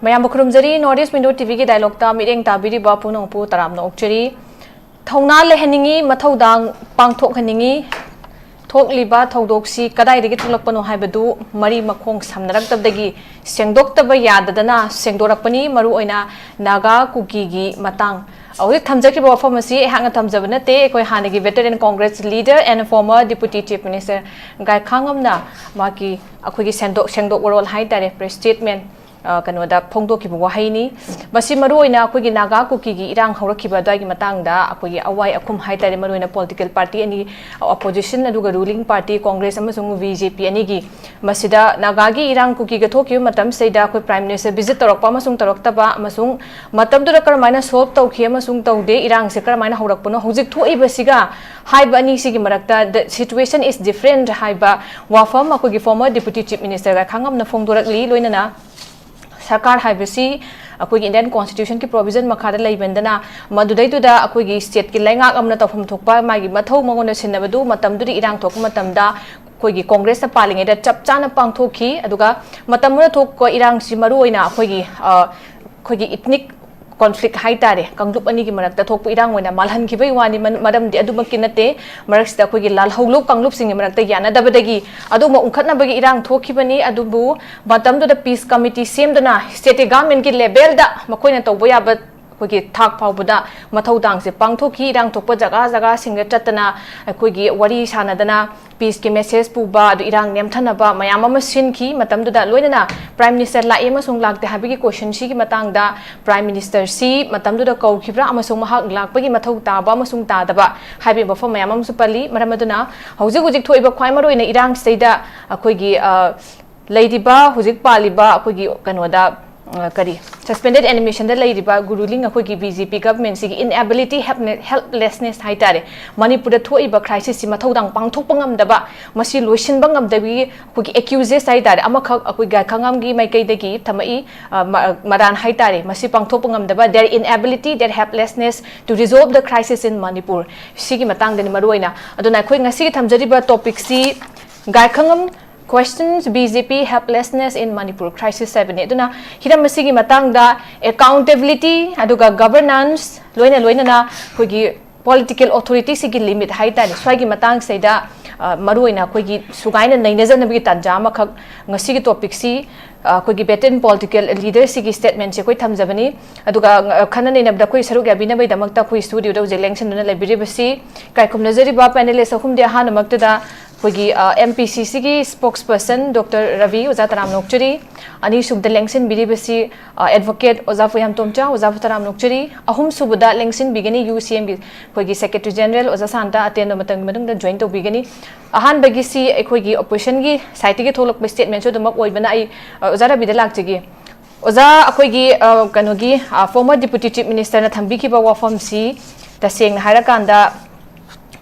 Mayam Bukrumzari, Nordic Window TV की dialogue ता meeting tabiri ba puno pu taram no okcheri thongna leheningi mathodang pangthok haningi thok liba thodoksi kadai degi thulakpano haibadu mari makhong samnarak tabdagi sengdok taba yadadana sengdorakpani maru oina naga kuki gi matang Audit Thamjaki Wafamasi, Hanga Thamjabanate, Kohanagi Veteran Congress leader and former Deputy Chief Minister Gaikhangam na Maki Akugi Sendok World High Direct Press Statement. Kanoda Pongdo Kibuahini, Basimaru in Akugi Naga Kuki, Irang Horokiba Dagi Matanga, Akugi Awai Akum High Tarimaru in a political party, any opposition, and Duga ruling party, Congress, Amazon VJP, Anigi, Masida, Nagagi, Irang Kuki Gatoki, Matam Seda, Prime Minister, visitor of Pamasung Taroktaba, Masung, Matam to the Karamana Soap, Toki, Masung Tode, Irang Sekramana Horapono, Huzik to Ebasiga, Haiba Nisi Marakta, the situation is different, Haiba, Wafam, Akugi former Deputy Chief Minister, Gaikhangam, Nafongdorakli, Loinana. Sarkar haibasi akoi Indian Constitution ki provision makhada leibendana madudai tuda akoi state ki laingak amna tafum thokpa magi mathau mangona sinnabadu matamduri irang thok matamda akoi Congress na palinge da chapchana pangthokhi aduga matamura thok ko irang simaru oina akoi ethnic conflict high tare kanglup ani ki marakta thokpu irang oina malhan ki bai wani madam de aduma kinate maraksta akoi lal haulo kanglup sing marakta yana dabadagi aduma unkhatna bagi irang thokhibani adubu matam do peace committee semdana state government ki level da makoina tawboya ba Kuki Tak Paubuda, Matodang, Pangtoki, Dang Topa Jaga, Singa Chatana, Kugi, Wari Sanadana, Peace ki message Puba, Irang Nemtanaba, Mayama Sinki, Matam do that Loina, Prime Minister La Emasung Lak, the Habiki question, Shiki Matanga, Prime Minister C, Matam do the Kau Kibra, Amasung Mahak Lak, Pagi Matota, Bamasung Tadaba, Habi before Mayamam Supali, Maramaduna, Hosikuzik to Eva Quimaro in Irang Seda, Akuigi Lady Ba, Huzik Paliba, Akuigi Kanoda. Kari suspended animation the lady ba guruling akoi BJP government sigi inability helplessness haitare Manipur da thoi ba crisis si mathodang pangthok pangam daba masi loisin bangam dabi akoi accuses haitare amakha akoi Gaikhangam gi mai kai dagi thamai maran haitare masi pangthok pangam daba their inability their helplessness to resolve the crisis in Manipur sigi matang den maroina aduna akoi ngasi thamjari ba topic si Gaikhangam Questions BJP helplessness in Manipur crisis 7 aduna hiramasigi matangda accountability aduga governance loina na kogi political authority sigi limit haitani swagi matang seida maruina kogi sugaina nainajana bi tanjama khak ngasigi topic si kogi veteran political leader sigi statement se koi thamjabani aduga khanane nabda koi saruk yabina bai damakta koi studio da election na library basi kaikum nazari ba panelist akhum de hana makta Kugi MPCC ki spokesperson Dr. Rabi Uzataram Nokchuri, Ani Subda Lengsin Bidibasi advocate PUYAM TOMCHA Uzataram Nokchuri, Ahum Subuda Lengsin Bigani UCM Kugi Secretary General SHANTA Atendo Matang Madung the joint to Bigani, Ahan Bagisi Equigi opposition gi citing Tolok by statement so the Mok Oibana Uzara Bidalakti. Oza Akoigi Kanogi, former Deputy Chief Minister Nathambiki Bawa from C, the saying Harakanda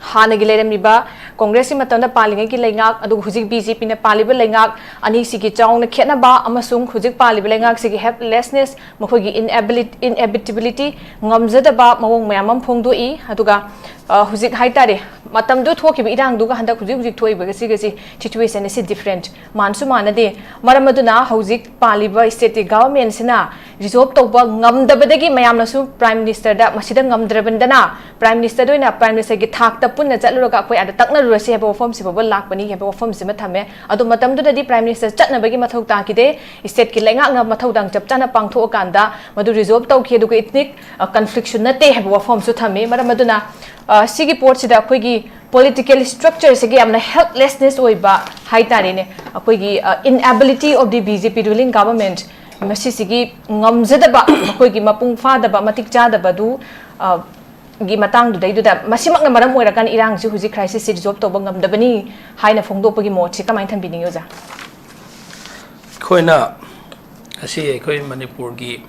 Hanagilem Riba. Congress matanda palinga ki lengak adu huzik BJP na paliba lengak ani sigi chong na khena ba amasung huzik paliba lengak sigi helplessness mokhogi inability ngamjada ba mawong mayamam phongdoi aduga huzik haitare matam do thoki bi irang duga handa huzik thoi ba gasi situation is different mansu manade maramaduna huzik paliba state government sina resolve toba ngamdabadagi mayamna su prime minister da masida ngamdrabandana prime minister doina prime minister gi thak ta punna chaluraga koi ada takna rasi have form si baba lak pani have form si mathame adu matam du di prime minister chatna bagi mathau ta kide state ki lenga nga mathau dang chapchana pangtho kanda madu resolve tau ki du ethnic conflict nate have form su thame maramaduna sigi port sida koi gi political structure sigi amna helplessness oiba haitare ne koi gi inability of the BJP ruling government masi sigi ngamjada ba koi gi mapung fa da ba matik cha da ba du gi matang du dai du da masimak na maram oirakan irang ji huji crisis si resolve to bangam da bani haina phongdo pagi mo chi kamai than bining yoja khoina asi khoi Manipur gi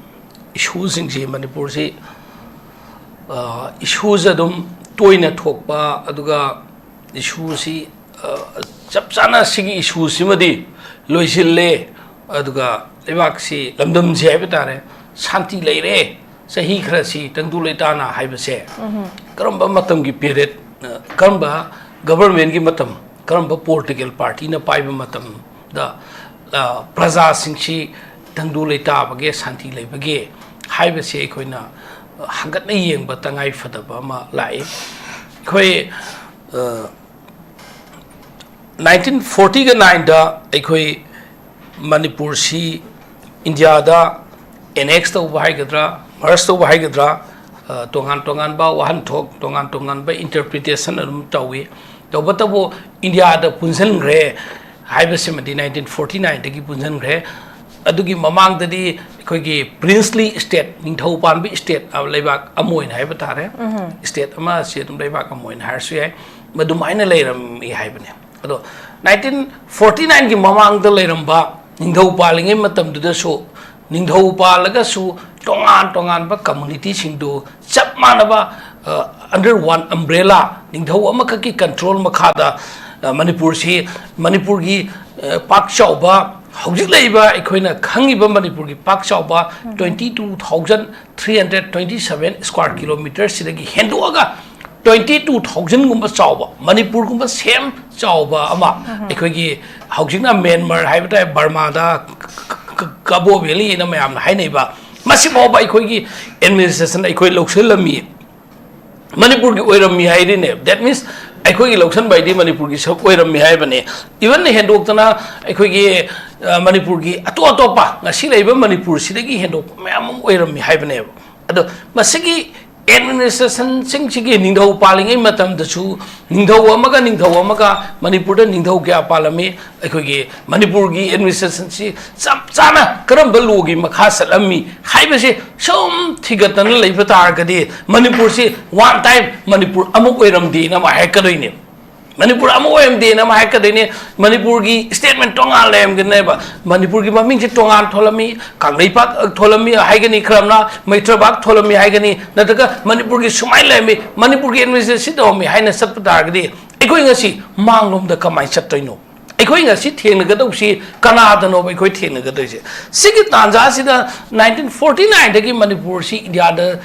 issues sing ji Manipur si issues adum toina thokpa aduga issue si chap chana sigi issue si madi loisille aduga lebak si lamdam je hai betare shanti leire sahi khara si tangdu leitana haibase karamba matam gi period karamba government gi matam karamba political party na paiba matam da praja singchi tangdu leita bage shanti leibage haibase koina hagat na yeng ba tangai fadaba ma lai khoi 1940 ga 9 da khoi Manipur si India da annex to bahai gadra merge to bahai gadra tongan ba wahan thok tongan ba interpretation arum tawi to batabo India da punjan gre haibase madi 1949 da gi punjan gre adugi mamang da di khoi gi princely state ningthau panbi state leibak amoin haiba tare state ama se dum leibak amoin har su hai madu maina leiram I haibane ado 1949 gi mamang da leiram ba ningthau palinge matam du da so ningthau palaga su tongan ba community singdu chap manaba under one umbrella ningthau amaka ki control makhada Manipur si Manipur gi pak chauba hojik leiba ekhoina khangiba Manipur gi pak chauba 22,327 square kilometers sidagi henduaga 22,000 gumba chauba Manipur gumba same chauba ama ekhoigi hojikna Myanmar haibata Burma da Cabo Valley na mayam na hainai ba masi mo ba ekhoigi administration ekhoi lokselami Manipur gi oirami hairine that means ekhoi gi loksan bai di Manipur gi sok oirami haibane even ne hendok tana ekhoi gi Manipur gi ato pa ngasi leiba Manipur sidagi hendok mayam oirami haibane ado masigi administration sing sigi ningthau palingai matam da su ningthau amaga Manipur da ningthau kya palami ekhoi gi Manipur gi administration si chap chana karam balugi makha salami haibase som thigatana leiba tar gadi Manipur si one time Manipur amuk oiram di na ma hekadoine Manipur amuk oiram di na ma hekadoine Manipur gi statement tonga lem gane ba Manipur gi maming si tongan tholami kanglaipak tholami haigani kramna maitrabak tholami haigani nataga Manipur gi sumai lemi Manipur gi administration do mi haina sap tar gadi ekoi ngasi manglom da kamai chattoino ekoi ngasi thengna gadau si kanada no ekoi thengna gadau se sigi tanja sida 1949 dagi Manipur si India da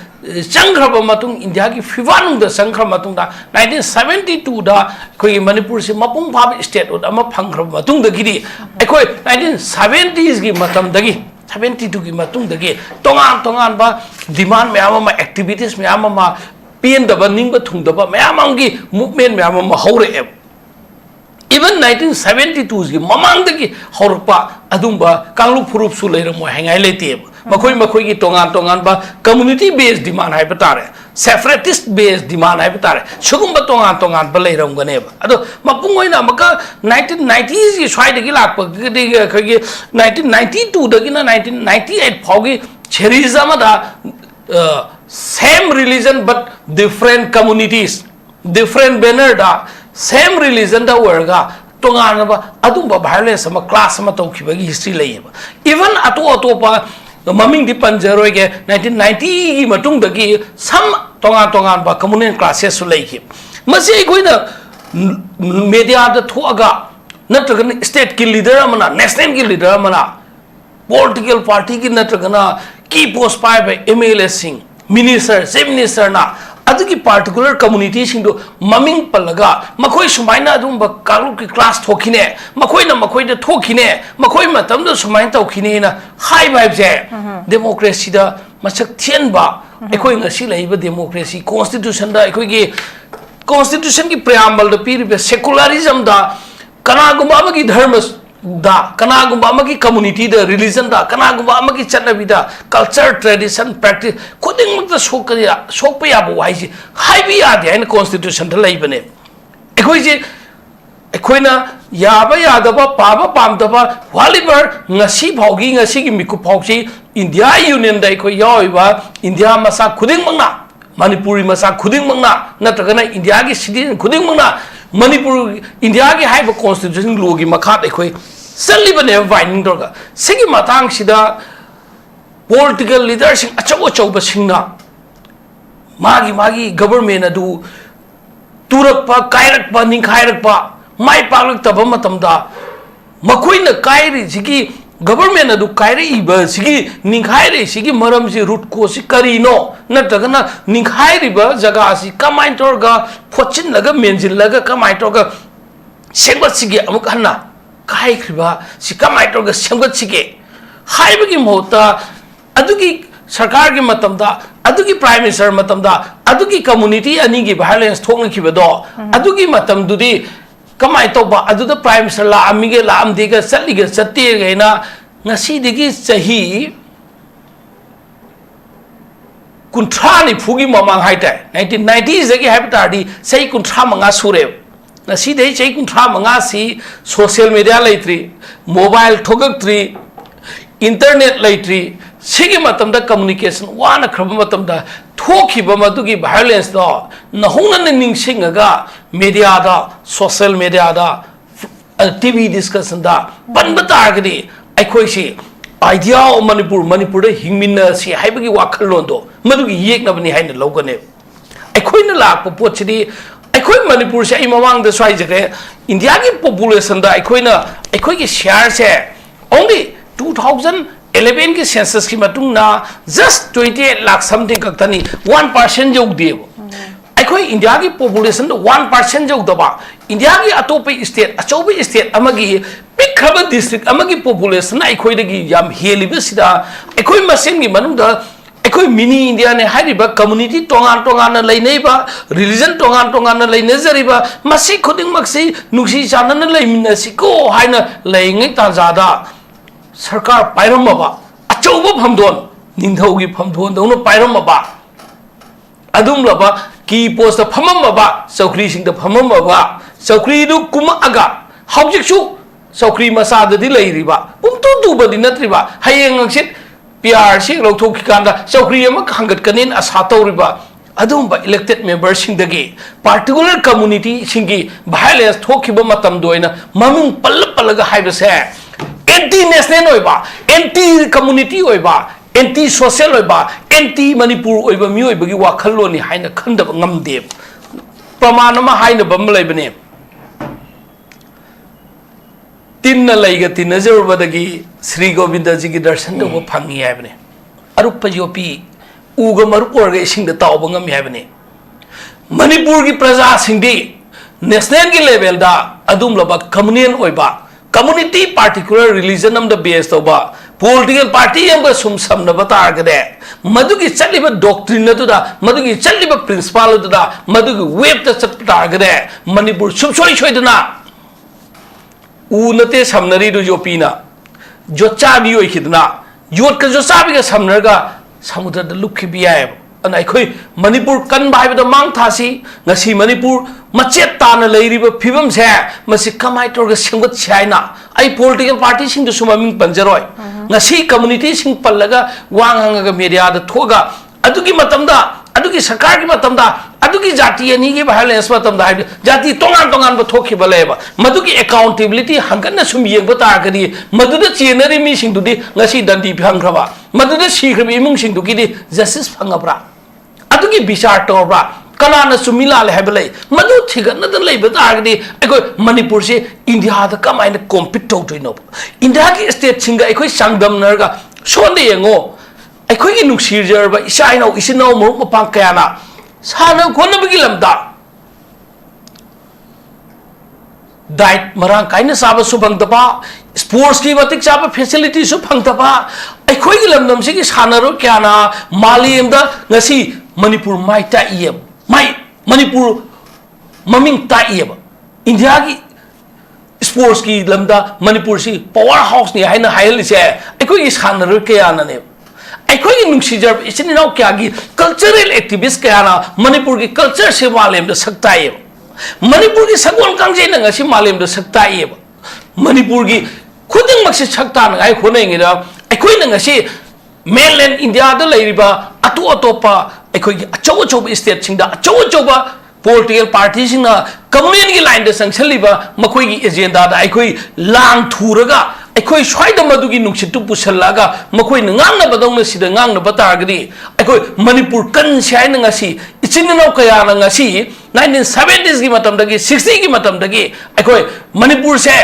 changraba matung India gi fiwanung da changraba matung da 1972 da koi Manipur si mapung phab state od ama phangraba matung da gidi ekoi 1970s gi matam dagi 72 gi matung dagi tongan ba demand mayam ma activities mayam ma pen da ba ning ba thung da ba mayam gi movement mayam ma haure even 1972 gi mamang dagi horpa adumba kanglu phurup su leiramo hengai lete makhoi gi tongan ba community based demand hai batare separatist based demand hai batare sugumba tongan ba leiram gane ado mapungoina maka 1990s gi swai dagi lakpa gi khoi 1992 dagi na 1998 phogi cherism da same religion but different communities different banner da same religion da warga tongan ba adumba violence sama class sama tokibagi history leiba even ato pa maming di panjaroi ge 1990 gi matung dagi sam tongan ba communal classes su leiki masi koina media da thoga natragan state ki leader amana national ki leader amana political party ki natragana key post pai by MLA sing minister chief minister na adugi particular community sing do maming palaga makhoi sumaina adum ba kalu ki class thokine makhoi da thokine makhoi matam da sumain tokine na high vibe je democracy da masak thien ba ekoi ngasi leiba democracy constitution da ekoi gi constitution ki preamble da pir be secularism da kana gumba gi dharma da kana gumba gi community da religion da kana gumba gi chanabi da culture tradition practice khuding mak da sokpa ya bo hai ji hai bi ya de in constitution da leibane ekoi ji ekoina yaba yadaba paba pamdaba waliber ngasi phaugi ngasi gi miku phauchi India Union da ekoi yoiba India masa khuding mangna Manipuri masa khuding mangna natragana India gi citizen khuding mangna Manipur India gi haiba constitution law gi makhat ekoi salibane winding dorga sigi matang sida political leadership achau ba singna magi government adu तुरक्पा कायरक्पा निखायरक्पा माय पालक्तबा मतमदा मखोइना कायरि सिगी government अदु कायरे इबा सिगी निखायरे सिगी मरम सि रूट को सि करिनो नत्रगना निखायरिबा जगह सि कमाय तोरगा फोचिन लगा मेंजिन लगा कमाय तोरगा सेंगत सिगी अमुक हन्ना कायख्रिबा सि कमाय तोरगा सेंगत सिगे हाइबगी मोता अदुगी सरकार की मतमदा अदुगी प्राइम मिनिस्टर मतमदा अदुगी कम्युनिटी अनी की वायलेंस थोंगखिबदो अदुगी मतमदुदी कमाय तोबा अदुदा प्राइम मिनिस्टर लामिगे लामदिगा चलिगे चत्तेगेना ngasiदगी सही कुंथ्रानि फुगी ममांग हाइताय 1990s दगी हाइबतारदी सही कुंथ्रा मंगा सुरे ngasiदे सही कुंथ्रा मंगा सी सोशल मीडिया लेत्री मोबाइल ठोगक्त्री इंटरनेट लेत्री सिगी मतमदा कम्युनिकेशन वाना खरब मतमदा थोखिबा मदुगी वायलेंस दो नहुंगन निंगसिंगगा मीडिया दा सोशल मीडिया दा टीवी डिस्कशन दा बनबतागदी अखोइसी आइडिया ऑफ मणिपुर हिंगमिना सी हाइबगी वाखलोन दो मदुगी येकनबनी हाइना लौगने अखोइना लाप पोचदी अखोइ मणिपुर से ममांग द स्वाइ जगे इंडिया की पॉपुलेशन दा अखोइगी शेयर से ओनली 2011 की सेंसस की मतुंगना जस्ट 28 लाख समथिंग कक्तनी 1% जोगदेब अखोइ इंडिया की पॉपुलेशन 1% जोगदबा इंडिया की अतोपे स्टेट अचौबे स्टेट अमगी पिखब डिस्ट्रिक्ट अमगी पॉपुलेशन अखोइदगी याम हेलिबसिदा अखोइ मसेन की मनुंगदा अखोइ मिनी इंडिया ने हाइरिबा कम्युनिटी तोंगान तोंगान लैनैबा रिलीजन तोंगान तोंगान लैनजरिबा मसी खुदिंगमक्सी नुक्सी चानन लैमिनसिको हाइना लैङै ताजादा सरकार पाइरमबा अचौब फमदोन निंथौगी फमदोन दौनो पाइरमबा अदुमलबा की पोस्ट फममबा चौकरी सिंग फममबा चौकरी दु कुमअगा हौजिकसु चौकरी मसाददि लैरिबा पुंतु दुबदि नत्रिबा हयेंग अंगसित पीआर सि लौथोखिकांदा चौकरी अमा खंगतकनिन आशा तौरिबा अदुमबा इलेक्टेड मेंबर सिंगदगी पार्टिकुलर कम्युनिटी सिंगी वायलेंस थोखिबा मतम दोइना ममिंग पल्लगा हाइबसे एंटी नेशनल होइबा एंटी कम्युनिटी होइबा एंटी सोशल होइबा एंटी मणिपुर होइबा मियोइबगी वाखल्लोनि हाइना खंदब ngamde प्रमाण अमा हाइना बम लैबने तिन्ना लैगा तिन्ना जरुबदगी श्री गोविंद जी की दर्शन दो फंगी हाइबने अरुप जोपी उग मरुप ओरगे इसिंग द तावब ngam हाइबने मणिपुर की प्रजा सिंगदी नेशनल की लेवल दा अदुम लबा कम्युनियन होइबा कम्युनिटी पार्टिकुलर रिलीजन अम द बेस तोबा पॉलिटिकल पार्टी अम सुम समन बतारगदे मदुगी चलिबा डॉक्ट्रिन दुदा मदुगी चलिबा प्रिंसिपल दुदा मदुगी वेब त चटारगदे मणिपुर सुमसोई सोइदना उ नते समनरी दु जोपीना जो चाबी ओइखिदना योट का जो चाबी का समनरगा समुद्र द लुखि बियाय अन अखोई मणिपुर कन बाइब द मांग थासी ngasi मणिपुर मचेत ताना लैरिबा फिबम से मसि कमाय तोरगा सेंगत छाइना आई पॉलिटिकल पार्टी सिंग दु सुममिंग पंजरोय ngasi कम्युनिटी सिंग पल्लगा वांगांगा मीडिया द थोगा अदुगी मतमदा अदुगी सरकार की मतमदा अदुगी जाति अनि की वायलेंस मतमदा जाति तोंगान तोंगान ब थोखि बलेबा मदुगी अकाउंटेबिलिटी हंगना सुम येंबा तागदी मदुदा चेनरी मी सिंग दुदी ngasi दंडी भंगरबा मदुदा सीख्रबी इमुंग सिंग दुगी जस्टिस फंगब्रा अदुगी विचार तोरबा कनाना सुमिलाल हैबले मदु थिगनद लेबा तागदी अखोय मणिपुर से इंडिया द कमाइन कॉम्पीट तौतोइनो इंडिया की स्टेट सिंगा अखोय सांगदमनरगा सोंदे येंगो अखोय की नुक्सिरजरबा इसाइनो इसिनो मुरुक मपांग कयाना साना खोनबगी लमदा डाइट मरांग काइना साबा सु फंगतबा स्पोर्ट्स की मतिक चाबा फैसिलिटी सु फंगतबा अखोय की लमदम से की सानारो क्याना मालियमदा ngasi मणिपुर माइ ताइयब माइ मणिपुर ममिंग ताइयब इंडिया की स्पोर्ट्स की लमदा मणिपुर सी पावर हाउस नि हाइना हाइलिसे अखोय की सानारो क्यानाने अखोय की नुक्सिजर इसिनाव क्यागी कल्चरल एक्टिविस्ट क्याना मणिपुर की कल्चर से मालेमदा सकताइयब मणिपुर की सगोल कांगजेना ngasi मालेमदा सकताइयब मणिपुर की खुदिंगमक से सकताना गाय खोनेंगिदा अखोय ना ngasi mainland India दा लैरिबा अतो अतोपा अखोय की अचौ स्टेट सिंगदा अचौ political party सिंगना कम्युनियन की लाइन दा संगसलिबा मखोय की एजेंडा दा अखोय लांग थुरगा अखोय स्वाइदा मदुगी नुक्सितु पुसलगा मखोय नंगांगना बदौना सिदा ngang na batagdi अखोय मणिपुर कन साइन ngasi इचिनो कया नंगसी 1970s की मतम दगी 60 की मतम दगी अखोय मणिपुर से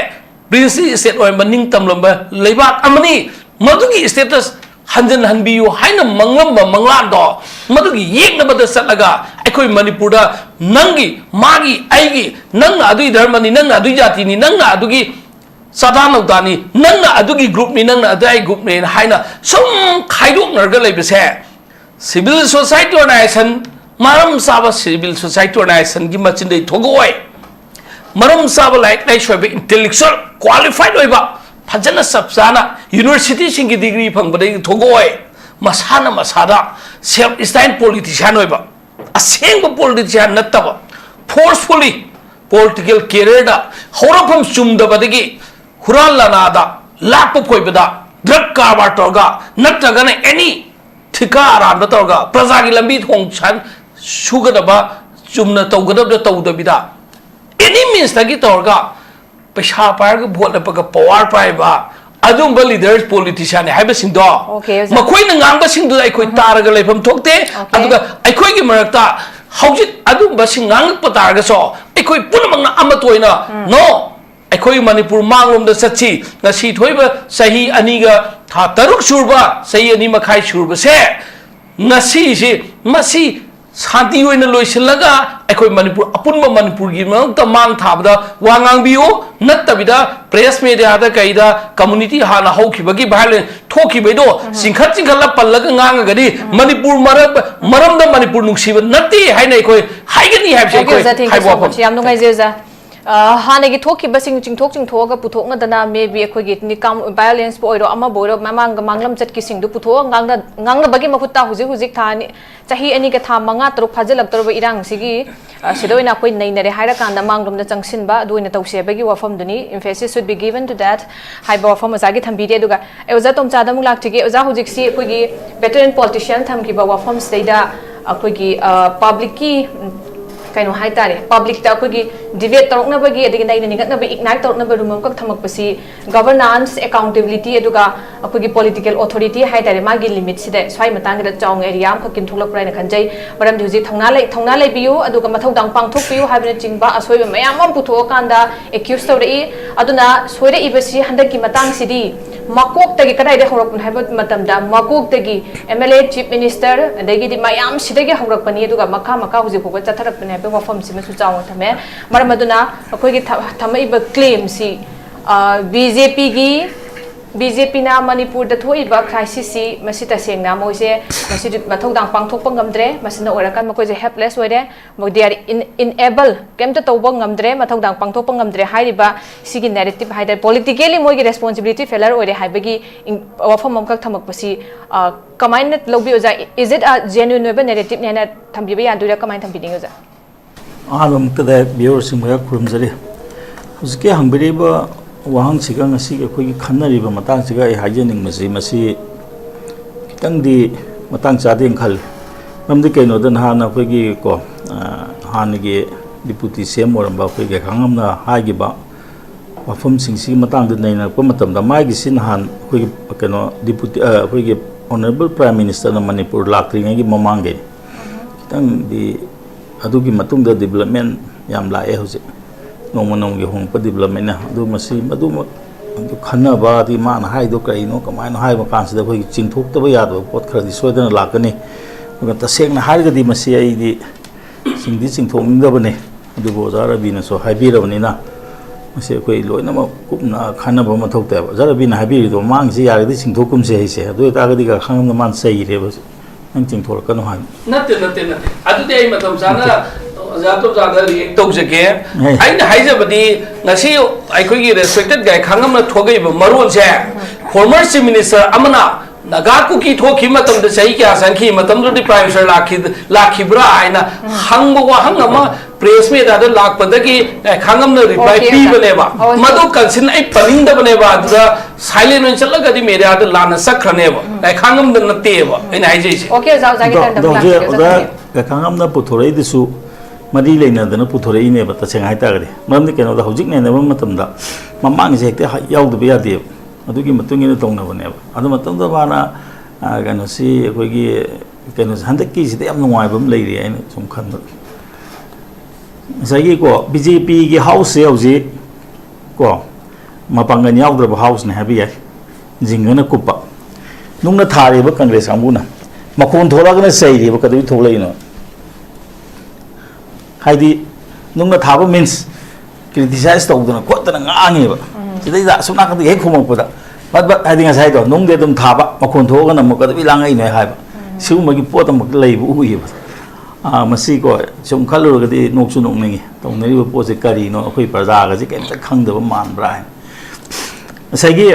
प्रिंसी स्टेट ओय मनिंग तमलम लेबाक अमनी मधुगी स्टेटस हंजन हनबियु हाइना मंगलम मंगला दो मधुगी येकनबद सतलगा अखोय मणिपुर दा नंगी मागी आईगी नंग अदुई धर्मनी नंग अदुई जातिनी नंग अदुगी साधानौदानी नंग अदुगी ग्रुपनी नंग अदुई ग्रुपनी हाइना सम खाइदोकनरगा लेबसे सिविल सोसाइटी ऑर्गेनाइजेशन मरम साबा सिविल सोसाइटी ऑर्गेनाइजेशन की मचिन दे थोगोय मरम साबा लाइक सोब इंटेलेक्चुअल क्वालिफाइड होइबा फजन सबसाना यूनिवर्सिटी सिंग डिग्री फंगबदे थोगोय मसाना मसादा सेल्फ स्टाइल पॉलिटिशियन होइबा असेंग पॉलिटिशियन नतबा फोर्सफुली पॉलिटिकल कैरियर दा होरफम चुमदबदगी हुराल लानादा लाप कोइबदा ड्रग कारबार तोगा नत्रगने एनी ठिका आराम तौरगा प्रजा की लंबी थोंग छन सुगदबा चुमना तौगदब तौदबिदा एनी मीन्स तगी तौरगा पैसा पारग भोट लपगा पावर पाइबा अदुंबा लीडर्स पॉलिटिशियन हाइबा सिंदो मखोइना ngang ba singdu ai khoi taraga leifam thokte aduga ai khoi gi marakta haujit adumba sing ngang pa taraga so ai khoi punamangna amatoina no अखोई Manipur मांगलोम the सच्ची नसी थोइबा सही अनीगा था तरुक सुरबा सही अनी मखाई सुरबा से नसी से मसी शांति होइना लोइसलगा अखोई मणिपुर अपुनबा मणिपुर गी मत मांग थाबदा वांगांग बियो नत्तबिदा प्रेस मीडिया दा कइदा कम्युनिटी हाना हौखिबगी भाइलेंस थोखिबैदो सिंखत सिंखला पल्लगा nganगगदि मणिपुर मरम द मणिपुर नुक्सिबा नत्ति हाइना अखोई हाइगनी हाइबसे अखोई हाइबो याम नुंगाइजेजा हाने की थोकी बसिंग चिंगथोक पुथोकनदना मे बी अखोगी निकाम वायलेंस पोइरो अमा बोइरो ममांग मांगलम चटकी सिंगदु पुथो गांगना बगी मखुता हुजिक थानी चाही अनी का था मंगा तरुक फाजलक्तरब इरांग सिगी सिदोइना कोइ नैनरे हाइरा कांदा मांगलमदा चंगसिनबा दुइना तौसेबगी वफम दुनी emphasis should be given to that हाइबा वफम अजागी थंबीदे दुगा एवजा तोमचादा मु लाक्तिगे एवजा हुजिक सि अखोगी वेटरन पॉलिटिशियन थमकिबा वफम स्टेदा अखोगी पब्लिक की कहीं हाई तारे पब्लिक अखोगी डिबेट तौरनबगी निगतनब इग्नाइट तौरनब रूम कक थमकपसी गवर्नेंस अकाउंटेबिलिटी अखोगी पॉलिटिकल अथॉरिटी हाई तारे मागी लिमिट सिदे स्वाई मतांगदा चाउंग एरिया खकिन थोलकप्राइन खंजै मरम हुजी थौना लेबियो अदुगा मथौदांग पांगथोकपियो हाइबने चिंगबा असोइबा मयाम पुथोकांदा एक्यूज तौरई अदुना सोइरे इबसी हंदकी मतांग सिदी मकोक्तगी कदाइदे हौरकपन हाइबा मतमदा मकोक्तगी एमएलए चीफ मिनिस्टर अदगी मयाम सिदगी हौरकपनी अदुगा मखा हुजी फोबा चथरकपन हाइबा वफम सिमसु चाउंग थमे मरम अदुना अखोगी थमइबा क्लेम सी बीजेपी ना मणिपुर द थोइबा क्राइसिस सी मसि तसेंगना मोइसे मसि मथौदांग पांगथोकपा ngамद्रे मसिना ओरकन मकोजे हेल्पलेस ओइरे मो दे आर इनएबल केमता तौबा ngамद्रे मथौदांग पांगथोकपा ngамद्रे हाइरिबा सिगी नैरेटिव हाइदे पॉलिटिकली मोइगे रेस्पोंसिबिलिटी फेलर ओइरे हाइबगी वफम अमकक थमकपसी कमाइन लौबि ओजा इज इट अ जेन्युइन ओइबा नैरेटिव नेना थंबिबा यादुरा कमाइन थंबिदिंग ओजा आलम कदा बियर सिंगया खुरमजरी हुजके हंगबिरिबा वहां सिगा ngasi अखोगी खन्नरिबा मतंग सिगा ए हाइजेनिंग मसी खितंगदी मतंग चादें खल ममदि कैनो दन हाना अखोगी को हानगी डिप्यूटी सीएम ओरंबा अखोगी गैखांगमना हागिबा वफम सिंगसी मतंग द नैना को मतमदा मागी सिन हान अखोगी कैनो डिप्यूटी अखोगी ऑनरेबल प्राइम मिनिस्टर न मणिपुर लाक्रिंगी ममांगे खितंगदी अदुगी मतुंग द डेवलपमेंट याम लाए हुजे नोंगी होंप डेवलपमेंट खनबादी मान हाइदो कईनो कमायनो हाइबा कांसिदा अखोई चिंथोक्तबा यादबा पोत खरदी सोदना लाकनी तसेंगना हाइरगदी मसी आइदी सिंगदी चिंथोंगदबने अदुबो जारबीना सो हाइबिरबनिना मसी अखोई लोइनम कुपना खनबा मथौतेबा जारबीना हाइबिरिदो मांगसी यारगदी चिंथोकुमसे हाइसे अदु तागदी का खांगम मान सैरेबा नंग चिंथोरकनो हाइ नते अदुदे आई मतम साना जातो जादा रिएक्ट तौजके आइन हाइजबदी ngasi aikogi respected Gaikhangam na thogaiba maron se former chief minister amana nagaku ki thoki matam de sahi kya sanki matam do prime minister lakhibra aina hangbo wa hangama press me da lakpadagi Gaikhangam na reply pi baneba madu kansin ai paninda baneba da silent on chalaga di media da lana sakraneba Gaikhangam da nateba ina haije okay za Gaikhangam na puthorei disu मरी लेना पुथोरईने तसें हाइतागरे मरमदि केनोदा हौजिक नेनबा मतमदा ममांगसे हेक्ते याउदबा यादे अदुगी मतुंगिना तौनबनेबा अदु मतमदा माना कनोसी अखोगी keno hande ki sida yam nuai bam lei ri aina sum khan ba sagi ko BJP gi house se auji ko mapangan yaudra house ne habi ai jingana kupa nungna thari ba congress amuna makon thola gana sei ri ba kadu tholai no haidi nungna thaba means criticize tawduna kotana ngangi ba sidai da sumna ka he khumok pada but haidi nga sai do nungde dum thaba makon thoga na mo kadu langai no hai ba siu magi pot am lei bu ui ba masi ko sum khalu ga di nok su nok ngi tong nari ba po se kari no khoi praja ga ji kem ta khang da ba man bra sai gi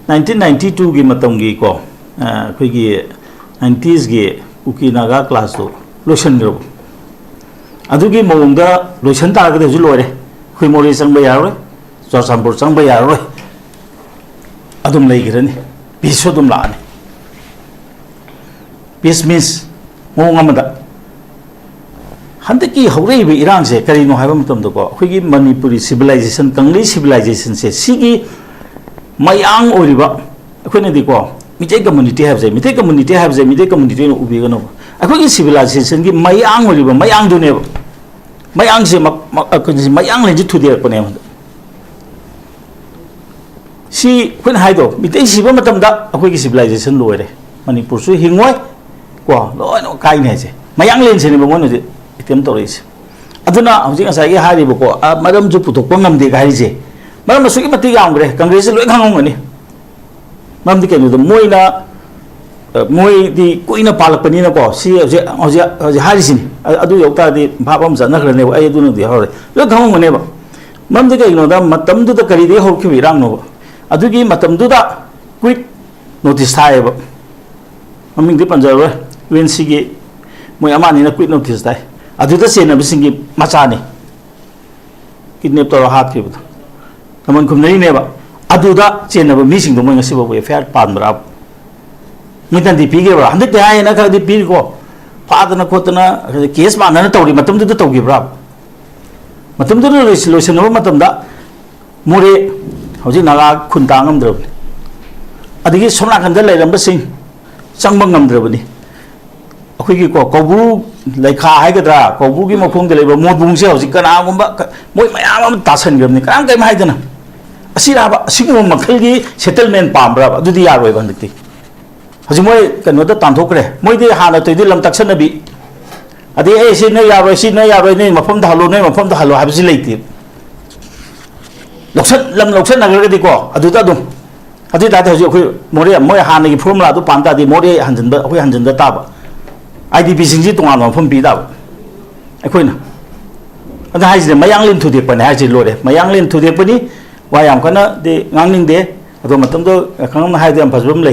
1992 gi matong gi ko khoi gi 90s gi ukinaga class to lotion gro adugi mongda lotion ta ga de ju lore khoi mori sang ba ya ro so sampur sang ba ya ro adum lei gi ni biso dum la ni peace means mong amada handaki hore bi irang se kari no haibam tam do ko khoi gi manipuri civilization kangli civilization se sigi mayang oriba akhoi di ko mitei community have mitei community no ubi no akhoi gi civilization gi mayang oriba mayang do ne mayang se mayang le ji thu de ko ne si khoi haido mitei siba matam da akhoi gi civilization loire manipur su hingoi ko loi no kai ne se mayang len se ne mo no je item to ris aduna hojing asa gi hari bo ko madam ju putok pangam de gai je madam su gi mati yang gre congress loi khangong ani mam di kenu moina moi di koina palak pani na ko si hoje hari sin adu yokta di bhabam jana gre ne ai adu no di hore loi khangong ne ba mam di kai no da matam du da kari de ho ki rang no adu gi matam du da quick notice thai ba maming di panjaro UNC gi moi amani na quick notice dai adu da sena bisingi macha ni kidnap to hat ki bu taman kum nei ne ba adu da chena ba mi sing do moi ngasi ba fair pan bra mitan di pige bra hande ta ai na ka di pir ko phadana khotana case ma na tawri matam du tawgi bra matam du resolution no matam da more hoji naga khunta ngam dro adigi somna kan da leiram ba sing changba ngam dro bani akhoi gi ko kobu leikha hai gadra kobu gi makhong de leba modbung se hoji kana gumba moi mayam am tasan gam ni kam kai mai dana asira ba singo makhal gi settlement pam bra adu di yaroi ban dikti hoji moi kano da tan thokre moi di hana to di lam taksan na bi adi e si na yaroi ne mafam da halo ha bi leiti loksan nagar di ko adu da dum adu da hoji akhoi moi hana gi formula du pan da di moi hanjin ba akhoi hanjin da ta ba IDP singji tongan no phom pi da akhoi na ada haji mayang lin thu de pan haji lore mayang lin thu de pani wayam kana de ngangning de ado matam do khangam hai de am phasbam le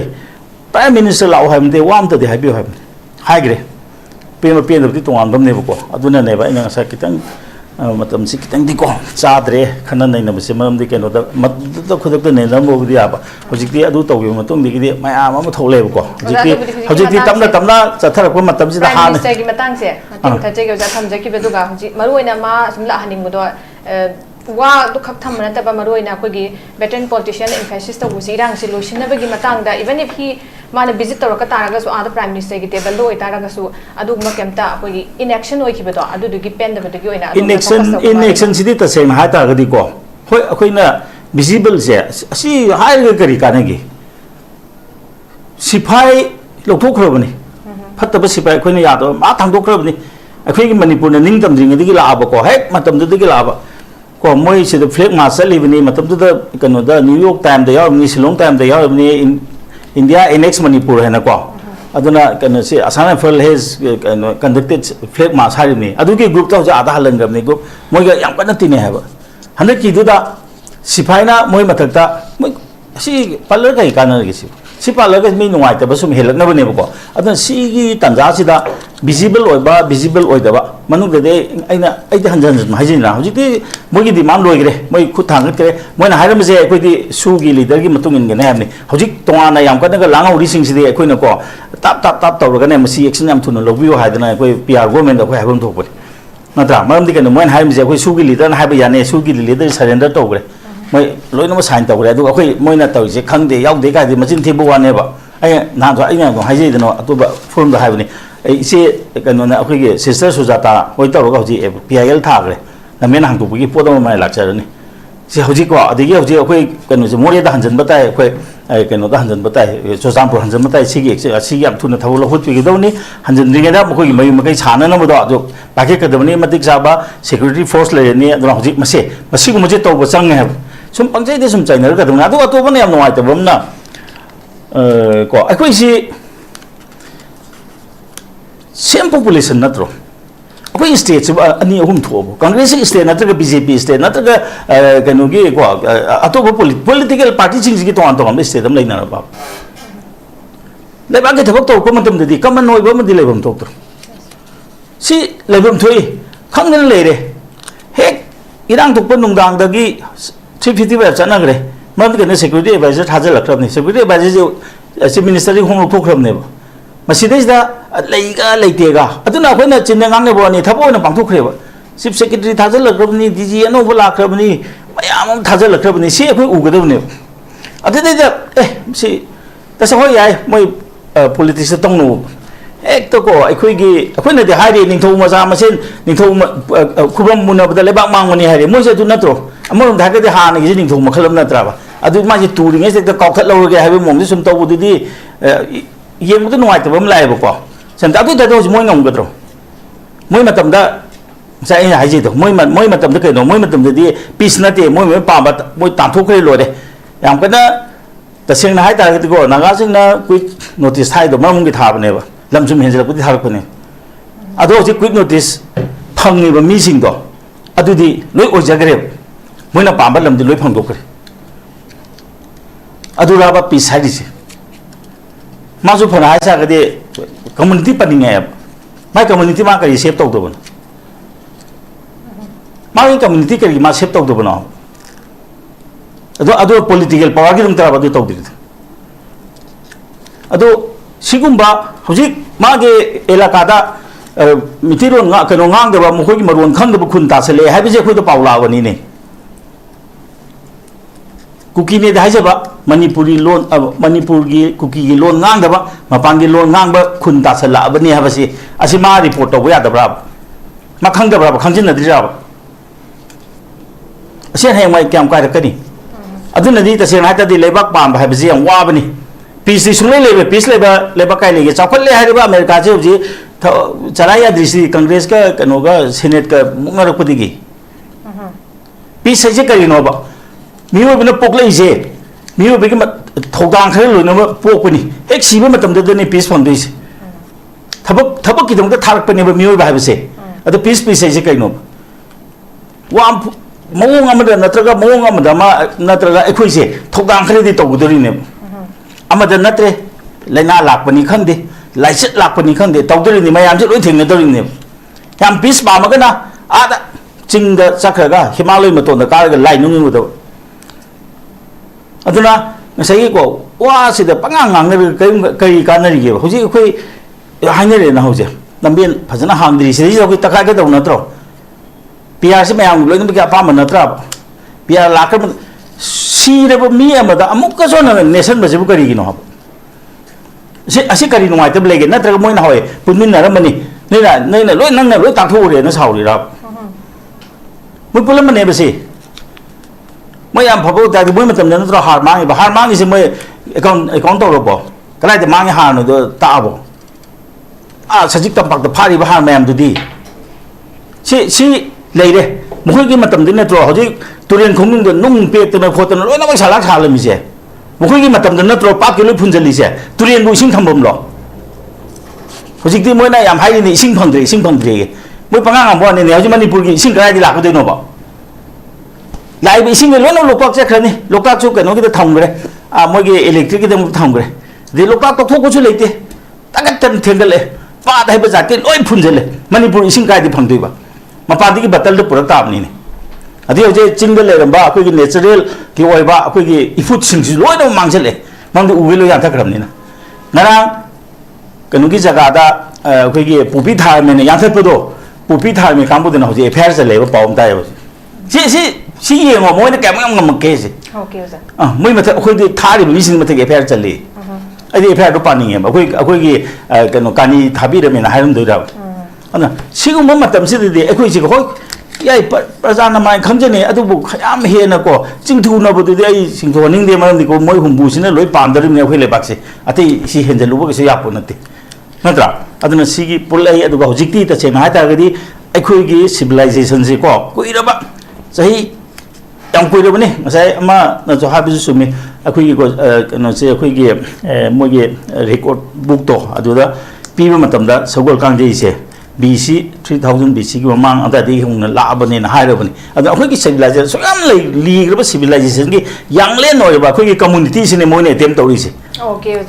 prime minister lau hai de wam ta de hai bi hai gre pe de tongan bam ne ko aduna ne ba ina sa kitang matam si kitang di ko chadre khana nei na bse maram de keno da mat to khodak de ne na mo di aba hojik di adu tawi matung di di mai ama ma thole ko hojik di tamna chathar ko matam si da han se gi matang se mating tha je ga tham je ki bedu ga hojik maruina ma sumla haning mo do wa du khap tham na ta ba maruina ko gi veteran politician emphasis to busi rang si lotion na ba gi matang da even if he mana visit to ka taraga so ada prime minister gi table lo itaraga su adu ma kemta ko gi inaction oi ki bedo adu du gi pen da bedo gi oina inaction sidi ta same ha ta ga di ko hoi akhoi na visible se asi hai ga kari kana gi sipai lokthok khrobani phatta ba sipai akhoi na ya do ma thang dok khrobani akhoi gi manipur na ning tam jing di gi la ba ko hek matam du di gi la ba ko moi se the flag march li bani matam du da kano da New York time da yaw ni Shillong time da yaw ni India annex Manipur hai na ko aduna kano se Assam Rifle has conducted flag march hari ni adu ki group ta ja ada halang gam ni group moi ga yam kana tine ha ba handa ki du da sipai na moi matak ta moi si palar kai kana gi si palar ga mi nuai ta ba sum helak na bane ba ko aduna si gi tanja si da visible oi da ba manu de aina ai de hanjan ma hajin na hoji ti moi gi demand loi gre moi khu thang gre moi na hairam je koi di su gi leader gi matung in ne hamni hoji tonga na yam ka na lang ri sing si de koi na ko tap taw ga ne ma si action yam thun lo bi ha da na koi PR government da koi habam thok pare na tra maram di ka moi hairam je koi su gi leader na ha ba ya ne su gi leader surrender taw gre moi loi na ma sign taw gre du koi moi na taw je khang de yaw de ka di machin thi bu wa ne ba नाम जो अगर हाइजेदनो अतुब forum हाइबनी इसे कनोना अखोगी sister Sujata होय तौरगा हजि PIL थाग्रे नमेन हांगतोबगी पोदम my लाक्चरनी से हजि को अदिगे हजि अखोई कनो से मोरे दा हंजन बताय अखोई कनो दा हंजन बताय चोजामपुर हंजन बताय सिगी सिगी याम थुना थबो लहुतपी दौनी हंजन दिगेदा मखोगी मय मकै छानना मदो जो बाके कदबनी मतिक साबा सिक्युरिटी फोर्स लेनी अदुना हजि मसे मसिगु मजे तौबो चंगे है सुम पंगजे सुम चाइनर कदबना अदु अतोबने याम नवाइतबमना को अखोई सी सेम पॉपुलेशन नत्रो अखोई स्टेट से अनि अहुम थोबो कांग्रेस स्टेट नत्रगा BJP स्टेट नत्रगा कनोगी को अतोब पॉलिटिकल पार्टी सिंग की तोन तोन स्टेट हम लेना बा लेबा के थबक तो को मतम ददी कमन नोइबो मदि लेबम तो सी लेबम थोई खंगन लेरे हेक इरांग तोप नुंगांग दगी 350 बा चनगरे मद के सिक्युरिटी एडवाइजर थाजल लखरबनी सिक्युरिटी एडवाइजर जो चीफ मिनिस्टर होम थोखरबने मसीदेसदा लेगा लेतेगा अदुना अखोइना चिन्ना गांगने बोनी थबोना पांथोखरेबा चीफ सेक्रेटरी थाजल लखरबनी DG अनोबो लाखरबनी मयाम थाजल लखरबनी सी अखोइ उगदबने अदुदैदा सी तसे होय याय मोय पॉलिटिक्स तंगनो एक तो को अखोइगी अखोइना दे हाइरे निंथौ मजा मसेन निंथौ खुबम मुनबदा लेबा मांगमनी हाइरे मोयसे दु नत्रो अमरम धागदे हानगी निंथौ मखलम नत्राबा अदु माजी टूरिंगे से काउखत लौरगे हाइबे मोमदि सुम तौबुदि येंबुद नुवाइतबम लाइबको संता अदु ददो मोय ngमगद्रो मोय मतमदा साइ हाइजिदो मोय मतमदा केनो मोय मतमदि पीस नते मोय पाबा मोय तांथोखरे लोरे याम कना तसेंना हाइ तारगदिको नागासिंगना क्विक नोटिस हाइदो ममुंगी थाबनेबा लमजुम हेंजलपुदि थारकने अदो जि क्विक नोटिस फंगिबा मीसिंगदो अदुदि लोय ओजगरे मोयना पाबा लमदि लोय फंगदोखरे अदुराबा पीस हाइदिसे माजु फना हाइ सागदे कम्युनिटी पनिंगे माय कम्युनिटी मा करी सेव तौदबन माय कम्युनिटी करी मा सेव तौदबन अदो पॉलिटिकल पावर की तराब अदु तौदि अदो सिगुम्बा हजिक मागे एलाकादा मिथिरोन nga कनो ngang मखोगी मरोन खंगदब खुन तासले हाइबजे खोइदो पावलावनी ने कुकी ने हाइजबा मणिपुरी लोन मणिपुर की कुकी की लोन ngang मपान की लोन ngang खुन तासलाबनी हाबसी असि मा रिपोर्ट तौबो यादबरा मा खंगदबरा खंजिनद्रिरा असे हेंगाय क्याम कायरकनी अदुनदी तसेना हातदि लेबाक पाम हाबजी याम वाबनी पीस सुले लेबे पीस लेबा काय लेगे चाखले हारिबा अमेरिका जे जी चलाया दृष्टि कांग्रेस का कनोगा सेनेट का मुंगरपदिगी पीस से करिनोबा मियोबना पोकलेजे मियोबगे थौदांग खरे लोइनोबा पोकपनी एक सिबे मतमदने पीस फंदइसे थबक की दंग थारकपनेबा मियोबा हाबसे अद पीस से कइनो वा मौंग अमदा नत्रगा मौंग अमदा मा नत्रगा एखोइसे थौदांग खरेदि तौगदरिने अमदा नत्रे लाइना लाकपनी खंदे लाइसेट लाकपनी खंदे तौदरिने मयामसे लोइ थेंगदरिने याम पीस पामगना आदा चिंग चखरगा हिमालय मतोंदा कारगा लाइनुंगुदो अदुना नसई को वा सिदा पंगांग कई कानरिगे हुजी अखोई हाइनरे ना हुजे नंबेन फजना हांगद्रि सिदि जौ तखा के दौ नत्रो पियार से मयाम लोइन बके अपाम नत्रा पियार लाकर सीरब मी अमदा अमुक जोन नेशन बजेबु करिगिनो हब से असे करि नुमाइतब लेगे नत्रग मोइन होय पुनमिन नरमनी नैना लोइ नंगना लोइ ताथोरे न साउरिरा मुइ पुलम ने बसे मयाम फबो दादि मोइ मतम नत्रो हार मांगी से मोइ अकाउंट तौरबो कलाइदे मांगी हारनो दो ताबो आ सजिक तंपाक द फारि हार मयाम दुदी सी लेरे मखोइगी मतम दिन नत्रो हजि तुरेन खुंगिंग द नुंग पेतन खोतन लोइना मै साला खालमिसे मखोइगी मतम दिन नत्रो पाप के लोइ फुंजलिसे तुरेन बु इसिंग थंबम लो हजिकति मोइना याम हाइनि इसिंग फंद्रे मोइ पंगांग बोने ने हजि मणिपुर की इसिंग कराइदि लाखदैनो बा लाइब इसिंग लोइना लोकाक चखरनि लोकाक चु कनो कि थंगरे आ मोइगी इलेक्ट्रिक दम थंगरे दे लोकाक तो थोकुसु लेते तगत तन थेंगले पाद हाइब जाते लोइ फुंजले मणिपुर इसिंग काइदि फंगदैबा मपादी की बतल पुरक ताबनी ने अदि होजे चिंग लेरंबा अखोगी नेचुरल की ओइबा अखोगी इफुट सिंगसि लोइनो मांगजले मांगदि उबेलो याथखरमनिना नरा कनुगी जगादा अखोगी पुपी थारमेने याथपदो पुपी थारमे कांबुदना होजे एफआईआर चलेबा पावम तायबो सी येंगो मोइना केम केसे ओके सर मोइ मथे अखोगी थारि मिसिन मथे एफआईआर चले ꯑꯩꯗꯤ ꯑꯦꯐ ꯄꯥꯅꯤꯡꯉꯦꯕ ꯑꯩꯈꯣꯏꯒꯤ ꯀꯩꯅꯣ ꯀꯥꯅꯤ ꯊꯥꯕꯤꯔꯝꯃꯦꯅ ꯍꯥꯏꯔꯝꯗꯣꯏꯔꯕ ꯑꯗꯨꯅ ꯁꯤꯒꯨꯝꯕ ꯃꯇꯝꯁꯤꯗꯗꯤ ꯑꯩꯈꯣꯏꯁꯤ ꯍꯣꯏ ꯌꯥꯏ ꯄ꯭ꯔꯖꯥꯅ ꯃꯥꯏ ꯈꯪꯖꯅꯤ ꯑꯗꯨꯕꯨ ꯌꯥꯝ ꯍꯦꯟꯅꯀꯣ ꯆꯤꯡꯊꯨꯅꯕꯗꯨꯗꯤ ꯑꯩ ꯆꯤꯡꯊꯣꯛꯍꯟꯅꯤꯡꯗꯦ ꯃꯔꯝꯗꯤꯀꯣ ꯃꯣꯏ ꯍꯨꯝꯕꯨꯁꯤꯅ ꯂꯣꯏ ꯄꯥꯝꯗꯣꯔꯤꯕꯅꯤ ꯑꯩꯈꯣꯏ ꯂꯩꯕꯥꯛꯁꯦ ꯑꯇꯩ ꯁꯤ ꯍꯦꯟꯖꯜꯂꯨꯕ ꯀꯩꯁꯨ ꯌꯥꯄꯣꯠ ꯅꯠꯇꯦ ꯅꯠꯇ꯭ꯔꯥ ꯑꯗꯨꯅ ꯁꯤꯒꯤ ꯄꯨꯜꯂꯛꯏ ꯑꯗꯨꯒ ꯍꯧꯖꯤꯛꯇꯤ ꯇꯁꯦꯡꯅ ꯍꯥꯏꯇꯥꯔꯒꯗꯤ ꯑꯩꯈꯣꯏꯒꯤ ꯁꯤꯚꯤꯂꯥꯏꯖꯦꯁꯟꯁꯦ ꯀꯣ ꯀꯨꯏꯔꯕ ꯆꯍꯤ ꯌꯥꯝ ꯀꯨꯏꯔꯕꯅꯤ ꯉꯁꯥꯏ ꯑꯃꯅꯁꯨ ꯍꯥꯏꯕꯁꯨ ꯆꯨꯝꯃꯤ ꯑꯩꯈꯣꯏꯒꯤ ꯀꯩꯅꯣꯁꯦ ꯑꯩꯈꯣꯏꯒꯤ ꯃꯣꯏꯒꯤ ꯔꯦꯀꯣꯔꯠ ꯕꯨꯛꯇꯣ ꯑꯗꯨꯗ ꯄꯤꯕ ꯃꯇꯝꯗ ꯁꯒꯣꯜ ꯀꯥꯡꯖꯩꯁꯦ BC 3000 BCꯒꯤ ꯃꯃꯥꯡ ꯑꯗꯥꯏꯗꯒꯤ ꯍꯧꯅ ꯂꯥꯛꯑꯕꯅꯦꯅ ꯍꯥꯏꯔꯕꯅꯤ ꯑꯗꯣ ꯑꯩꯈꯣꯏꯒꯤ ꯁꯤꯚꯤꯂꯥꯏꯖꯦꯁꯟ ꯁꯨꯛꯌꯥꯝ ꯂꯤꯈ꯭ꯔꯕ ꯁꯤꯚꯤꯂꯥꯏꯖꯦꯁꯟꯒꯤ ꯌꯥꯡꯂꯦꯟ ꯑꯣꯏꯕ ꯑꯩꯈꯣꯏꯒꯤ ꯀꯝꯃꯨꯅꯤꯇꯤꯁꯤꯅꯦ ꯃꯣꯏꯅ ꯑꯦꯇꯦꯝ ꯇꯧꯔꯤꯁꯦ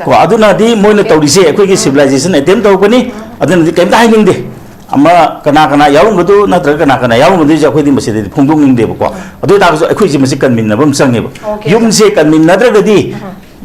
ꯀꯣ ꯑꯗꯨꯅꯗꯤ ꯃꯣꯏꯅ ꯇꯧꯔꯤꯁꯦ ꯑꯩꯈꯣꯏꯒꯤ ꯁꯤꯚꯤꯂꯥꯏꯖꯦꯁꯟ ꯑꯦꯇꯦꯝ ꯇꯧꯔꯛꯄꯅꯤ ꯑꯗꯨꯅꯗꯤ ꯀꯩꯝꯇ ꯍꯥꯏꯅꯤꯡꯗꯦ ꯑꯃ ꯀꯅꯥ ꯌꯥꯎꯔꯝꯒꯗꯣ ꯅꯠꯇ꯭ꯔꯒ ꯀꯅꯥ ꯌꯥꯎꯔꯝꯒꯗꯣꯏꯁꯦ ꯑꯩꯈꯣꯏꯗꯤ ꯃꯁꯤꯗꯗꯤ ꯐꯣꯡꯗꯣꯛꯅꯤꯡꯗꯦꯕꯀꯣ ꯑꯗꯨ ꯑꯣꯏꯇꯥꯔꯒꯁꯨ ꯑꯩꯈꯣꯏꯁꯦ ꯃꯁꯤ ꯀꯟꯃꯤꯟꯅꯕ ꯑꯃ ꯆꯪꯉꯦꯕ ꯌꯨꯝꯁꯦ ꯀꯟꯃꯤꯟꯅꯗ꯭ꯔꯒꯗꯤ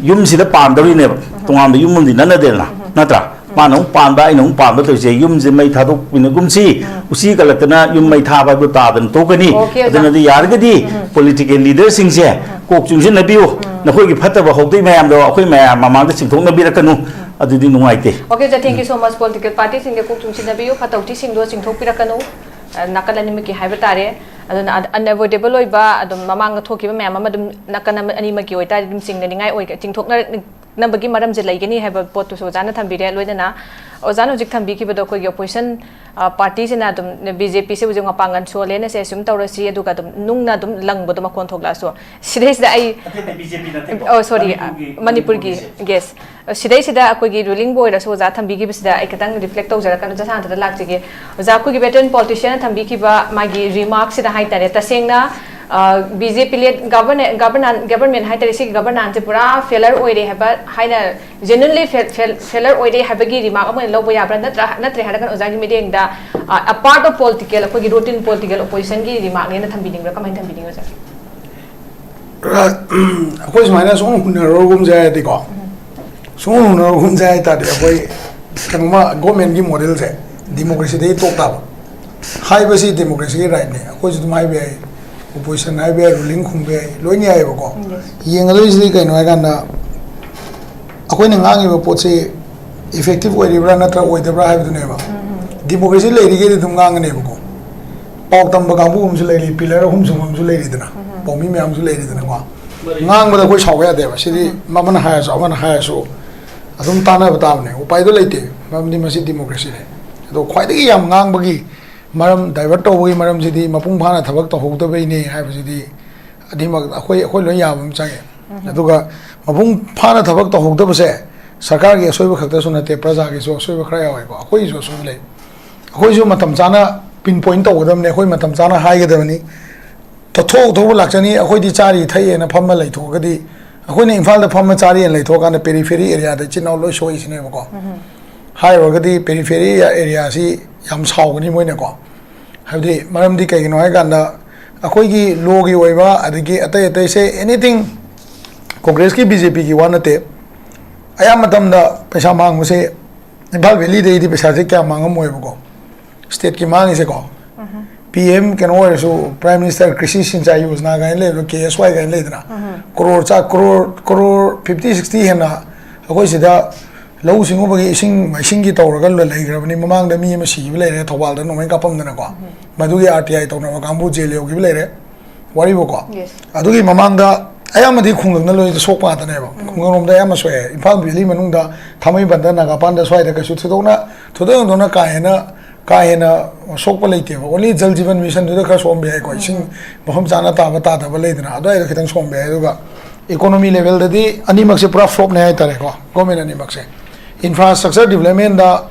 ꯌꯨꯝꯁꯤꯗ ꯄꯥꯟꯗꯧꯔꯤꯅꯦꯕ ꯇꯣꯉꯥꯟꯕ ꯌꯨꯝ ꯑꯃꯗꯤ ꯅꯠꯅꯗꯦꯗꯅ ꯅꯠꯇ꯭ꯔꯥ ꯃꯥꯅ ꯑꯃꯨꯛ ꯄꯥꯟꯕ ꯑꯩꯅ ꯑꯃꯨꯛ ꯄꯥꯟꯕ ꯇꯧꯔꯤꯁꯦ ꯌꯨꯝꯁꯦ ꯃꯩ ꯊꯥꯗꯣꯛꯄꯤꯅꯒꯨꯝꯁꯤ ꯎꯆꯤ ꯀꯜꯂꯛꯇꯅ ꯌꯨꯝ ꯃꯩ ꯊꯥꯕ ꯍꯥꯏꯕꯗꯨ ꯇꯥꯗꯅ ꯇꯣꯛꯀꯅꯤ ꯑꯗꯨꯅꯗꯤ ꯌꯥꯔꯒꯗꯤ ꯄꯣꯂꯤꯇꯤꯀꯦꯜ ꯂꯤꯗꯔꯁꯤꯡꯁꯦ ꯀꯣꯛ ꯆꯨꯡꯁꯤꯟꯅꯕꯤꯌꯨ ꯅꯈꯣꯏꯒꯤ ꯐꯠꯇꯕ ꯍꯧꯗꯣꯏ ꯃꯌꯥꯝꯗꯣ ꯑꯩꯈꯣꯏ ꯃꯌꯥꯝ ꯃꯃꯥꯡꯗ ꯆꯤꯡꯊꯣꯛꯅꯕꯤꯔꯛꯀꯅꯨ ꯑꯗꯨꯗꯤ ꯅꯨꯡꯉꯥꯏꯇꯦ Okay, thank you so much. Political parties in the cooking sinabi yo patauti singdo singthok pirakano nakala nimiki haiba tare aduna unavoidable oiba adum mamang thokiba mayam ama dum nakana animaki oita dum singnaningai oi chingthokna nambagi maram je laigani haiba pot to sojana thambire loidana ozana hojik thambi ki bodo ko opposition party sina dum BJP se ujung apangan sole na se assume tawrasi aduga dum nungna dum langbodo makon thokla so sidai da ai oh sorry Manipur gi yes sidai sida akogi ruling boy ra so za thambi gi bisida ai katang reflect tawjara kan ja santa da lakjige za ko gi veteran politician thambi ki ba magi remarks sida hai tare tasengna BJP led government hai tare si governance pura failure oire haba haina genuinely failure oire habagi remark amon lobo ya brand natre harakan ozagi meeting da a part of political akogi routine political opposition gi remark ne thambi ding ra kamai thambi ding oja akoi smaina song hunarogum jai de ko song hunarogum jai ta de akoi kanuma government gi model se democracy de tok ta hai ba si democracy gi right ne akoi ju mai be opposition hai be ruling khum be loi ni ai ba ko yeng lo is li kai no ga na akoi ne ngang ba pot se effective oi ribra na tra oi de bra hai bu ne ba democracy le ri ge dum ngang ne ba ko pau tam ba ga bu um su le ri pillar hum sum um su le ri dana pau mi myam su le ri dana ko ngang ba da koi chau ya de ba si di ma ban ha so ban ha so adum ta na ba ta ne upai do leite mam ni masi democracy ne do khwai de yam ngang ba gi maram divert to gi maram si di mapung phana thabak to hok to be ne hai ba si di adi ma akoi loi ya bam chang aduga mapung phana thabak to hok to ba se sarkar gi soi ba khakta su na te praja gi so soi ba khra ya ko akoi so so le akoi so matam chana pinpoint to godam ne akoi matam chana hai ga da ni to tho lak chani akoi di chari thai na pham lai tho ga di akoi ne imphal da pham chari lai tho ka na periphery area da chinau lo soi sine ba ko hai ro ga di periphery area si yam sau ga ni moi ne ko ha di maram di kai no hai ga na akoi gi lo gi oi ba adigi atai se anything congress ki BJP ki wan te aya matam da paisa mang se imphal valley de di paisa se kya mangam moi ba ko state ki mang se ko PM can also Prime Minister Krishi Sinchai Yojana ga le KSY ga le dana crore 50-60 hena akoi sida lau singo bagi ising gi tawra le grabani mamang da mi ma si le re thobal da no mai kapam dana ko madu gi RTI tawna gambu jail yo gi le re wari bo ko adu gi mamang da ayamadi khunglang na loi sok pa da ne ba khunglang rom da ayama soe Imphal Valley manung da thamai banda naga pan da swai da ka su thudona ka hena sokpa leite ba only jal jeevan mission du ka som be ko sing baham jana ta ba le dina ado ai khitang som be du ga economy level da di ani mak se pura flop ne ai tare ko government ani mak se infrastructure development da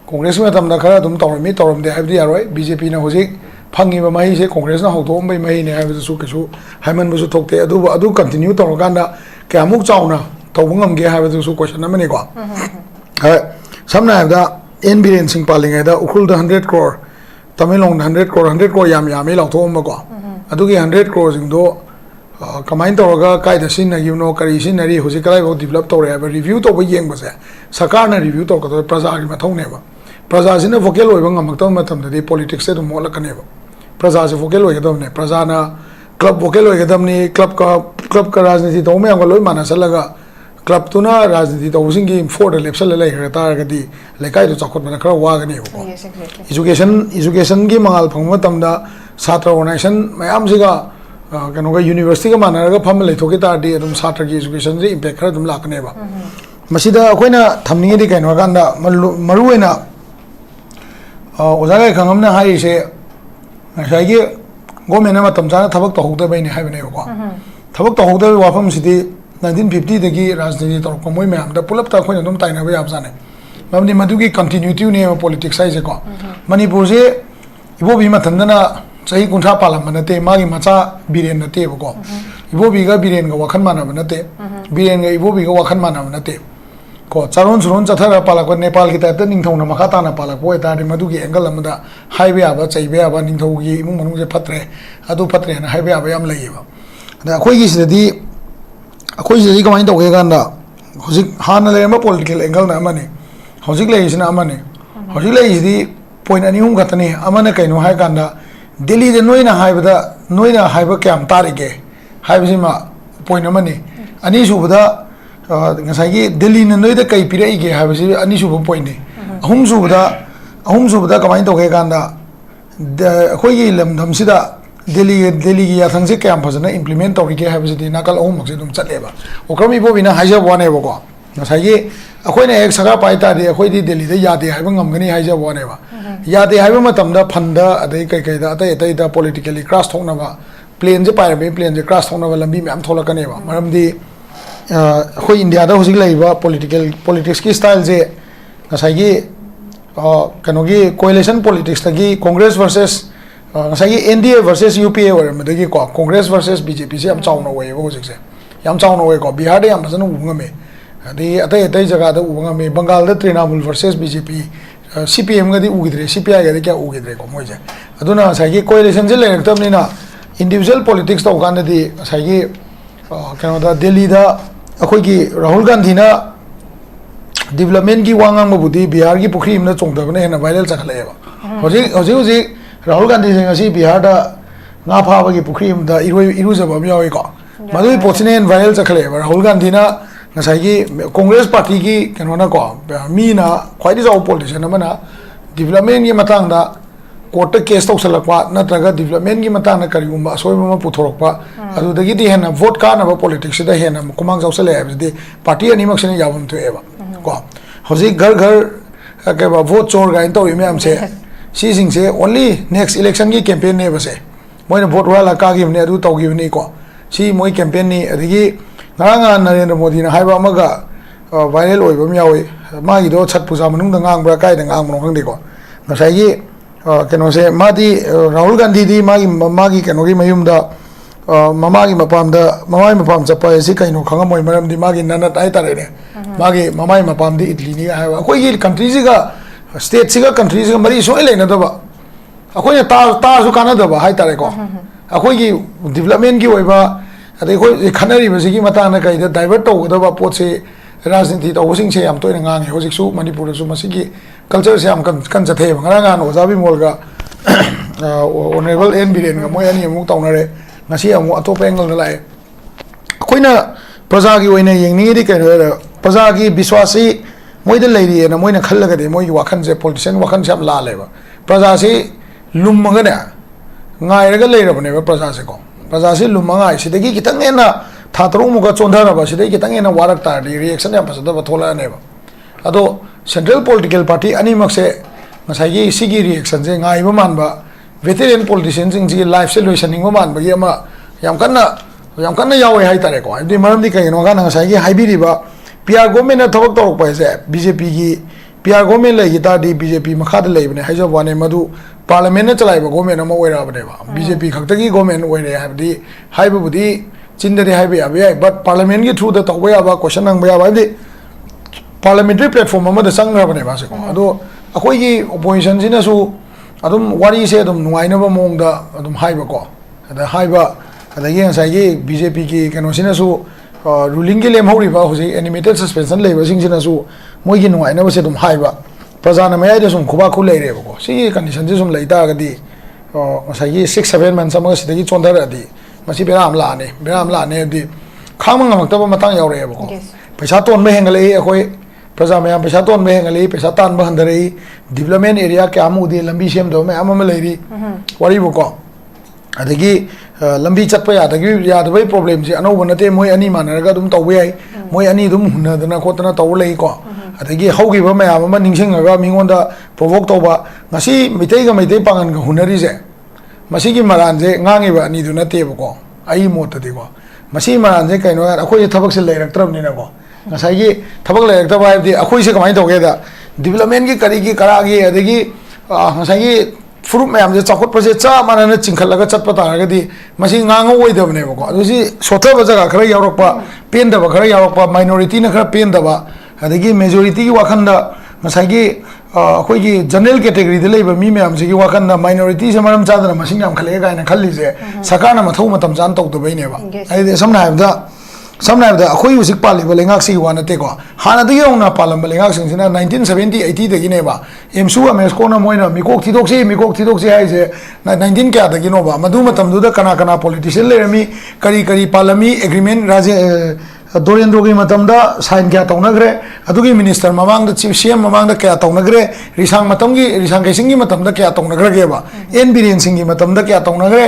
congress ma tam da khara dum tawram de habdi aroi BJP na hoji phangi ba mai se congress na hauto mai ne ai ba su ke su haiman bu su thokte adu continue tawra kan da kyamuk chauna tawngam ge ha ba su question na mani ko ha samna da NBN sing paling ada ukul da 100 crore Tamilong 100 crore yam lau thom ba ko adugi 100 crore sing do kamain to ga kai da sin na you know kari sin na ri hoji kai go develop to re ba review to ba yeng ba se sarkar na review to ko praja gi ma thong ne ba praja sin na vocal oi ba ngam ta matam da politics se do mo la ka ne ba praja se vocal oi ga dom ne praja na club vocal oi ga dam ni club ka rajniti to me ang loi mana sa laga club tuna rajniti tawsingi for the lepsal lai khara taragadi lekai to chakot mana khara wagani ko education gi mangal phangma tamda satra organization mayam siga kano ga university ga manaraga pham lai thoki tardi adum satra gi education ri impact khara dum lakne ba masida akoina thamningi di kaino ganda maruena ojaga khangamna hai se ngasai government ma tamjana thabak to hokda bai ni hai bane ko thabak to hokda wafam sidi 1950 dagi rajniti torko moi mayam da pulap ta khoina dum taina ba yab jane mamni madugi continuity ne politics sai je ko manipur se ibobi ma thandana sahi kuntha palam manate magi macha biren nate ko ibobi ga biren ga wakhan mana manate biren ga ibobi ga wakhan mana manate ko charon suron chathara palak nepal ki type ta ningthau makha ta na palak poi ta de madugi angle amada highway aba chaibe aba ningthau gi imung manung je phatre adu phatre na highway aba yam laiba da khoi gi sidadi akhoi sidadi kamai tawge ganda hojik hana lerma political angle na amani hojik lai sina amani hojik lai sidi point ani hum gatani amana kaino hai ganda delhi de noina haiba kyam tarige haibisima point amani ani subada ngasai delhi na noida kai pirai ge habisi ani subu point ni ahum subada kamai tawge ganda akhoi gi lamdam sida delhi gi yathang se kyam phajana implement tawri ge habisi nakal ahum mak se dum chatleba okrami bo bina haija bone ba ko ngasai gi akhoi na ek saga pai ta de akhoi di delhi de yade haiba ngamgani haija bone ba yade haiba matam da phanda adai kai da atai da politically cross thongna ba plane je pai be plane je cross thongna ba lambi myam tholakane ba maram di akhoi india da hojik laiba politics ki style je ngasai gi kano gi coalition politics ta gi congress versus ngasai gi nda versus upa or madagi ko congress versus bjp se am chawna way bo hojik se yam chawna way ko bihar de yam basana ungame adi atai jaga da ungame bengal da trinamool versus bjp cpm ga di ugidre cpi ga di kya ugidre ko moje aduna ngasai gi coalition je lektam ni na individual politics ta ugan di ngasai gi kano da delhi da akhoi gi rahul gandhi na development gi wangang mabudi bihar gi pukri imna chongda bane na viral chakhale ba hoji rahul gandhi sing asi bihar da nga pha ba gi pukri imda iru jaba mi yawi ko madui pochine viral chakhale ba rahul gandhi na ngasai gi congress party gi kano na ko mi na khwai di jaw politician amana development gi matang da court case to salakwa natraga development gi matang na karigumba asoiba ma puthorokpa adu dagi di hena vote ka na politics da hena kumang jawsale abdi party ani mak sene yawum to eba ko hoji gar ke ba vote chor ga into ime am se si sing se only next election gi campaign ne base moina vote wala ka gi ne adu taw gi ni ko si moi campaign ni adigi nga narendra modi na haiba amaga viral oi bam yawi ma gi do chat puja manung da ngang bra kai da ngang mong khang de ko ngasai gi keno se madi rahul gandhi di magi keno gi mayum da mamagi mapam chapa si kaino khangamoi maram di magi nana tai tare ne magi mamai mapam di italy ni ha akoi gi country ga state siga country ga mari so ele na da ba akoi ta su kana da ba hai tare ko akoi gi development gi oi ba adai khoi khanari ba sigi mata na kai da divert to da ba pot se rajniti to sing se am to na ngang hojik su manipur su masigi culture se am kan chathe ba ngara ngan ojabi mol ga honorable n biren ga moi ani mu tawnare ngasi amu atop angle na lai koina praja gi oina yengni di kai ra praja gi biswasi moi de leiri na moi na khallaga de moi wakhan je politician wakhan sam la leba praja se lummaga na ngai ra ga leira bane ba praja se ko praja se lummaga ai sidagi kitang ena thatru mu ga chondhara ba sidagi kitang ena warak ta di reaction ya pasada ba thola ne ba ado central political party ani mak se ngasai gi sigi reaction je ngai ba man ba veteran politicians jing ji life solutioning ba man ba gi ama yam kanna yawe hai tare ko di maram di kai no ga ngasai gi haibi ri ba PR government na thawak torok pa se BJP gi PR government la yita di BJP makha da lai bane haijo bane madu parliament na chalai ba government ma oira bane ba BJP khakta gi government oire ha di haibu budi chindari haibe ya but parliament gi through da tawba ya ba question nang ba ya ba di parliamentary platform ma da sangra bane ba se ko ado akoi gi opposition sina su adum wari se adum nuai na ba mong da adum haiba ko ada haiba ada gi sai gi BJP gi kano sina su ruling gi lem hori ba hoji animated suspension leba sing sina su moi gi nuai na ba se dum haiba prajana mayai de sum khuba khu lei re ba ko si condition ji sum lei ta ga di sai gi 6-7 months sama si gi chondar adi masi beram la ne di khamang ngam ta ba matang yaw re ba ko पैसा तोन हेंगले अखोई प्रजा ma'am पैसा तोन हेंगले पैसा तान हंधरई development area क्या उदे लंबी सेमदो मैम लेरी वरीबको अदगी लंबी चटप यादबई प्रॉब्लम से अनौब नते मोय अनी मानरगा दुम तौबे याई मोय अनी दुम हुनदना खोतना तौ लेको अदगी हौगिबा मैम अमा निंगसिंगगा मिंगोंदा प्रोवोक तौबा ngasi मितैगा मितै पांगनगा हुनरीजे मसीगी मरानजे ngangiba अनी दु नतेबको आई मोतदिको मसी मरानजे कैनो अखोय थबक से लेरक्त्रबनिनाको ngसाइगी थबक लेरक्तबा हाइबदि अखोय से कमाय तौगेदा डेवलपमेंट की करीगी करागी अदगी ngसाइगी फ्रूट मैम से चाखोटपसे चा मानना चिंखलगा चटप तारगदी मसी ngangoइदबनेबको अदुसी सोथब जगा खरा यावरकपा पेनदब खरा यावरकपा माइनॉरिटी न खरा पेनदब अदगी मेजॉरिटी की वाखंदा ngसाइगी अखोयगी जनरल कैटेगरी दे लेबा मी मैम से वाखंदा माइनॉरिटी से मरम चादना मसिंग याम खले गायना खल्लीजे सरकारना मथौ मतम जान तौदबैनेबा आइदे समनायबदा अखोय उसिक पालिबा लेंगाक्सी वानतेको हानादगी औना पालंबा लेंगाक्सिंगसिना 1970 80 दगिनेबा एमसु अमेस्कोना मोइना मिकोक थिदोक्सी हाइजे 19 क्या दगिनोबा मधु मतमदुदा कना कना पॉलिटिशियन लेरमी करी पालमी एग्रीमेंट राजे दोरेंद्रोगी मतमदा साइन क्या तौनग्रे अदुगी मिनिस्टर ममांग चीफ सीएम ममांग क्या तौनग्रे रिसांग कैसिंगी मतमदा क्या तौनग्रेबा एन बीरेन सिंगी मतमदा क्या तौनग्रे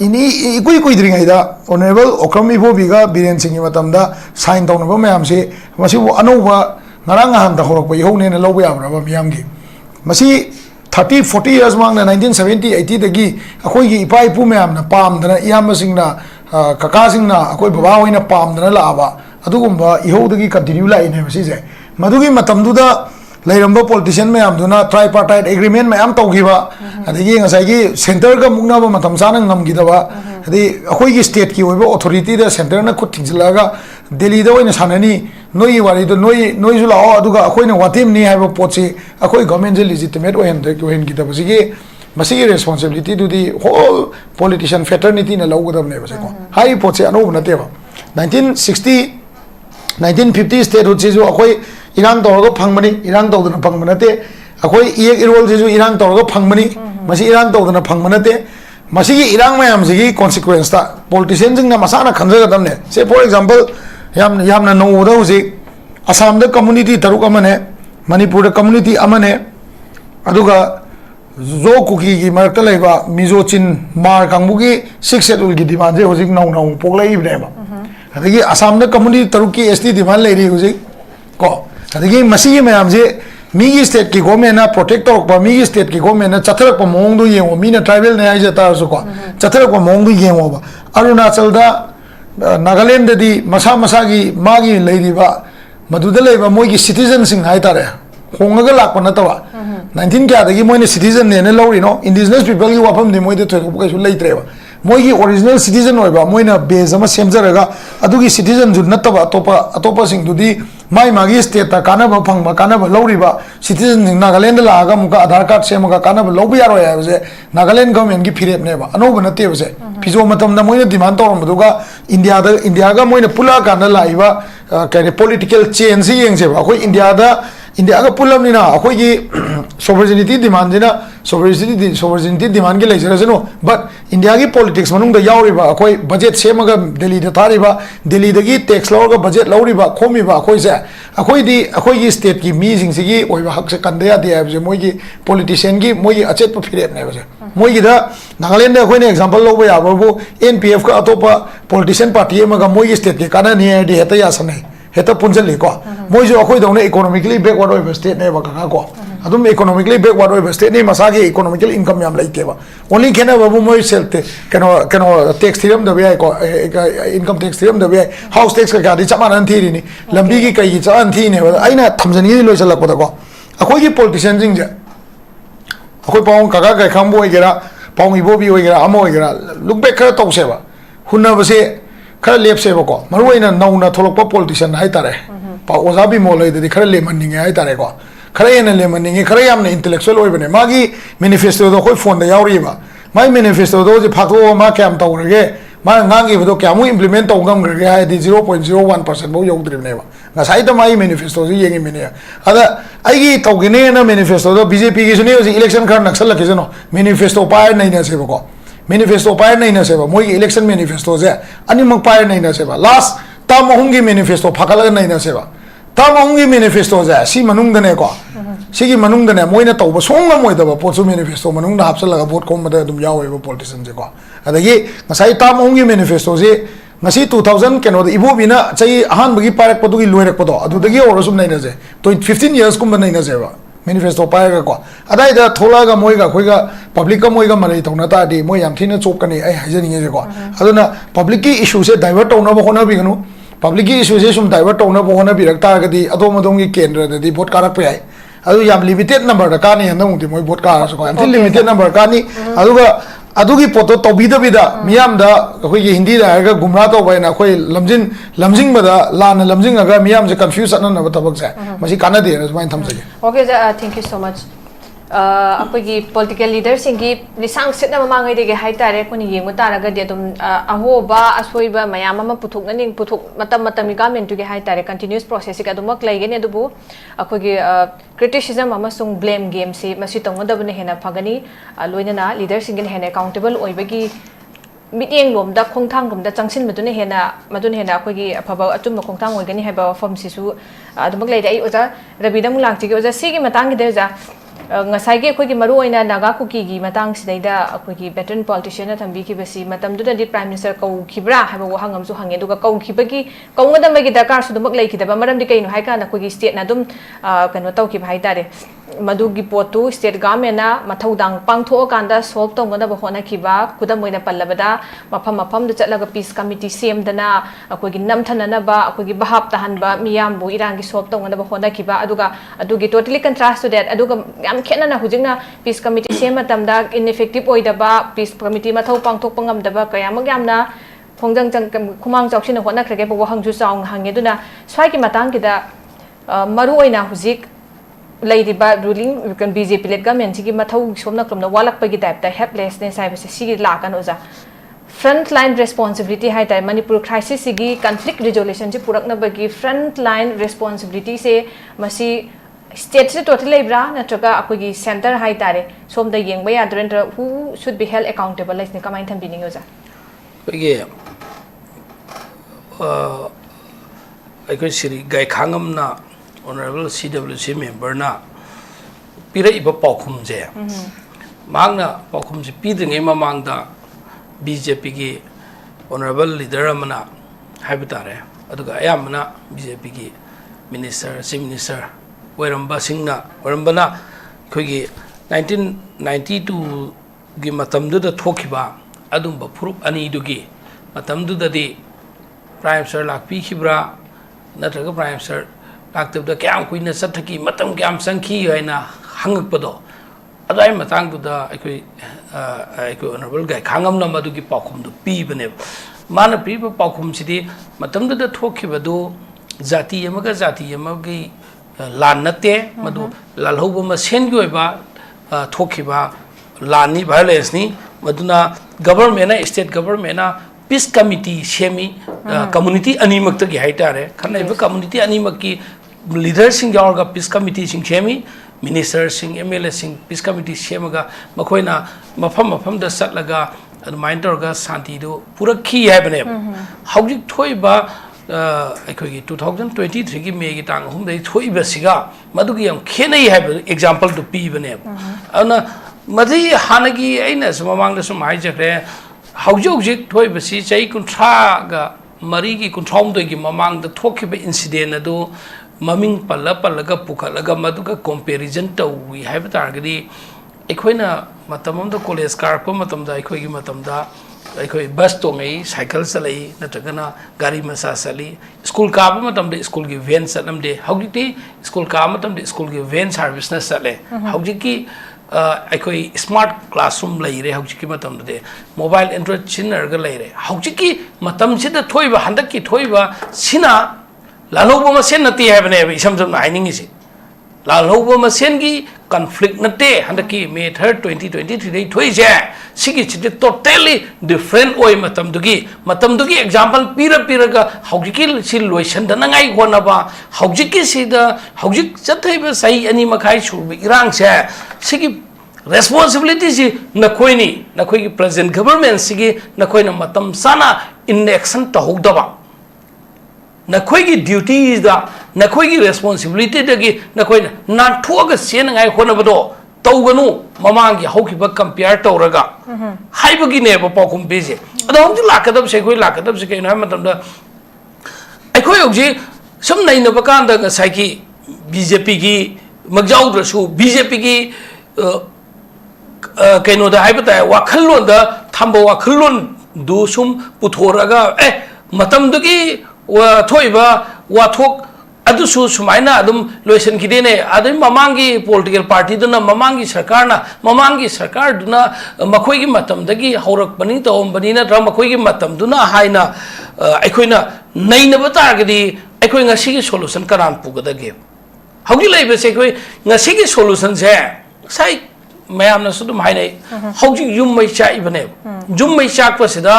इनी इकुई कुइद्रिंगैदा ऑनरेबल ओक्रम इबोबिगा बीरेन सिंगी मतमदा साइन तौनबा मैम से मसिबो अनौबा ngarang han da horok bai hone na lobo yabra ba miyam gi masi 30 40 years mang na 1970 80 dagi akhoi gi ipai pu myam na pam dana iyam sing na kaka sing na akhoi baba hoina pam dana la ba adugumba ihou dagi continue la ine masi je madugi matam du da leiramba politician myam duna tripartite agreement myam tawgiba adigi ngasai gi center ga mugna ba matam sana ngam gi da ba adi akhoi gi state ki oiba authority da center na khut thinglaga delhi da oina sanani noi wari do noi ju lao aduga akhoi na watim ni haiba potsi akhoi government je legitimate ohen de ohen gi da basigi masigi responsibility du di whole politician fraternity na lau gadam ne basiko hai potsi anu na te ba 1960 1950 state hu ju akhoi irang tawga phangmani irang tawduna phangmanate akhoi ek irol je irang tawga phangmani masi irang tawduna phangmanate masigi irang mayam sigi consequence ta politician jing na masana khanja gadam ne say for example yamna no da uji assam da community taruk amane manipur da community amane aduga zo kuki gi marakta laiba mizo chin mar kangbugi 6 schedule gi demand je hojik nau poklai ibne ba adagi assam da community taruk ki st demand lai ri hojik ko adagi masigi mayam je migi state ki government na protect torok ba migi state ki government na chatharak pa mong du yengo mina tribal ne ai jata so ko chatharak pa mong du yengo ba arunachal da Nagaland di masa gi magi leiri ba maduda leiba moi gi citizen sing hai tare hongaga lakpa na tawa 19 kya dagi moi ne citizen ne lori no indigenous people gi wafam di moi de thoi ko su leitre ba moi gi original citizen oi ba moi na base ama semjaraga adugi citizen ju nataba atopa sing du di mai magi state ta kana ba phang ba kana ba lori ba citizen Nagaland la ga muka aadhar card se muka kana ba lobi yaro ya je Nagaland government gi phirep ne ba ano ba na te ba se pijo matam na moi demand tor maduga india ga moi na pula kana la iba ka political change yeng se ba koi india ga pulam ni na koi gi sovereignty demand jina sovereignty demand gi leisera jeno but india gi politics manung da yauri ba koi budget sema ga delhi da thari ba delhi da gi tax law ga budget lauri ba khomi ba koi se akoi gi state ki mi sing sigi oi ba hak se kan da ya je moi gi politician gi moi gi achet pa phirep ne ba se moi gi da Nagaland da koi ne example lo ba ya ba bu npf ka atopa politician party ma ga moi gi state ki kana ni di heta ya sanai heta punjali ko moi jo akoi da ne economically backward oi state ne ba ka ko adum economically backward oi state ne masa gi economical income yam lai ke ba only kena ba bu moi self te kano tax theorem da ba ko income tax theorem da ba house tax ka di chama nan thi ni lambi gi kai gi chan thi ne ba aina thamjani ni loi salak ko da ko akoi gi politician jing je akoi paung kaga ga kham boi gera paung ibo bi oi gera amo oi gera look back kara tau se ba hunna ba se khara lep se ba ko maruina nauna tholok pa politician hai tare pa ozabi mo loi de khara le man ni hai tare ko khara ena le man ni khara yam ne intellectual oi bane magi manifesto do khoi phone da yauri ba mai manifesto do je phakho ma kam taw rege ma ngangi do kyamu implement taw ngam rege hai di 0.01% bo yog drim ne ba na sai da mai manifesto ji yengi mene ada ai gi taw gine na manifesto do bjp gi sune election khar naksal la ke jeno manifesto pa nai na se ba ko manifesto pa nai na se ba moi election manifesto je ani mak pa nai na se ba last tam ahumgi manifesto phakalaga naina seba tam ahumgi manifesto ja si manung dane ko sigi manung dane moina tawba songa moidaba potsu manifesto manung da hapsalaga vote kom da dum yawe ba politician je ko adagi ngasai tam ahumgi manifesto je ngasi 2000 keno ibo bina chai ahan bagi parak padu gi loirak pado adu dagi orosum naina je to 15 years kum naina je ba manifesto paega ko adai da thola ga moiga khoiga public ka moiga mari thona ta di moi yam thina chop kani ai hajani nge ko aduna public ki issue se divert tawna ba hona bi ganu public ki issue se sum divert tawna ba hona bi rak ta ga di adom adom gi kendra da di vote karak pe ai adu yam limited number da ka ni handang ti moi vote ka so ko am limited number ka ni aduga adugi poto tobida bida miyam da khoi gi hindi da ga gumra to bai na khoi lamjing bada lana lamjing aga miyam je confuse na na tabak sa masi kana de na main thamse Okay, thank you so much. Apagi political leaders singi lisang sit na mamangai de hai tare ko ni yeng ta raga de dum aho ba asoi ba mayam ma puthuk na ning puthuk matam government ge hai tare continuous process ga dumak lai ge ne dubu apagi criticism ama sung blame game se masi tong da bne hena phagani loina na leaders singi hena accountable oi bagi miteng lom da khongthang gum da changsin madune hena apagi phaba atum khongthang oi gani hai ba form sisu dumak lai dai oja rabi dam lang chi ge oja sigi matang ge de ja ngasai ge khoi gi maru oina naga kuki gi matang sidaida khoi gi veteran politician na thambi ki basi matam du da di prime minister kau khibra ha ba hangam su hange du ga kau khibagi kau ngada magi dakar su dumak lai khidaba maram di kainu hai kana khoi gi state na dum kano tau ki bhai tare madu gi potu state government na mathaudang pangtho kanda solve tong ngada ba hona khiba kudam moina pallabada mafam du chatlaga peace committee sem dana khoi gi namthana na ba khoi gi bahap tahan ba miyam bu irang gi solve tong ngada ba hona khiba adugi totally contrast to that aduga khena na hujingna peace committee sem matamda ineffective oidaba peace committee mathau pangthok pangam daba kayam yamna khongjang chang khumang chawchina hona khrege bo hangju chaung hange duna swai ki matang ki da maru oina hujik laidiba ruling BJP led government gi mathau somna kromna walak pagi type ta helplessness hai base sigi la kan oja front line responsibility hai tai Manipur crisis sigi conflict resolution ji purak na bagi front line responsibility se masi state se totally bra natraga akogi center hai tare som da yeng ba yadren who should be held accountable like ni kamai tham bining oja ge aikoi siri Gaikhangam na honorable CWC member na pira iba paukhum je magna paukhum je pidringai mamang da BJP gi honorable leader amana haibitare aduga ayamna BJP gi minister chief minister Wairamba Singna, Warambana, Kogi 1992 gi matamdu da thokiba adumba phurup ani dugi matamdu da di prime minister lakpi khibra natraga prime minister laktab da kyam kuina sathaki matam kyam sangkhi haina hangakpado adai matang du da aikoi honorable Gaikhangam na madu gi paukhum du pi bane mana pi paukhum sidi matamdu da thokiba do jati yamagi lan nate madu lalhoba masen gi oiba thokiba lani violence ni maduna government na state government na peace committee semi community animak ta gi haitare khanai ba community animak ki leader sing jawarga peace committee sing semi minister sing MLA sing peace committee semaga makoina mafam da satlaga admain torga santi do purakhi haibane hawjik thoiba अखोगी 2023 की मे की टांग हम दे थोई बसिगा मधुगी हम खेने है example तो P बने अना मधि हानगी ऐना सममांग द सम हाई जखरे हौजोग जे थोई बसि चै कुंठा गा मरी की कुंठौम दो की ममांग द थोखिबे इंसिडेंट अदो ममिंग पल्लगा पुखलगा मधुगा कंपैरिजन तौई है बतारगदी अखोइना मतमम द कॉलेज कारप मतम द अखोगी मतम द अखोई बस तो गई साइकिल चलाई नत्रगना गाड़ी मसा चली स्कूल का मतम दे स्कूल की वैन चलम दे हौजिति स्कूल का मतम दे स्कूल की वैन सर्विस न चले हौजिकी अखोई स्मार्ट क्लासरूम लेरे हौजिकी मतम दे मोबाइल एंड्रॉइड चिनरगा लेरे हौजिकी मतम सिदा थोइबा हंदकी थोइबा सिना लालोबो मसेन नती हैबने इसम सम हाइनिंगिसि लालोबो मसेन की conflict nate handaki May 3rd 2023 dei thoi je sigi chite totally different oi matam dugi example pira ga haujiki sil loisan da nangai gona ba haujiki sida haujik chathai ba sai ani makai surbi irang se sigi responsibility si nakoi ki present government sigi nakoi na matam sana in action ta hogdaba नखोई duties नखोई responsibility नखोई नाथोग सेनगाई होनबदो तौगनु ममांगी हौखिब compare तौरगा हाइबगिनेब पाउकुम पीजे अदो हम लाकदब से कोई लाकदब से कइनो मतमदा अखोई होजी सम नैनब कांदा गसाइकी बीजेपी की मगजाउद्रसु बीजेपी की कइनोदा हाइबता वाखल्लोंदा थंबो वाखल्लोन दु सुम पुथोरगा मतमदुगी थोइबा वाथोक अदुसु सुमाइना अदुम लोइसन खिदेने अदुम ममांगी पॉलिटिकल पार्टी दुना ममांगी सरकार दुना मखोइगी मतमदगी हौरकपनी तौमबनी नत्रा मखोइगी मतम दुना हाइना अखोइना नैनब तारगदी अखोइ ngasiगी सोल्यूशन करान पुगदगे हौगी लैबसे अखोइ ngasiगी सोल्यूशन से साइ मैमना सुदुम हाइनै हौजी युम मै चाइबने जुम मै चाकपसिदा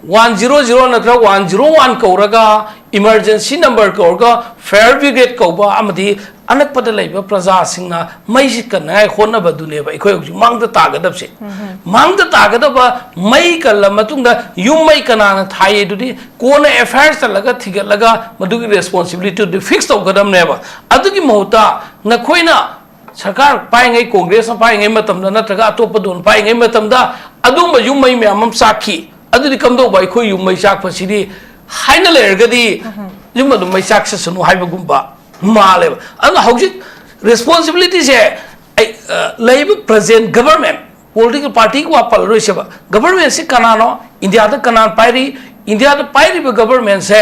100 नत्र 101 कौरगा इमरजेंसी नंबर कौरगा फायर ब्रिगेड कौबा अमदी अनकपद लैबा प्रजा सिंगना मई सिकनाय होनबा दुनेबा इखोय मांगद तागदबसे मांगद तागदबा मई कल मतुंगदा युम मई कनाना थाये दुदी कोना एफआईआर चलगा थिगलगा मदुगी रेस्पॉन्सिबिलिटी दु फिक्स तौगदमनेबा अदुगी महूता नखोइना सरकार पाएंगे कांग्रेस पाएंगे मतमदा नत्रगा अतोप दोन पाएंगे मतमदा अदुम युम मई म्याम साखी अदुदी कमदोबा इखोय युम मई साखपसिदी हाइना लेरगदी युम अदुम मई साखसनु हाइबगुंबा मालेब अन हौजिक रेस्पॉन्सिबिलिटी से live present government political party को अपल रोइसेबा गवर्नमेंट से कनानो इंडिया द कनान पाइरी इंडिया द पाइरी गवर्नमेंट से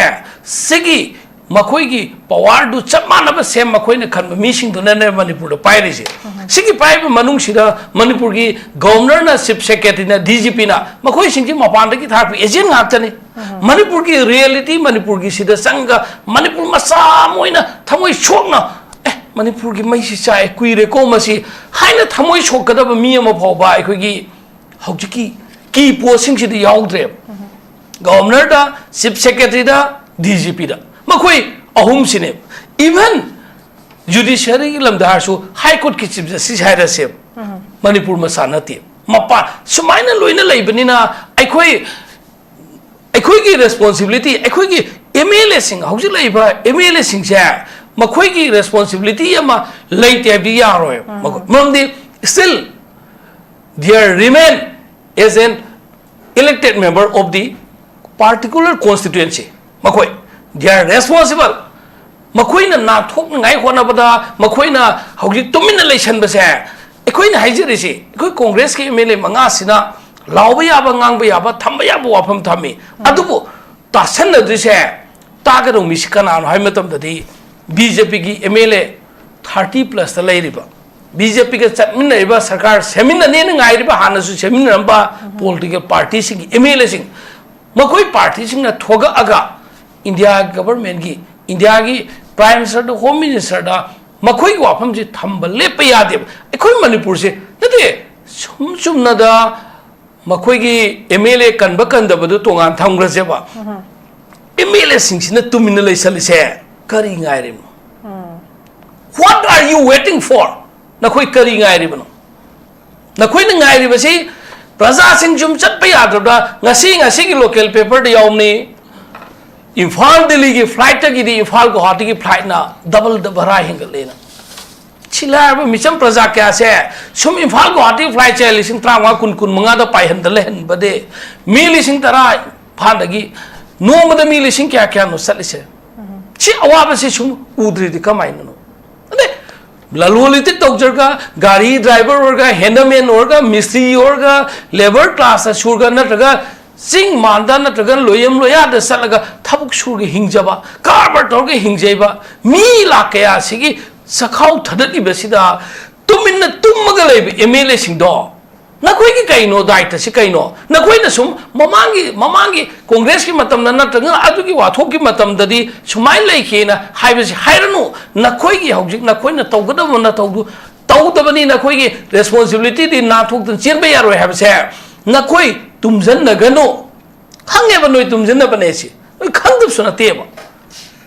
सिगी मखोइगी पावर दु चमानब सेम मखोइने खन मीसिंग दुने मणिपुर द पाइरी से सिगी पाइब मनुंग सिदा मणिपुर की गवर्नर ना चीफ सेक्रेटरी ना डीजीपी ना मखोइ सिंगी मपान की थाप एजेंट हातने मणिपुर की रियलिटी मणिपुर की सिदा संग मणिपुर मसा मोइना थमोइ सोकना मणिपुर की मैसी चाय कुइरे को मसी हाइना थमोइ सोकदब मी अमा फावबा अखोइगी हौजिकी की पोस्टिंग सिदा याउद्रे गवर्नर दा चीफ सेक्रेटरी दा डीजीपी दा मखोइ अहुम सिने इवन जुडिशियरी की लमदारसु हाई कोर्ट की चीफ जस्टिस हाइरसे मणिपुर मसा नते मपा सुमाइना लोइना लैबनिना अखोइ की रेस्पॉन्सिबिलिटी अखोइ की एमएलए सिंग हौजि लैबा एमएलए सिंग से मखोइ की रेस्पॉन्सिबिलिटी अमा लैते बि यारोय ममदि still there remain as an elected member of the particular constituency मखोइ they are responsible मखोइना नाथोकनाय होनबदा मखोइना हौजि तुमिना लैसनबसे अखोइना हाइजरिसि अखोइ कांग्रेस के एमएलए मंगा सिना लावबा याबा ngangbा याबा थंबा याबा वाफम थमी अदुबो तासनदिसे तागरो मिसि कनानो हाय मतमदि बीजेपी की एमएलए 30 प्लस ता लैरिबा बीजेपी के चटमिनरिबा सरकार सेमिनने nगाइरिबा हानसु सेमिनरबा पॉलिटिकल पार्टी सिंग एमएलए सिंग मखोइ पार्टी सिंगना थोगा अगा इंडिया गवर्नमेंट की इंडिया की प्राइम मिनिस्टर होम मिनिस्टर मखोई वाफम से थंब लेप यादे अखोई मणिपुर से नते सुम सुमनदा मखोई की एमएलए कनब कंदबदु तोंगान थंग्रजेबा एमएलए सिंगसिना तुमिन लैसलिसे करी गाइरिम what are you waiting for नखोई करी गाइरिबनो नखोई न गाइरिबसे प्रजा सिंग जुम चटप यादबदा ngasi की लोकल पेपर द यावनी इम्फाल दिल्ली की फ्लाइट की इम्फाल गुवाहाटी की फ्लाइट ना डबल भरा हिंगलेना चिलाब मिचम प्रजा क्या से सुम इम्फाल गुवाहाटी फ्लाइट से लिसिंग 3 दा पाइहन बदे मी लिसिंग तरा फादगी नोमद मी लिसिंग क्या नो सलिसे छि अवाब से सुम उद्री दि कमाइनो अदे ललोलित तौजरगा गाड़ी ड्राइवर औरगा हैंडमैन औरगा मिस्त्री औरगा लेबर क्लास सुरगा नत्रगा सिंग मानदा नत्रगन लोयम लोयाद सलगा थबुक सुरगे हिंजबा कारबर तौरगे हिंजेबा मी लाकया सिगी सखाउ थदति बसिदा तुमिन तुमगा लेब एमएलए सिंगदो नखोइ की कइनो दायित्व से कइनो नखोइ न सुम ममांगी कांग्रेस की मतम नत्रग अदुगी वाथोक की मतम ददी सुमाइ लैखेना हाइबसे हाइरनु नखोइ की हौजिक नखोइ न तौगदब न तौदबनी नखोइ की रेस्पॉन्सिबिलिटी दि नाथोक चेनबे यारोय हाबसे नखोइ तुमजन नगनो खंगेबा नोय तुमजन बनेसी खंगदब सुनतेबा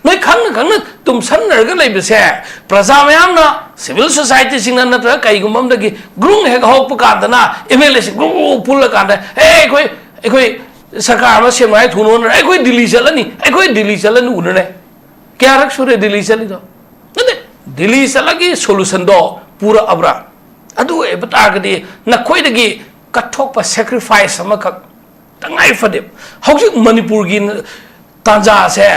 नोय खंग तुम सनरग लैबसे प्रजा मयामना सिविल सोसाइटी सिंग नत्र कईगुमम दगी ग्रुंग हेग होप कांदना एमएलए सिंग ग्रु पुल कांदा एखोय सरकार मा सेमाय थुनो एखोय दिल्ली चलनी उनने क्या रख सुरे दिल्ली चली दो नदे दिल्ली चलगी सोल्यूशन दो पूरा अब्रा अदु ए बतागदी नखोइदगी कठोक प सैक्रिफाइस अमखक तंगाई फदे हौजिक मणिपुर की तांजा से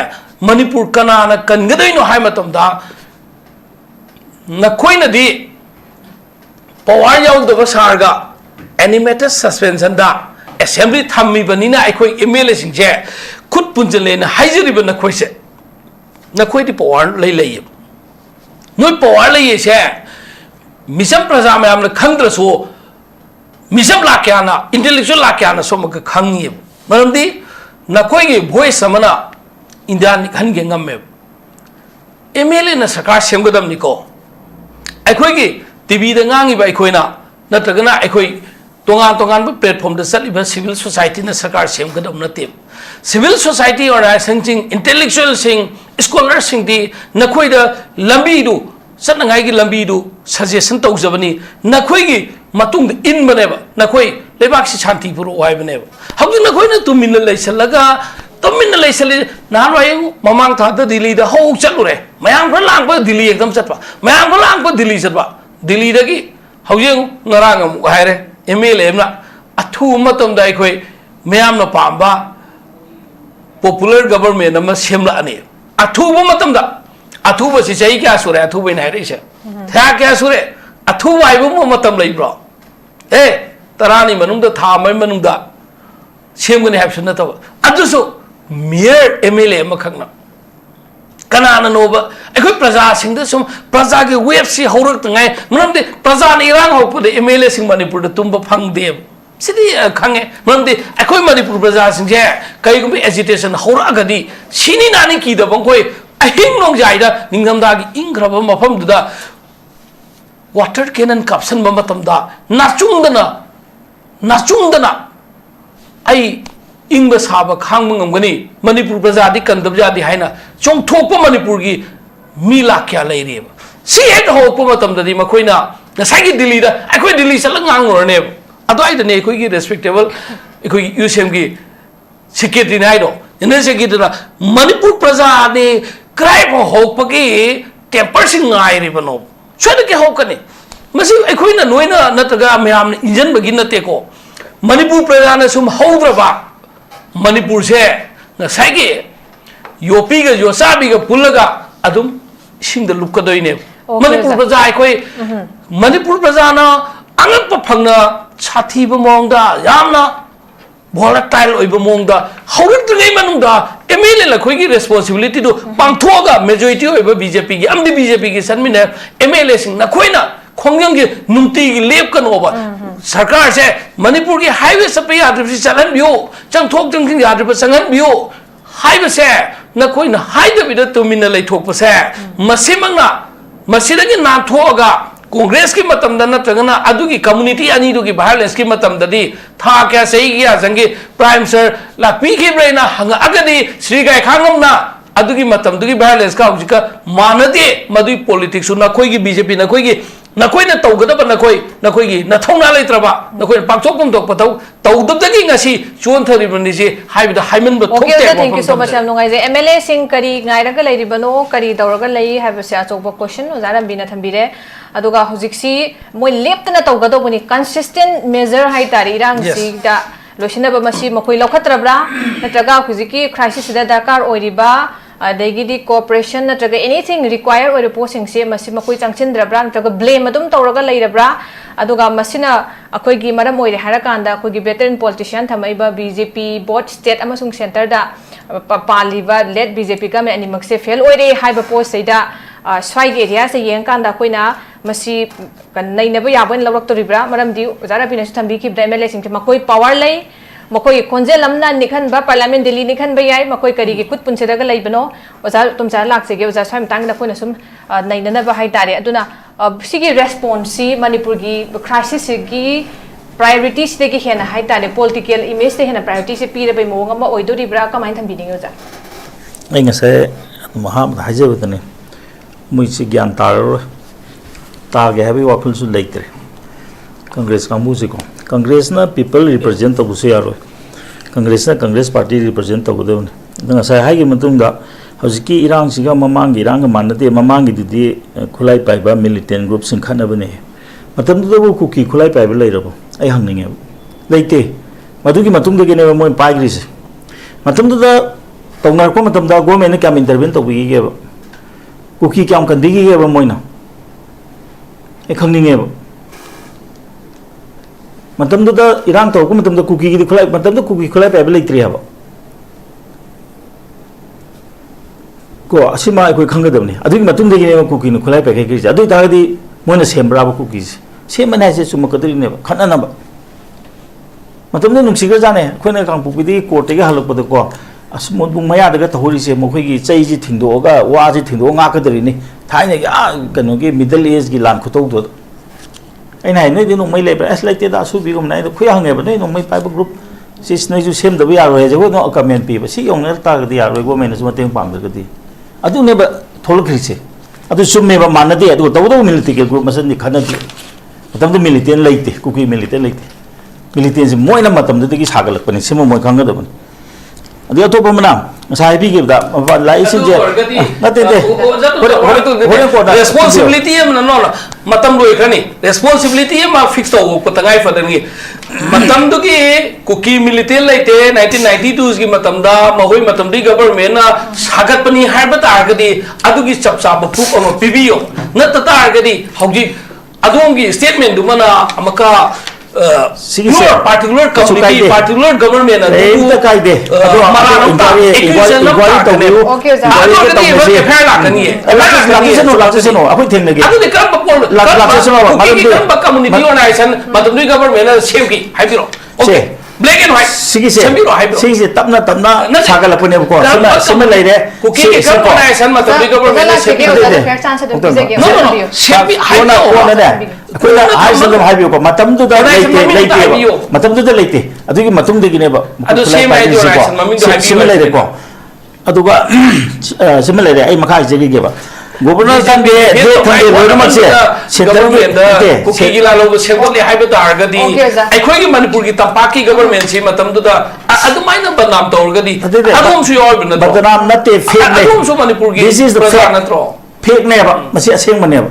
मणिपुर कनाना कनगदैनो हाय मतमदा नखोइनदी पावर याउदब सारगा एनिमेटेड सस्पेंशन दा असेंबली थम्मी बनिना अखोई एमएलए सिंजे खुद पुंजलेना हाइजरिब नखोइसे नखोइदी पावर लई नोई पावर लई से मिसम प्रजा मैम खंद्रसो मिसम लाक्याना इंटेलेक्चुअल लाक्याना सोमक खंगी मरमदी नखोइगी वॉइस अमना इंडिया निखनगे ngame एमएलए न सरकार सेमगदमनिको अखोइगी टीवी दा ngangiba अखोइना नत्रगना अखोइ तोंगान प्लेटफॉर्म दा चलिबा सिविल सोसाइटी न सरकार सेमगदम नते सिविल सोसाइटी ऑर्गेनाइजेशन सिंग इंटेलेक्चुअल सिंग स्कॉलर सिंग दी नखोइदा लंबी दु सतनगाई लंबी दु सजेशन तौजबनी नखोइगी मतुंग इन बनेबा नखोइ लेबाक से शांति पुरो वाय बनेबा हबु नखोइना तुमिन लैसलगा तुमिन लैसले नारवाय ममांग था दिल्ली दा हो चलुरे मयांग भर लांग दिल्ली एकदम चतवा मयांग भर लांग दिल्ली चतवा दिल्ली दगी हौजे नरांग अमु हायरे एमएलए ना अथु मतम दा अखोइ मयाम न पांबा पॉपुलर गवर्नमेंट अमा सेमलानी अथुब मतम दा अथुब से चही क्या सुरे अथुब इन हायरे से था क्या सुरे अथुब आइबो मतम लैब्रो ए तरानी मनुंग दा था मै मनुंग दा सेमगने हैप्सन न तब अदुसु मेयर एमएलए अमा खंगना कनाना नोबा अखोइ प्रजा सिंग दा सुम प्रजा के वेब से हौरक तंगाय मनमदे प्रजा ने इरांग हौपदे एमएलए सिंग मणिपुर दा तुंबा फंगदे सिदी खंगे मनमदे अखोइ मणिपुर प्रजा सिंग जे कईगुम एजिटेशन हौरगदी सिनी नानी की दा बंकोइ अहिंग नोंग जाइदा निंगमदा की इंग्रब मफम दुदा वाटर कैनन काप्सन मतमदा नाचुंगदना आई इंग साब खांगमगनी मणिपुर प्रजादी कंदब जादी है चोंथोप मणिपुर की मी लाख्या लेरेब सी हेक होप मतमददी मखोइना नसागी दिल्ली दा अखोइ दिल्ली चल ngangrone अदवाइदने अखोइगी रेस्पेक्टेबल अखोइ यूसेम की सेक्रेटरी नाइदो इन सेक्रेटरी मणिपुर प्रजा ने क्राइब होपगी टेम्पर सिंग ngairiबनो सोद के होकने मसी अखोइना नोइना नतगा म्याम इंजन बगी नतेको मणिपुर प्रजा ने सुम हौद्रबा मणिपुर से नसागी योपी का योसाबी का पुलगा अदुम सिंग द लुकदोइने मणिपुर प्रजा अखोइ मणिपुर प्रजा ना अंगप फंगना छाथीब मोंगदा यामना volatile oiba mongda haurik tngai manungda MLA la khoi gi responsibility do pangthoga majority oiba BJP gi amdi BJP gi sanmine MLA sing na khoina khongyang gi numti gi lep kan oba sarkar se manipur gi highway sapai adri chalan bio changthok jangking adri sangan bio highway se na khoina haida bi da tumina lai thok pa se masimangna masidagi na thoga Congress की मतम दा नत्रगना अदुगी community अनी दुगी violence की मतम ददी था क्या सही किया जंगे प्राइम सर लापी की ब्रेना हंग अगदी श्री गायखांगम ना अदुगी मतम दुगी वायलेंस का हुजिका मानदे मदुई पॉलिटिक्स ना कोई की बीजेपी ना कोई न तौगदब ना कोई की न थौना लेत्रबा न कोई पाक्थोक पंथोक पतौ तौदबदगी ngasi चोनथरिबनि से हाइबदा हाइमनब थोकते okay thank you so much हम नुगाइजे एमएलए सिंह करी गायरगा लेरिबनो करी दौरगा लई हाइबसे अचोबा क्वेश्चन ओजारा बिना थंबिरे अदुगा हुजिक्सी मोय लेप्तना तौगदबनि कंसिस्टेंट मेजर हाइ तारि इरांगसी दा लोसिनबा मसी मखोय लौखत्रब्रा नत्रगा हुजिकी क्राइसिस दा दरकार ओइरिबा अदगी कोऑपरेशन नत्रगा एनीथिंग रिक्वायर ओइर पोस्टिंग से मसी मखोय चांगचिनद्रब्रा नत्रगा ब्लेम अदुम तौरगा लेरब्रा अदुगा मसिना अखोयगी मरम ओइरे हारकांदा अखोयगी वेटरन पॉलिटिशियन थमैबा बीजेपी बोथ स्टेट अमसुंग सेंटर दा पालिबा लेट बीजेपी गवर्नमेंट अनिमक से फेल ओइरे हाइबा पोस्ट सेदा स्वाइग एरिया से येंकांदा अखोयना मसी नैनब याबन लौरक्तोरिब्रा मरमदी ओजारा बिनसु थंबिखिबदा एमएलए सिंह मखोय पावर लई मखोय खोंजेलमना निखनबा पार्लियामेंट दिल्ली निखनबा याय मखोय करिगी खुद पुनसेदगा लैबनो ओजा तुमचा लाक्सेगे ओजा स्वाइम तांगना कोइना सुम नैननबा हाइतारे अदुना सिगी रेस्पॉन्स सी मणिपुर की क्राइसिस की प्रायोरिटीज देगी हेना हाइतारे पॉलिटिकल इमेज दे हेना प्रायोरिटी से पीरबे मोंग अमा ओइदोरिब्रा कमाइन थंबिनिंग ओजा ai ngasai maham hajabutane muisi gyan tararo तागे है भी वाफल सु लेक्टर कांग्रेस का मुझे को कांग्रेस ना पीपल रिप्रेजेंट तब उसे यारो कांग्रेस ना कांग्रेस पार्टी रिप्रेजेंट तब उधर उन्हें तो ऐसा है कि मतलब दा हौजिकी इरांग सिगा ममांग इरांग मानते ममांग दिदी खुलाई पाइबा मिलिटेंट ग्रुप सिंग खनबने मतमदबो कुकी खुलाई पाइबा लेरबो आई हंगनिंगे लेते मदुगी मतुंगदगिने मोय पाइग्रिसे मतमददा तौनारको मतमदा गवर्नमेंट क्या इंटरवेन तौबिगे कुकी क्या कंदिगे मोयना ए खंगनिंगे मतमददा इरांग तौको मतमदा कुकी की खुलाई मतमदा कुकी खुलाई पाइबा लेत्रि हबो को असीमा अखोय खंगदबनी अदुगी मतुंगदगिने कुकी नु खुलाई पाइगे किजे अदुई तागदी मोयना सेमब्राबो कुकी सेमना से सुमकदरिने खननबा मतमदे नुंसिगर जाने अखोयना कांगपुपीदी कोर्टेगे हलकपदो को असमुदबुंग मयादगा तहोरिसे मखोयगी चैजी थिंदोगा वाजी थिंदो ngaकदरिनी थाइने आ कनोगी मिडल एज की लान खुतौदो ऐना नै दिनो मै लेबा एस लाइते दा सुबिगम नाइ द खुया हंगेबा नै नो मै पाइबा ग्रुप सिस नै जु सेम दबो यारो हेजे नो कमेंट पीबा सी योंगर तागदी यारो गवर्नमेंट जु मतेंग पांगदगदी अदु नेबा थोलखरिसे अदु सुमेबा मानदे अदु तबदो मिलिटेंट ग्रुप मसन खनदि मतमदे मिलिटेंट लेते कुकी मिलिटेंट लेते मिलिटेंट से मोयना मतमदगी सागलपने सिम मोय खंगदबन अदि अतोपमना साहिबिगिबदा लाइसिंजे नते दे रेस्पॉन्सिबिलिटी नो मतम लोइखनी रेस्पॉन्सिबिलिटी मा फिक्स तो पतंगाई फदनगी मतम दुगी कुकी मिलिटेंट लेते 1992 की मतमदा महोय मतमदी गवर्नमेंट ना सागतपनी हाइबा तागदी अदुगी चपचा बफुक अम पिबियो नत तागदी हौजी अदोंगी statement Dumna Amka particular community, particular government, black and white. Sige tapna sagalapune ko sima leire cookie ke organization matam government कोना हाइसन हाइबियो को मतम दु दा लेते मतम दु दा लेते अदुगी मतुंग दगिने बा अदु सेम हाइड्रोलाइजेशन ममिंग दु हाइबियो सिम लेरे को अदुगा सिम लेरे आई मखा जेगी गेबा गवर्नर संगे दे थंगे रोडमक से सेंट्रल के कुकी गिला लोग सेंट्रल हाइबो तारगदी अखोई मणिपुर की तंपाकी गवर्नमेंट सी मतम दु दा अदुमाइना बदनाम तौरगदी अदुम सु योर बिन बदनाम नते फेक ने अदुम सु मणिपुर की दिस इज द फेक ने बा मसी असेंग मने बा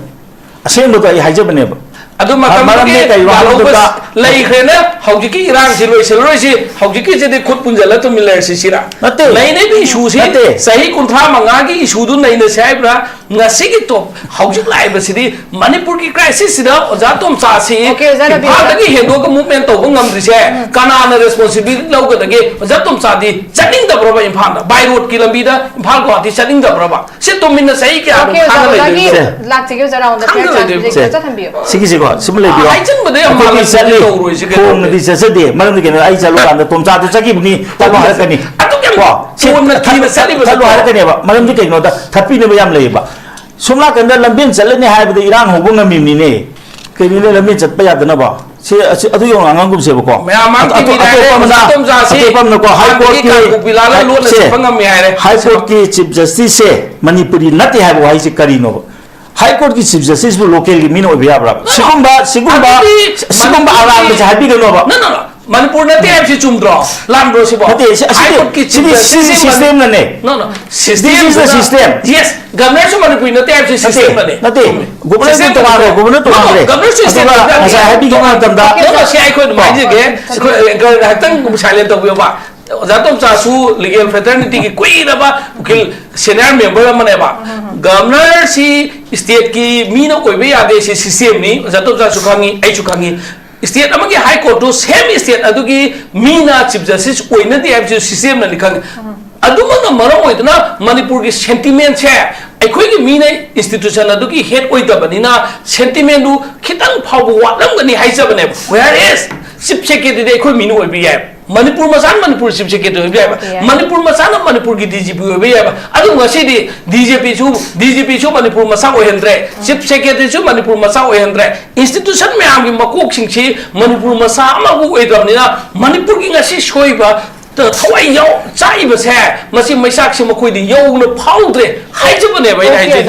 असेंग दो आई हाइजे बने बा अदु मतम के लालोबस लेखरेना हौजिकी इरांग सि लोइसलोइसि हौजिकी जेदे खुद पुंजला तो मिलर सि सिरा नै नै बि इशू सि सही कुंथा मंगा की इशू दु नै नै साइब्रा ngasi ki to hauji lai ba sidi manipur ki crisis sida oja tom cha si bhar gi hendo ka movement to ngam ri se kana na responsibility lau ga dage oja tom cha di chaning da proba imphal da by road ki lambi da imphal ko ati chaning da proba se to min na sahi kya khana lai di lak chi jara on the page cha tham bi sigi ko simle bi ai chang ba de ma la sa to ro si ko ngadi sa de maram de ai chalu kan da tom cha de chaki bni ta ba har kani atu kya se na thi na sa di ba chalu har kani ba maram de ke no da thapi ne ba yam le ba Somla कंदा लंबिन चलने हाइबदे इरांग होबो ngamiमनिने केनिले लंबिन चतपा यादनबा से अदु यो अंगंगुम सेबको high court की chief justice से Manipuri नते हाइबो high से करिनो high court की chief justice बु लोकल की मीनो बियाब्रा सिगुम्बा आराम से हाइबी गनोबा नो मणिपुर ने ते एफसी चुमद्रो लामद्रो सिबो हाई कोर्ट की सिस्टम ने no this is the system yes governor से मणिपुर ने ते एफसी सिस्टम ने नते गवर्नर तो मारे गवर्नर सिस्टम ऐसा हैप्पी के मतलब दा नो से आई कोड माइजे के हतंग साइलेंट तो बा जातम चासु लीगल फ्रेटर्निटी की कोई रबा उकिल सीनियर मेंबर मने बा गवर्नर सी स्टेट की मीनो कोई भी आदे सी सिस्टम नी जातम चासु खांगी आई चुखांगी स्टेट अमगे हाई कोर्ट तो सेम स्टेट अदुगी मीना चीफ जस्टिस ओइनदी एफसी सिस्टम न लिखंग अदुमन मरो ओइदना मणिपुर की सेंटिमेंट छे अखोई की मीना इंस्टीट्यूशन अदुगी हेड ओइदबनिना सेंटिमेंट दु खितंग फाव वालंगनी हाइजबने वेयर इज चीफ सेक्रेटरी अखोई मीनो ओइबि याय मणिपुर मसान मणिपुर चीफ सेक्रेटरी ओइबि याय मणिपुर मसान मणिपुर की डीजीपी ओइबि याय अदु ngasi di DGP chu Manipur मसा ओहेंद्रे चीफ सेक्रेटरी chu मणिपुर मसा ओहेंद्रे इंस्टीट्यूशन में आमगी मकोक सिंगछि मणिपुर मसा अमाबु ओइदबनिना मणिपुर की ngasi सोइबा थवाई याव चाइबसे मसी मैसाक से मखोइदि यौनो फाउद्रे हाइजबने बाय हाइजे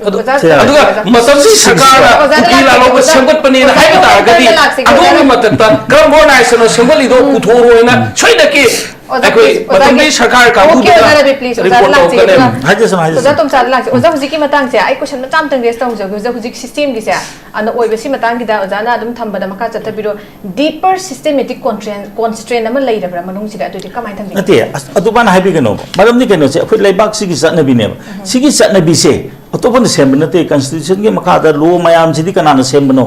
ꯑꯗꯨꯒ ꯃꯇꯝꯁꯤ ꯁꯔꯀꯥꯔꯅ ꯀꯨꯀꯤ ꯂꯥꯂꯧꯕ ꯁꯦꯝꯒꯠꯄꯅꯤꯅ ꯍꯥꯏꯕ ꯇꯥꯔꯒꯗꯤ ꯑꯗꯣꯝꯒꯤ ꯃꯇꯝꯗ ꯀꯔꯝꯕ ꯑꯣꯔꯒꯅꯥꯏꯖꯦꯁꯟꯅ ꯁꯦꯝꯒꯠꯂꯤꯗꯣ ꯄꯨꯊꯣꯛꯑꯣꯏꯅ ꯁꯣꯏꯗꯅꯀꯤ ꯑꯩꯈꯣꯏ ꯃꯇꯝꯒꯤ ꯁꯔꯀꯥꯔ ꯀꯥꯡꯕꯨꯗꯨꯗ ꯔꯤꯄꯣꯔꯠ ꯇꯧꯒꯅꯦꯕ ꯑꯣꯖꯥ ꯇꯣꯝꯆꯥꯗ ꯂꯥꯛꯁꯦ ꯑꯣꯖꯥ ꯍꯧꯖꯤꯛꯀꯤ ꯃꯇꯥꯡꯁꯦ ꯑꯩ ꯀꯣꯏꯁꯟ ꯃꯆꯥ ꯑꯃꯇꯪ ꯔꯦꯁ ꯇꯧꯖꯒꯦ ꯑꯣꯖꯥ ꯍꯧꯖꯤꯛ ꯁꯤꯁꯇꯦꯝꯒꯤꯁꯦ ꯑꯣꯏꯕꯁꯤ ꯃꯇꯥꯡꯒꯤꯗ ꯑꯣꯖꯥꯅ ꯑꯗꯨꯝ ꯊꯝꯕꯗ ꯃꯈꯥ ꯆꯠꯊꯕꯤꯔꯣ ꯗꯤꯄꯔ ꯁꯤꯁꯇꯦꯃꯦꯇꯤक ꯀꯣꯟꯁꯇ꯭ꯔꯦꯟ ꯑꯃ ꯂꯩꯔꯕ꯭ꯔꯥ ꯃꯅꯨꯡꯁꯤꯗ ꯑꯗꯨꯗꯤ ꯀꯃꯥꯏꯅ ꯊꯝꯕꯤꯒꯦ ꯅꯠꯇꯦ ꯑꯗꯨꯃꯥꯏꯅ ꯍꯥꯏꯕꯤꯒꯅꯣꯕ ꯃꯔꯝꯗꯤ ꯀꯩꯅꯣꯁꯦ ꯑꯩꯈꯣꯏ ꯂꯩꯕꯥꯛꯁꯤꯒꯤ ꯆꯠꯅꯕꯤꯅꯦꯕ ꯁꯤꯒꯤ ꯆꯠꯅꯕꯤꯁꯦ ꯑꯇꯣꯞꯄꯅ ꯁꯦꯝꯕ ꯅꯠꯇꯦ ꯀꯟꯁꯇꯤꯇ꯭ꯌꯨꯁꯟꯒꯤ ꯃꯈꯥꯗ ꯂꯣ ꯃꯌꯥꯝꯁꯤꯗꯤ ꯀꯅꯥꯅ ꯁꯦꯝꯕꯅꯣ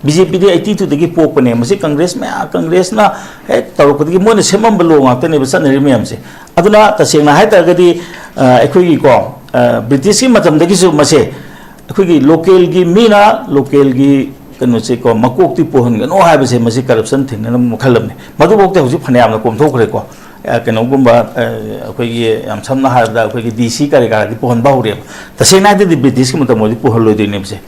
BJP दी 82 पोकने कांग्रेस में कांग्रेसना हेक तौरपदी मोने सेमंब लो ngakteनेब चनरि मैम से अदुना तसेंगना हाइतरगदी अखोगी को ब्रिटिश की मतमदगी सु मसे अखोगी लोकल की मीना लोकल की कनो से को मकोक्ति पोहनगनो हाइबसे मसे करप्शन थिंगना मखलमने मदुबोक्ते हुजि फनेयामना कोमथोखरे को कनोगुम्बा अखोगी याम समना हाइबदा अखोगी डीसी कार्यकारि पोहनबा होरे तसेंगना हाइदि ब्रिटिश की मतमोदि पोहलोइदिनेबसे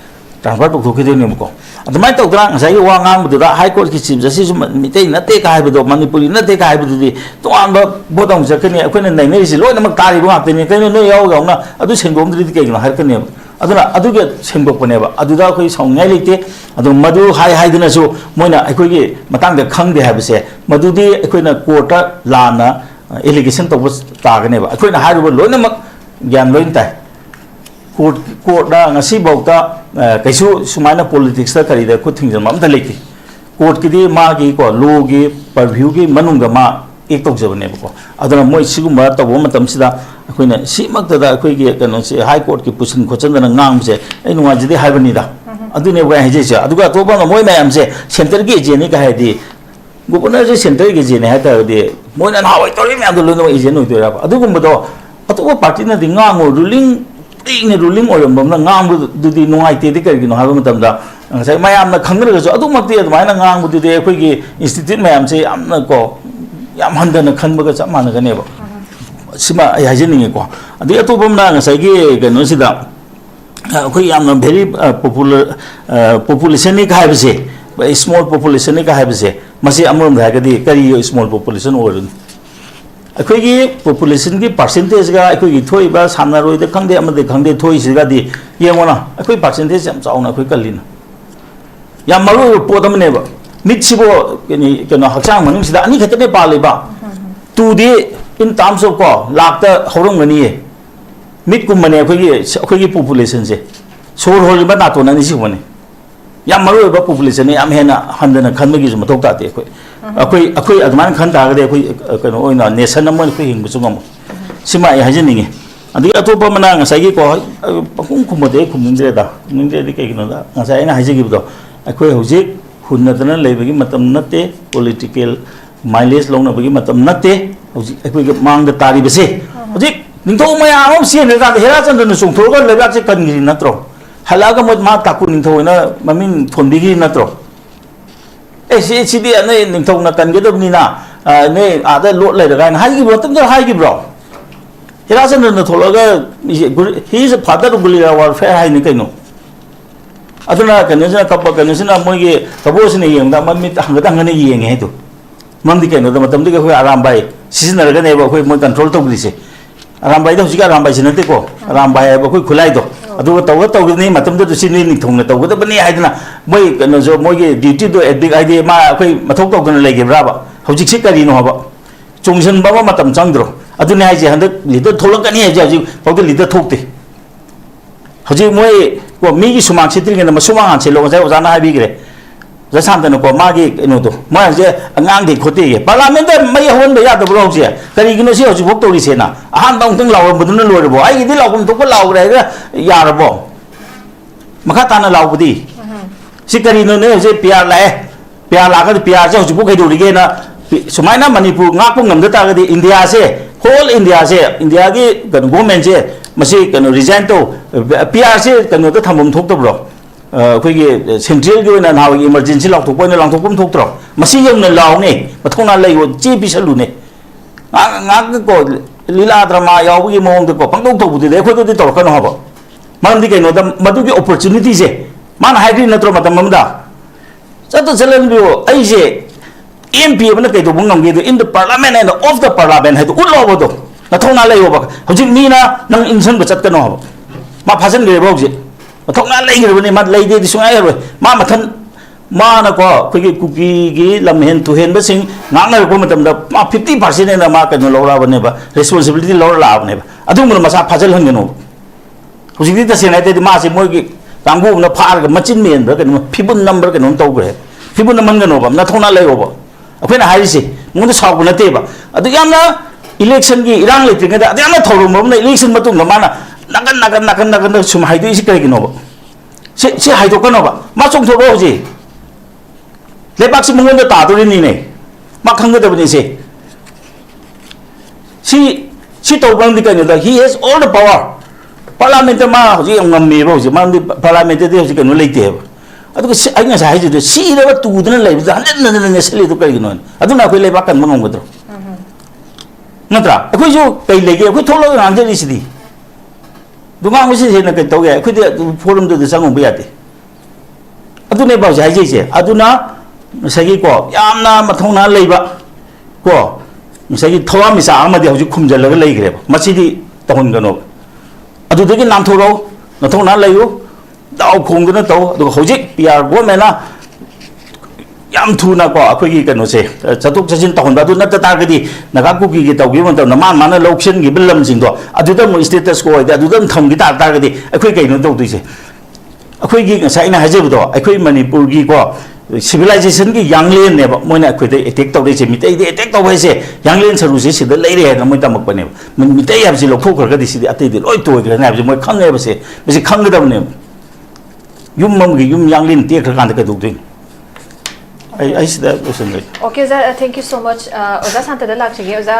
ट्रांसफर तौथोखिदोनेबको अदुमाय तौद्रा ngसाई वा ngamबदुदा हाई कोर्ट की चीफ जस्टिस मितै नते का हाइबदो मणिपुरी नते का हाइबदुदि तोआनबा बोदम जकने अखोने नैनरिसि लोइनमक तारिबो ngakतेनि कैनो नो याव गाउना अदु सेंगोमद्रि कैगनो हारकने अदुना अदुगे सेंगोपनेबा अदुदा अखोई सौंगाय लेते अदु मदु हाई हाइदनसु मोइना अखोइगे मतंगदे खंगदे हाइबसे मदुदि अखोइना कोर्टा लाना एलिगेशन तौब तागनेबा अखोइना हाइबो लोइनमक ज्ञान लोइन ताइ court ngasi bauta kaisu sumaina politics ta karida khu thingjam amta leki court ki di ma gi ko law gi purview gi manunga ma ek tokjabane ko adana moi sigumba tabo matam sida akoina simak da akoi gi kano se high court ki pusin khochandana ngang se ai nunga jidi haibani da adune ba heje se aduga toba moi mayam se center gi je ni ka haidi governor je center gi je ne ha ta de moi na hawai tori me adulu no ejen no tora adugum do atoba party na di ngang ruling ꯏꯪꯅ ruling ꯑꯣꯏꯔꯝꯕꯅ ꯉꯥꯡꯕꯗꯨꯗꯤ ꯅꯨꯡꯉꯥꯏꯇꯦꯗꯤ ꯀꯔꯤꯒꯤꯅꯣ ꯍꯥꯏꯕ ꯃꯇꯝꯗ ꯉꯁꯥꯏ ꯃꯌꯥꯝꯅ ꯈꯪꯅꯔꯒꯁꯨ ꯑꯗꯨꯃꯛꯇꯤ ꯑꯗꯨꯃꯥꯏꯅ ꯉꯥꯡꯕꯗꯨꯗꯤ ꯑꯩꯈꯣꯏꯒꯤ institute ꯃꯌꯥꯝꯁꯦ ꯌꯥꯝꯅ ꯀꯣ ꯌꯥꯝ ꯍꯟꯊꯅ ꯈꯟꯕꯒ ꯆꯞ ꯃꯥꯟꯅꯒꯅꯦꯕ ꯁꯤꯃ ꯑꯩ ꯍꯥꯏꯖꯅꯤꯡꯉꯦꯀꯣ ꯑꯗꯩ ꯑꯇꯣꯞꯄ ꯑꯃꯅ ꯉꯁꯥꯏꯒꯤ ꯀꯩꯅꯣꯁꯤꯗ ꯑꯩꯈꯣꯏ ꯌꯥꯝꯅ ꯚꯦꯔꯤ ꯄꯣꯄꯨꯂꯦꯁꯟꯅꯤꯒ ꯍꯥꯏꯕꯁꯦ ꯁ꯭ꯃꯣꯜ ꯄꯣꯄꯨꯂꯦꯁꯟꯅꯤꯒ ꯍꯥꯏꯕꯁꯦ ꯃꯁꯤ ꯑꯃꯔꯣꯝꯗ ꯍꯥꯏꯔꯒꯗꯤ ꯀꯔꯤ ꯁ꯭ꯃꯣꯜ ꯄꯣꯄꯨꯂꯦꯁꯟ ꯑꯣꯏꯔꯨꯅꯤ अखोगी पॉपुलेशन की परसेंटेज का अखोगी थोइबा सामनारोइदा खंगदे अमदे खंगदे थोइसिगादी येंगोना अखोई परसेंटेज याम चाउना अखोई कल्लिना याम मरु पोदमनेबा मिटसिबो केनो हचांग मनुसिदा अनि खतने पालेबा टुदे इन टर्म्स ऑफ को लाखता हौरंगनिए मिट कुमने अखोगी पॉपुलेशन से सोर होलिबा नातोना निसिबने याम मरु पॉपुलेशन याम हेना हंदना खनमगी मथौ ताते अखोई अदमान खन तागदे अखोई कनो ओइना नेशन अमन अखोई हिंगबसु गम सिमा ai हाजनिंगे अदि अतोपा मना ngसाई को पकुम खुमदे खुमनिंद्रेदा निंद्रेदि केगिनो दा ngसाई ना हाजिगिबदो अखोई हुजिक हुन्नदना लेबगी मतम नते पॉलिटिकल माइलेज लौनबगी मतम नते हुजिक अखोई मांगदा तारिबसे हुजिक निंथौ मयाम सेनदा हेरा चंद्रन सुंथोरगा लेबाक से कनगिरि नत्रो हलागा मत मा ताकु निंथौना ममिन थोनबिगी नत्रो ऐसी अने निंथौना कनगदबनिना ने आदा लोट लेरगान हाइगिब्रो तमदर हाइगिब्रो हिराचंद्रन थोलगा he is a father of guerrilla warfare हाइनि कैनो अदुना कनजना कप कनजना मोगे कबोसने येंदा मम्मी हंगदंगने येंगे हेतु ममदि कैनो द मतमदि को आरामबाई सिजनरगनेबो कोई मो कंट्रोल तौग्रिसे आरामबाई द हुजिका आरामबाई सिनते को आरामबाई है कोई खुलाइदो अदुगा तौगा तौगनि मतमदि दुसिनि निंथौना तौगदबनि हाइदना मोय कनो जो मोगे ड्यूटी दो एडिक आइदे मा कोई मथौ तौगन लेगेब्राबा हौजिकसे करिनो हबा चोंजनबा मतम चंद्रो अदुने हाइजे हंदक लीडर थोलकनि हाइजे हजि पौद लीडर थोकते हजि मोय को मीगी सुमाक सित्रिगन मसुमांग हांसेलो गजाय ओजाना हाबिग्रे जसांतन को मागी कनो तो माजे अंगांग दे खोते पार्लियामेंट मय होन बे यादब्रो हजि करिगिनो सि हजि भोक तौरिसेना अहान दंतंग लाव बदुन लोरबो आइ गिदि लावकुम तो को लावग्रे यारबो मखा ताना लावबदी सि करिनो ने हजि पियार लाए पियार लागद पियार से हजि भोक हैदोरिगे ना सुमाइना Manipur ngakpu ngamda tagadi india se whole india की गवर्नमेंट से मसी कनो रिजाइन तो पीआर से कनो तो थमम थोक्तब्रो अखोगी सेंट्रल की ओइना नाव इमरजेंसी लाउथोकपोइना लांथोकपम थोक्तरो मसी यमना लाउने मथौना लैयो चे पिसलुने ngak को लीला ड्रामा यावगी मोंग को पंगदौ थोबुदि देखोदि तोरकनो हबो मानदि कनो द मदुगी अपॉर्चुनिटी से मान हाइड्री नत्रो मतम ममदा चत चलन बियो आइजे MP अपना कई तो बुंगंगे तो in the parliament end of the parliament है तो उल्लोबो तो नथौना लैयो बा हजि मीना नंग इंसन बचत कनो हबो मा फासन गे बौजे ꯃꯊꯧꯅꯥ ꯂꯩꯈ꯭ꯔꯕꯅꯤ ꯃꯥ ꯂꯩꯗꯦꯗꯤ ꯁꯨꯡꯌꯥ ꯌꯥꯔꯣꯏ ꯃꯥ ꯃꯊꯟ ꯃꯥꯅꯀꯣ ꯑꯩꯈꯣꯏꯒꯤ ꯀꯨꯀꯤꯒꯤ ꯂꯝꯍꯦꯟ ꯇꯨꯍꯦꯟꯕꯁꯤꯡ ꯉꯥꯡꯅꯔꯛꯄ ꯃꯇꯝꯗ ꯃꯥ 50% ꯍꯦꯟꯅ ꯃꯥ ꯀꯩꯅꯣ ꯂꯧꯔꯛꯑꯕꯅꯦꯕ ꯔꯦꯁꯄꯣꯟꯁꯤꯕꯤꯂꯤꯇꯤ ꯂꯧꯔ ꯂꯥꯛꯑꯕꯅꯦꯕ ꯑꯗꯨꯒꯨꯝꯕꯅ ꯃꯁꯥ ꯐꯥꯖꯤꯜꯍꯟꯒꯅꯣꯕ ꯍꯧꯖꯤꯛꯇꯤ ꯇꯁꯦꯡꯅ ꯍꯥꯏꯔꯗꯤ ꯃꯥꯁꯦ ꯃꯣꯏꯒꯤ ꯀꯥꯡꯕꯨ ꯑꯃꯅ ꯐꯥꯔꯒ ꯃꯆꯤꯟ ꯃꯦꯟꯕ꯭ꯔꯥ ꯀꯩꯅꯣ ꯐꯤꯕꯨꯟ ꯅꯝꯕ꯭ꯔꯥ ꯀꯩꯅꯣꯝ ꯇꯧꯈ꯭ꯔꯦ ꯐꯤꯕꯨꯟ ꯅꯝꯍꯟꯒꯅꯣꯕ ꯅꯊꯧꯅꯥ ꯂꯩꯔꯣꯕ ꯑꯩꯈꯣꯏꯅ ꯍꯥꯏꯔꯤꯁꯦ ꯃꯉꯣꯟꯗ ꯁꯥꯎꯕ ꯅꯠꯇꯦꯕ ꯑꯗꯨ ꯌꯥꯝꯅ ꯏꯂꯦꯛꯁꯟꯒꯤ ꯏꯔꯥꯡ ꯂꯩꯇ꯭ꯔꯤꯉꯩꯗ ꯑꯗꯨ ꯌꯥꯝꯅ ꯊꯧꯔꯝ ꯑꯃꯅ ꯏꯂꯦꯛꯁꯟ ꯃꯇꯨꯡꯗ ꯃꯥꯅ ꯅꯥꯀꯟꯗ ꯁꯨꯝ ꯍꯥꯏꯗꯣꯛꯏꯁꯤ ꯀꯔꯤꯒꯤꯅꯣꯕ ꯁꯤ ꯍꯥꯏꯗꯣꯛꯀꯅꯣꯕ ꯃꯥ ꯆꯣꯡꯊꯣꯛꯑꯣ ꯍꯧꯖꯤꯛ लेबाक मंगों तादरीने मा खंगदबनी से तौबी कहीं he has all the power parliament मा हमेब पार्लियामेंट कहीं लेते सीरब तूदना हजन नेसली कहीं अखोई लेबाक कनगद्रो नत्रा अखोई कई लेगे अखोई थोड़ा गांजरीसी दुगांगसी हेन कई तौगे अखोई फोरम चंगब यादे अदुने बाउसे हाइजेसे अदुना मिसागी को यामना मथौना लेबा को मिसागी थवा मिसा अमदि हजि खुमजलगा लेग्रेबा मसिदि तहनगनो अदुदगी नामथोरो नथौना लेयो दाउ खोंगना तौ अदु हजि पीआर गवर्नमेंटना याम थुना को अखोगी कनो से चतुक चजिन तहनबा अदु नत तागदि नगाकुगी गे तौगी मतम मान माना लौक्सन गी बिलम सिंगदो अदुदा मो स्टेटस को होइदे अदुदा थमगी तागदि अखोई कइनो तौदुइसे अखोगी साइना हाजेबदो अखोई मणिपुर गी को सिविलाइजेशन की यांगलेन ने मोइना अखोइदे अटैक तौदेसे मितै अटैक तौबैसे यांगलेन सरुसे सिदा लेरे है मोइ तमकपने मितै हाबसि लौथोखरगदि सिदि अतैदि लोइ तोइग्रने हाबसि मोइ खंगेबसे बसि खंगदबने युम ममगी युम यांगलेन तेखरकांद कदुदुइन आई सिदा ओसनले okay sir thank you so much ओजा शांता लाक्सिगे ओजा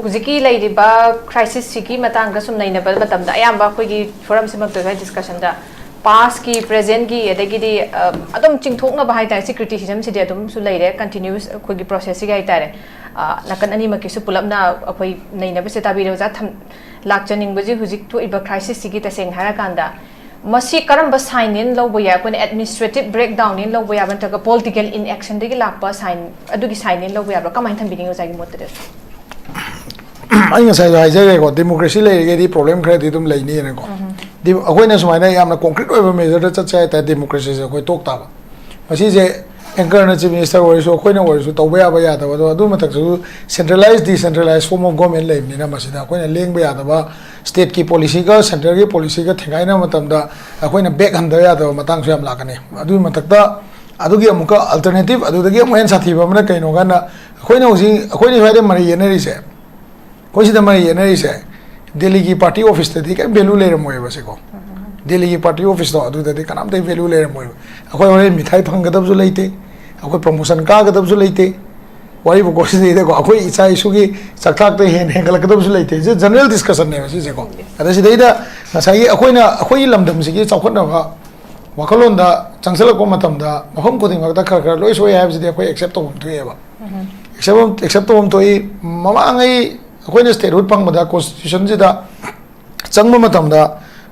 हुजिकी लेरिबा क्राइसिस सिकी मतंग सुम नैनबल मतमदा अयाम्बा अखोइगी फोरम सिमक्तगा डिस्कशन दा पास की प्रेजेंट की अदगी अदम चिंथोकना हाइतारे सिक्योरिटिसिजम से कंटिन्यूस अखोई प्रोसेस से हाइतारे नाकन अनीमकी पुलपना अखोई नैनबसे ताबीरोजा लाक्चनिंगबजे हुजिक थोइब क्राइसिस की तसेंग हारकांदा मसी करम साइन इन लौब या कोने एडमिनिस्ट्रेटिव ब्रेकडाउन इन लौब या नत्रगा पॉलिटिकल इनएक्शन दगी लापा साइन अदुगी साइन इन लौब या कमाइन थंबिनिंग ओजागी मोतदे आई ngasai haijare ko democracy leigedi problem khare di dum leini ne ko di akoina sumaina yamna concrete oiba measure da chachai ta democracy se koi tok ta ba masi je anchor na chief minister ori so akoina ori so tawba ya ba ya da ba adu matak su centralized decentralized form of government leini na masi da akoina lengba ya da ba state ki policy ga center ki policy ga thengai na matam da akoina back handa ya da matang su yam lakane adu matak da adugi amuka alternative adu dagi amoen sathi ba mana kaino ga na akoina usi akoina haide mari yeneri se कोई दमाई ये नहीं से दिल्ली की party office ते ठीक है value ले रहे मोए बसे को दिल्ली की पार्टी ऑफिस तो अदु ते कनाम ते वैल्यू ले रहे मोए अखोई होरे मिठाई फंगदब जो लेते अखोई प्रमोशन का गदब जो लेते वारी बो कोशिश दे को अखोई इच्छा इशू की सकथाक ते हेन हेंगल गदब जो लेते जे जनरल डिस्कशन ने बसे को अदा से देदा सही अखोइना अखोई लमदम से की चौखना का वखलोन दा चंगसल को मतम दा मफम को दिंग दा खर खर लोइ सोय है से अखोई एक्सेप्ट तो हम थुएबा एक्सेप्ट तो हम तो ममांगई अखोइना स्टेटहुड पंगबदा कॉन्स्टिट्यूशन जिदा चंगब मतमदा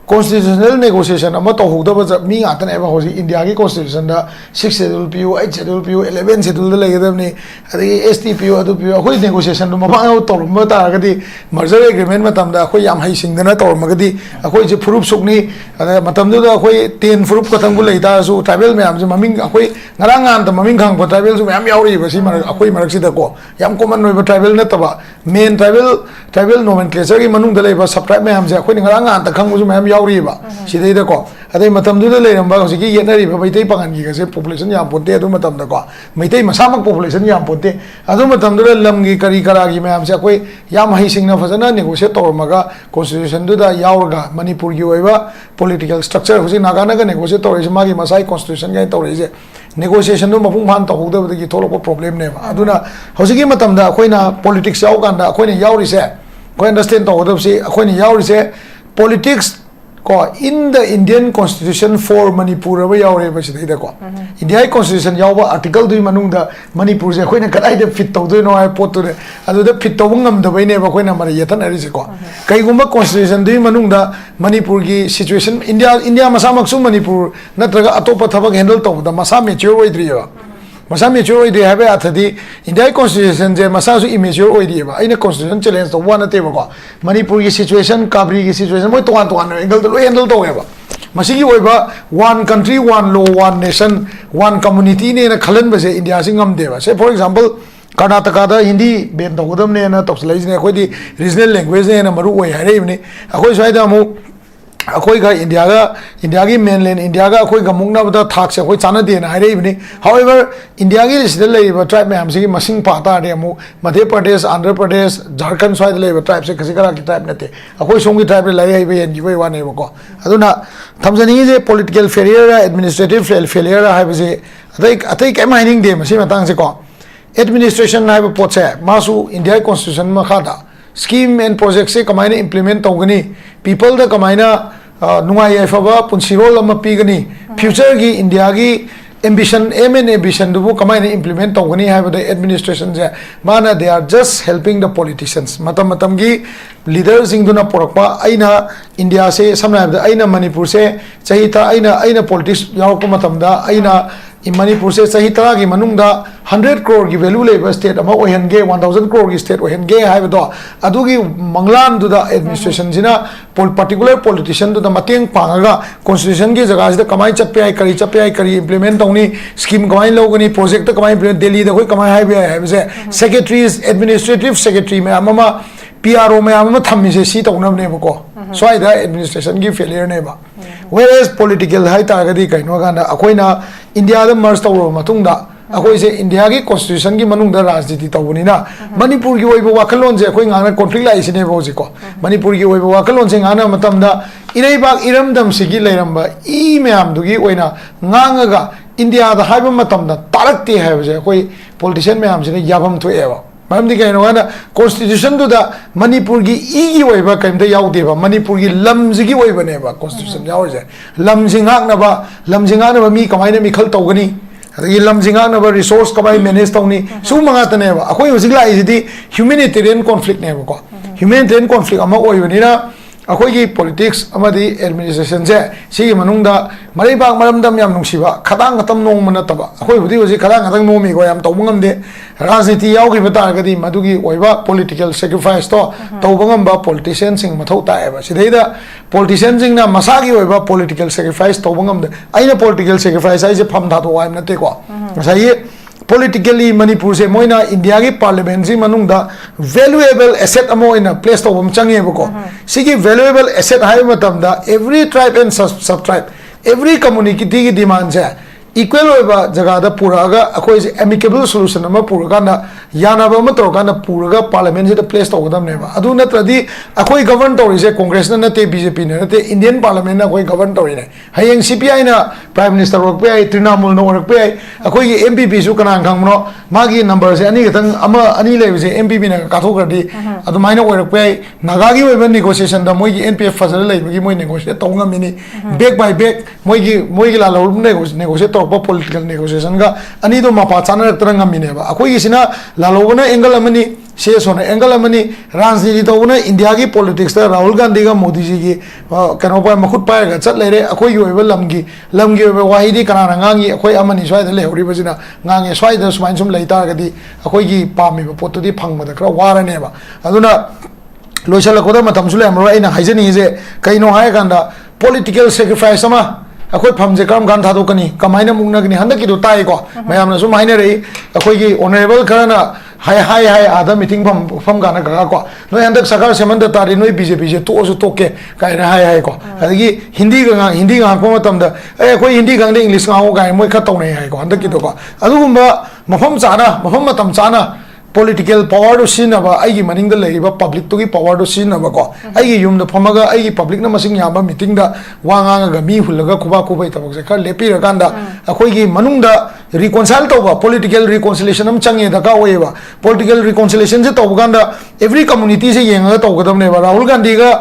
constitutional negotiation ama tohudaba mi ngatan eba hoji India ki constitution da 6 schedule PU 8 schedule PU 11 schedule da legedamni adi ST PU adu PU khoi negotiation do mama torumba ta gadi merger agreement matam da khoi yam hai singdana torumagadi khoi je proof sukni ada matam da khoi 10 proof katam bu leita su tribal mayam je maming khoi ngarang am da maming khang ko tribal su mayam yauri ba si mar khoi marak si da ko yam common noi ba tribal na taba main tribal nomenclature ki manung da leiba sub tribe mayam je khoi ngarang am da khang bu su mayam yauri ba sidai da ko adai matam du da leiram ba hosi ki yenari ba maitai pangan gi se population yam ponte adu matam da ko maitai masamak population yam ponte adu matam du da lam gi kari kara gi mayam se koi yam hai sing na fazana negotiate tor maga constitution du da yaurga manipur gi oiba political structure hosi nagana ga negotiate tor is magi masai constitution ga tor is negotiation du mapung phan to hugda da gi tholo ko problem ne ba aduna hosi gi matam da koi na politics yaw kan da koi na yauri se koi understand to hugda se koi na yauri se politics ko in the Indian Constitution for Manipur ba yaure ba sidai da ko India Constitution yaw ba article du manung da Manipur je khoi na kadai de fit to do no ai pot to de adu da fit to ngam da bai ne ba khoi na mari yatan ari se ko kai gumba Constitution du manung da Manipur gi situation India masa maksu Manipur natraga atopa thabak handle to da masa mature oi dri ba masa mature oi dri ha ba athadi India Constitution je masa su immature oi dri ba aina Constitution challenge to one te ba ko Manipur gi situation Kabri gi situation moi to angle to handle to ba मसीगी ओइबा one country one law one nation one community ने ना खलन बसे India से ngam देबा से for example Karnataka दा Hindi Ben तौगदम ने ना तौसलाइज ने कोई रीजनल लैंग्वेज ने ना मरु ओइ हारे ने अखोई स्वाइदा मु अखोई का इंडिया की मेनलैंड इंडिया का अखोई गमुंगना बता थाक से अखोई चाना देना हारे ने हाउएवर इंडिया की लिस्ट लेबा ट्राइब में हमसे की मसिंग पाता रे मु मध्य प्रदेश आंध्र प्रदेश झारखंड स्वाइद लेबा ट्राइब से किसी करा की ट्राइब नते अखोई सोंगी ट्राइब लाई हाई बे एनजीओ वाने बको अदुना थमजनी जे पॉलिटिकल फेलियर एडमिनिस्ट्रेटिव फेलियर हाई बसे अतई के माइनिंग दे मसी मतंग से को एडमिनिस्ट्रेशन हाई पोचे मासु इंडिया कॉन्स्टिट्यूशन मखादा स्कीम एंड प्रोजेक्ट से कमाइना इंप्लीमेंट तौगनी पीपल द कमाइना नुंगाई याफबा पुंसिरोल अमा पीगनी फ्यूचर की इंडिया की एम्बिशन एम एन एम्बिशन दुबु कमाइना इंप्लीमेंट तौगनी हाइबद एडमिनिस्ट्रेशन से माना they are just helping the politicians मतम मतम की लीडर सिंह दुना पोरकपा अइना इंडिया से समना हाइबद अइना मणिपुर से चाहि था अइना पॉलिटिक्स यावको मतम दा अइना मणिपुर से सही तरह की मनुंगदा 100 करोड़ की वैल्यू लेबा स्टेट अमा ओहनगे 1000 करोड़ की स्टेट ओहनगे हाइबदो अदुगी मंगलान दुदा एडमिनिस्ट्रेशन जिना पर्टिकुलर पॉलिटिशियन दुदा मतेंग पांगा कॉन्स्टिट्यूशन की जगह से कमाई चप्पे आई करी इंप्लीमेंट तौनी स्कीम कमाई लोगनी प्रोजेक्ट कमाई इंप्लीमेंट दिल्ली दा कोई कमाई हाइबे हाइबसे सेक्रेटरीज एडमिनिस्ट्रेटिव सेक्रेटरी में अमा PRO में अमा थम्मी से सी तौनबने बको स्वाइदा एडमिनिस्ट्रेशन की फेलियर ने बा whereas political हाई तागदी कइनो गाना अखोइना इंडिया दा मर्ज तौरो मतुंगदा अखोइ से इंडिया की कॉन्स्टिट्यूशन की मनुंगदा राजनीति तौबनिना मणिपुर की ओइबो वाखलोन से अखोइ गाना कॉन्फ्लिक्ट लाइसिने बोजिको मणिपुर की ओइबो वाखलोन से गाना मतमदा इरेबाग इरमदम सिगी लेरंबा ई मैम दुगी ओइना गांगागा इंडिया दा हाइबो मतमदा तारकते हाइबजे अखोइ पॉलिटिशियन मैम से याबम थोएबा मरमदी कहीं ना कॉन्स्टिट्यूशन दुदा मणिपुर की ई ओइबा कइमते याउदेबा मणिपुर की लमजिगी ओइबनेबा कॉन्स्टिट्यूशन याउजे लमजिंगाकनबा मी कमाइना मिखल तौगनी अदगी लमजिंगाकनबा रिसोर्स कमाइ मैनेज तौनी सु मंगातनेबा अखोइ हुजिक लाइजिदी ह्यूमैनिटेरियन कॉन्फ्लिक्ट नेबको ह्यूमैनिटेरियन कॉन्फ्लिक्ट अमा ओइबनिना अखोई की पॉलिटिक्स अमदी एडमिनिस्ट्रेशन से सी मनुंगदा मरैबाग मरमदम याम नुंसिबा खदांग खतम नोंग नतबा अखोई हुदी हुजी खदांग खतम नोमी को याम तौबंगमदे राजनीति याउगी बतारगदी मदुगी ओइबा पॉलिटिकल सैक्रिफाइस तो तौबंगमबा पॉलिटिशियन सिंग मथौ ताएबा सिदैदा पॉलिटिशियन सिंग ना मसागी ओइबा पॉलिटिकल सैक्रिफाइस तौबंगमदे आइना पॉलिटिकल सैक्रिफाइस आइजे फम थातो वाइम नते को Masai politically Manipur se moina India ki parliament si manungda valuable asset amo ina place to bom changi boko sigi valuable asset hai matamda every tribe and sub tribe every community ki demand se equal oiba jaga da puraga akoi se amicable solution ama puraga na yana ba matroga na puraga parliament se place to godam ne ba adu natradi akoi govern tori se congress na te bjp na te indian parliament na akoi govern tori ne hayeng cpi na prime minister work pe ai trinamool no work pe ai akoi ki mpp su kana khangno magi number se ani gatang ama ani le se mpp na ka thok radi adu maina work pe ai naga gi oiba negotiation da moi ki npf fazal lai gi moi negotiate to ngam ni back by back moi ki la lo negotiate political negotiation ga ani do mapa chana raktaranga mine ba akoi gisina lalobana angle amani se sona angle amani ranjini to una india ki politics ta rahul gandhi ga modi ji ki kano pa makhut pa ga chat lere akoi yoiba lamgi oiba wahidi kana ngangi akoi amani swai da le hori bajina ngangi swai da sumain sum leita ga di akoi ki pami ba pot di phangba da kra wara ne ba aduna loisala koda matam sule amro aina haijani je kaino hai ganda political sacrifice ama अखोई फमजे करम गान थादोकनी कमाइना मुंगनगनी हंदकी दो ताई को मयामना सुम हाइना रही अखोई की honourable Kharna हाय आधा मीटिंग फम गाना गा को नोय हंदक सरकार सेमंद तारी नोय बीजेपी जे तोसु तोके काइना हाय को अदगी हिंदी गा को मतमदा ए अखोई हिंदी गांदे इंग्लिश गाओ गाय मोय ख तौनै हाय को हंदकी दो को अदुगुंबा मफम चाना मफम मतम चाना political power to sin aba ai maning da leiba public to gi power to sin aba ko ai yum da phamaga ai public na masing yamba meeting da wanga ga mi hulaga kuba kubai tabak se kar lepi ra kanda akoi gi manung da reconcile to ba political reconciliation am change da ka oiba political reconciliation je to ganda every community se yenga to gadam ne ba Rahul Gandhi ga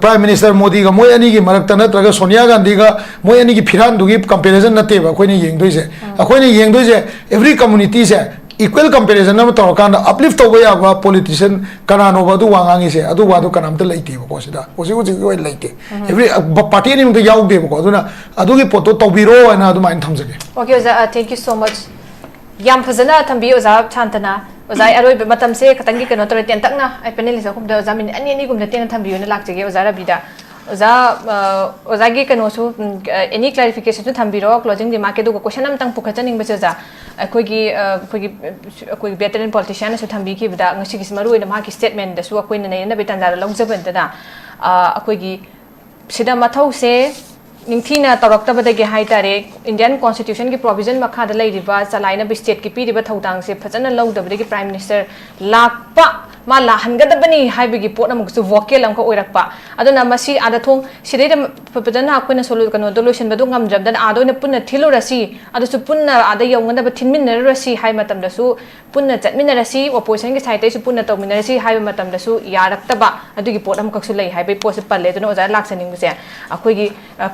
prime minister Modi ga moi ani gi marak ta na traga Sonia Gandhi ga moi ani gi phiran du gi comparison na te ba koi ni yeng doi se akoi ni yeng doi se every community se equal comparison na to kan uplift to ya ba politician kana no ba du wangangi se adu wa du kanam te leite ba ko sida osi uji ko leite every party ni mu yaw de ko aduna adu gi poto to biro na adu main thamjage okay oza thank you so much yam phazana thambi oza chantana oza aroi matam se khatangi kano tore ten takna ai panelist khum da oza min ani gum da ten thambi na lakjage oza rabida oza oza gi kano su any clarification to thambiro closing remark edu question am tang pukhachaning bacha akoi veteran politician su thambi ki bida ngasi ki maru ina ma ki statement da su akoi na na betan da longjaban da akoi gi sida mathau se ningthina tawraktabadagi haitare Indian Constitution ki provision makha da leiriba chalaina bi state ki piriba thaudang se phajana lawdabadagi prime minister lakpa ma la hangadabani haibigi pot amuk su vocal amka oirakpa aduna masi ada thong sidai da phajana akoina solu kano solution badu ngamjam dan adoina punna thilo rasi adu su punna ada yonganda ba thinmin rasi hai matam da su punna chatmin rasi opposition ki side su punna tawmin rasi hai matam da su yaraktaba adugi pot amka su lei hai bai post palle duna oja laksaning bse akoi gi